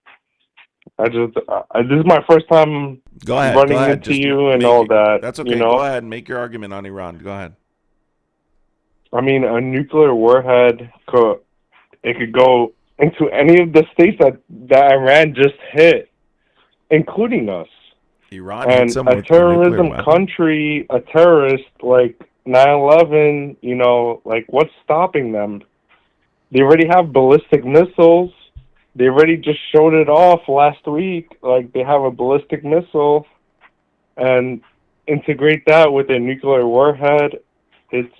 This is my first time running into you and all that. That's okay. You know? Go ahead and make your argument on Iran. Go ahead. I mean, a nuclear warhead could go into any of the states that Iran just hit, including us. Iran and a terrorism country, a terrorist like 9/11. You know, like what's stopping them? They already have ballistic missiles. They already just showed it off last week. Like they have a ballistic missile, and integrate that with a nuclear warhead. It's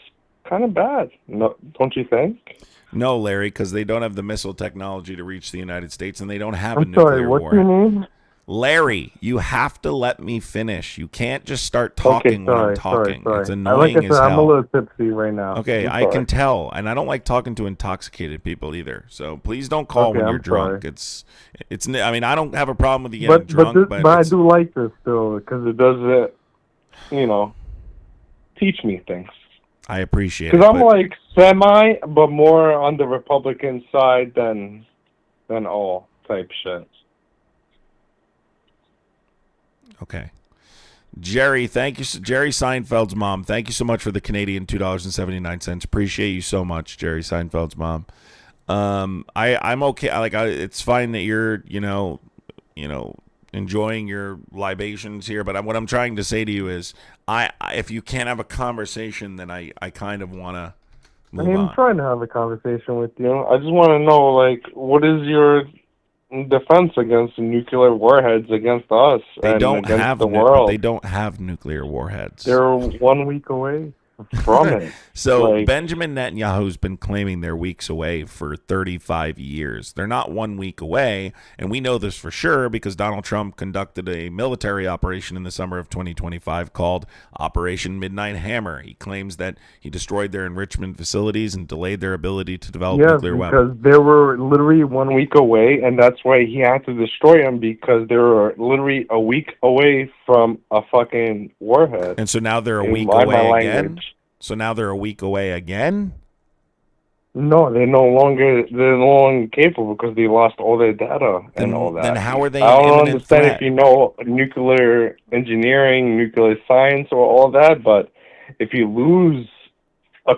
kind of bad, no, don't you think? No, Larry, because they don't have the missile technology to reach the United States, and they don't have a I'm nuclear sorry, what warhead. do you mean? Larry, you have to let me finish. You can't just start talking when I'm talking. Sorry. It's annoying Like I as said, hell. I'm a little tipsy right now. Okay, I'm I sorry. can tell, and I don't like talking to intoxicated people either. So please don't call when I'm you're drunk. sorry. It's. I mean, I don't have a problem with you getting drunk, but I do like this still because it does teach me things. I appreciate it. Because I'm but- like semi, but more on the Republican side than all type shit. Okay. Jerry, thank you. Jerry Seinfeld's mom, thank you so much for the Canadian $2.79. Appreciate you so much, Jerry Seinfeld's mom. I'm okay. It's fine that you're, enjoying your libations here, but what I'm trying to say to you is, if you can't have a conversation, then I kind of want to move on. I'm trying to have a conversation with you. I just want to know, like, what is your defense against nuclear warheads against us They and don't against have the world? They don't have nuclear warheads. They're 1 week away from it. So Like- Benjamin Netanyahu's been claiming they're weeks away for 35 years. They're not 1 week away, and we know this for sure because Donald Trump conducted a military operation in the summer of 2025 called Operation Midnight Hammer. He claims that he destroyed their enrichment facilities and delayed their ability to develop Yes, nuclear weapons. because they were literally 1 week away, and that's why he had to destroy them because they were literally a week away from a fucking warhead. And so now they're a In week my away again? language. So now they're a week away again? No, they're no longer capable because they lost all their data and all that. Then how are they I an don't imminent understand threat? if you know nuclear engineering, nuclear science, or all that, but if you lose a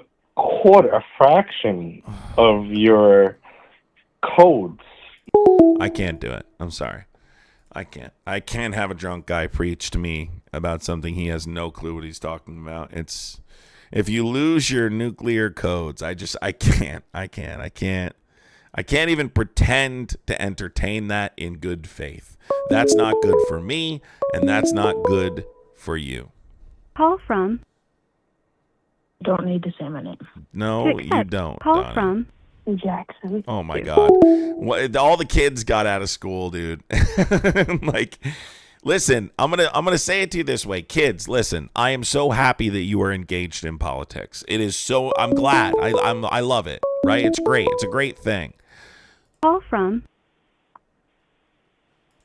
fraction of your codes, I can't do it. I'm sorry. I can't. I can't have a drunk guy preach to me about something he has no clue what he's talking about. It's if you lose your nuclear codes, I can't even pretend to entertain that in good faith. That's not good for me, and that's not good for you. Call from. Don't need to say my name. No, To you accept. don't. Call Donnie. from. Jackson. Oh my God. All the kids got out of school, dude. Like, listen, I'm gonna say it to you this way. Kids, listen, I am so happy that you are engaged in politics. It is so I'm glad. I love it. Right? It's great. It's a great thing. Call from.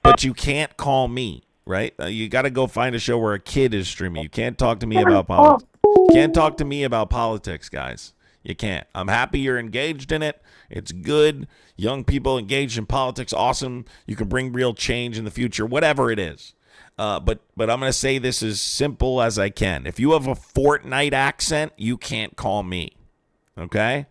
But you can't call me, right? You got to go find a show where a kid is streaming. You can't talk to me about politics. You can't talk to me about politics, guys. You can't. I'm happy you're engaged in it. It's good. Young people engaged in politics, awesome. You can bring real change in the future, whatever it is. But I'm going to say this as simple as I can. If you have a Fortnite accent, you can't call me. Okay?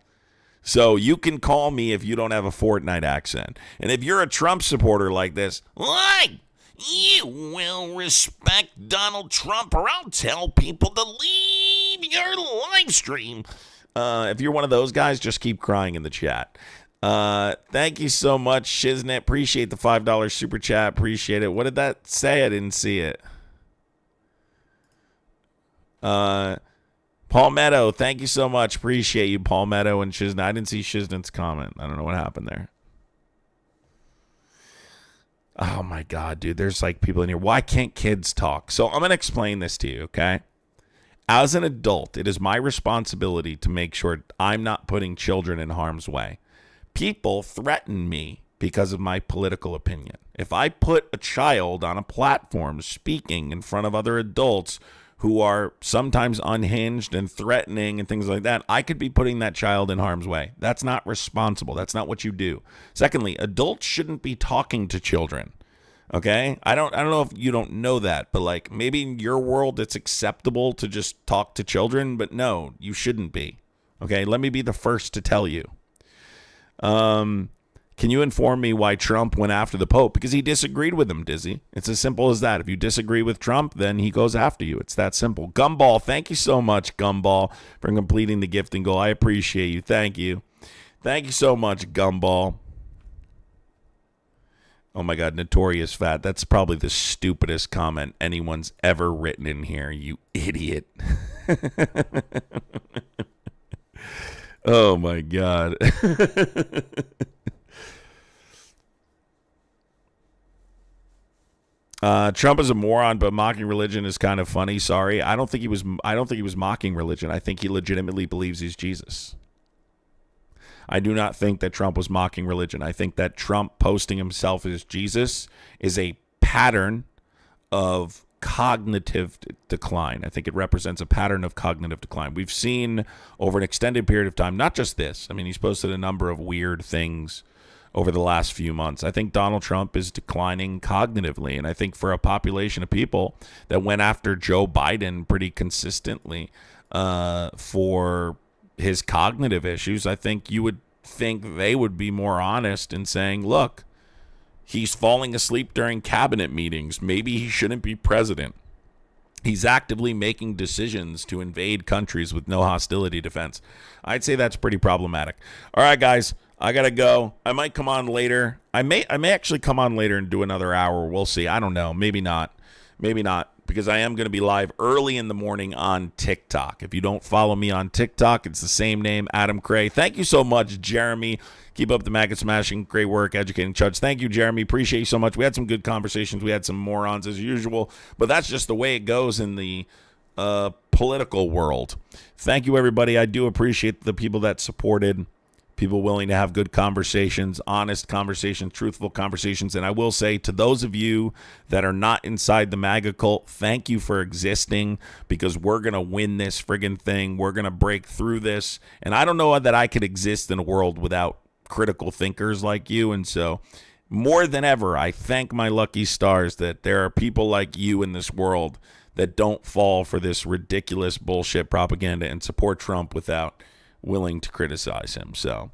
So you can call me if you don't have a Fortnite accent. And if you're a Trump supporter like this, like, you will respect Donald Trump or I'll tell people to leave your live stream. If you're one of those guys, just keep crying in the chat. Thank you so much, Shiznit. Appreciate the $5 super chat. Appreciate it. What did that say? I didn't see it. Palmetto, thank you so much. Appreciate you, Palmetto and Shiznit. I didn't see Shiznit's comment. I don't know what happened there. Oh my God, dude. There's like people in here. Why can't kids talk? So I'm going to explain this to you, okay? As an adult, it is my responsibility to make sure I'm not putting children in harm's way. People threaten me because of my political opinion. If I put a child on a platform speaking in front of other adults who are sometimes unhinged and threatening and things like that, I could be putting that child in harm's way. That's not responsible. That's not what you do. Secondly, adults shouldn't be talking to children. Okay? I don't know if you don't know that, but like maybe in your world it's acceptable to just talk to children, but no, you shouldn't be. Okay? Let me be the first to tell you. Can you inform me why Trump went after the Pope? Because he disagreed with him, Dizzy. It's as simple as that. If you disagree with Trump, then he goes after you. It's that simple. Gumball, thank you so much, Gumball, for completing the gifting goal. I appreciate you. Thank you. Thank you so much, Gumball. Oh my God, Notorious Fat. That's probably the stupidest comment anyone's ever written in here, you idiot. Oh my God. Trump is a moron, but mocking religion is kind of funny. Sorry, I don't think he was mocking religion. I think he legitimately believes he's Jesus. I do not think that Trump was mocking religion. I think that Trump posting himself as Jesus is a pattern of cognitive decline. I think it represents a pattern of cognitive decline. We've seen over an extended period of time, not just this. I mean, he's posted a number of weird things over the last few months. I think Donald Trump is declining cognitively. And I think for a population of people that went after Joe Biden pretty consistently for his cognitive issues, I think you would think they would be more honest in saying, look, he's falling asleep during cabinet meetings. Maybe he shouldn't be president. He's actively making decisions to invade countries with no hostility defense. I'd say that's pretty problematic. All right, guys, I got to go. I might come on later. I may actually come on later and do another hour. We'll see. I don't know. Maybe not. Maybe not, because I am going to be live early in the morning on TikTok. If you don't follow me on TikTok, it's the same name, Adam Cray. Thank you so much, Jeremy. Keep up the maggot smashing. Great work educating Chuds. Thank you, Jeremy. Appreciate you so much. We had some good conversations. We had some morons as usual, but that's just the way it goes in the political world. Thank you, everybody. I do appreciate the people that supported, people willing to have good conversations, honest conversations, truthful conversations. And I will say to those of you that are not inside the MAGA cult, thank you for existing, because we're going to win this friggin' thing. We're going to break through this. And I don't know that I could exist in a world without critical thinkers like you. And so more than ever, I thank my lucky stars that there are people like you in this world that don't fall for this ridiculous bullshit propaganda and support Trump without willing to criticize him. So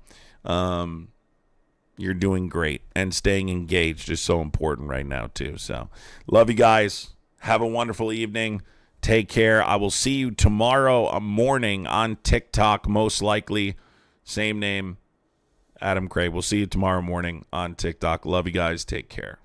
you're doing great, and staying engaged is so important right now too. So love you guys. Have a wonderful evening. Take care. I will see you tomorrow morning on TikTok, most likely. Same name, Adam Cray. We'll see you tomorrow morning on TikTok. Love you guys. Take care.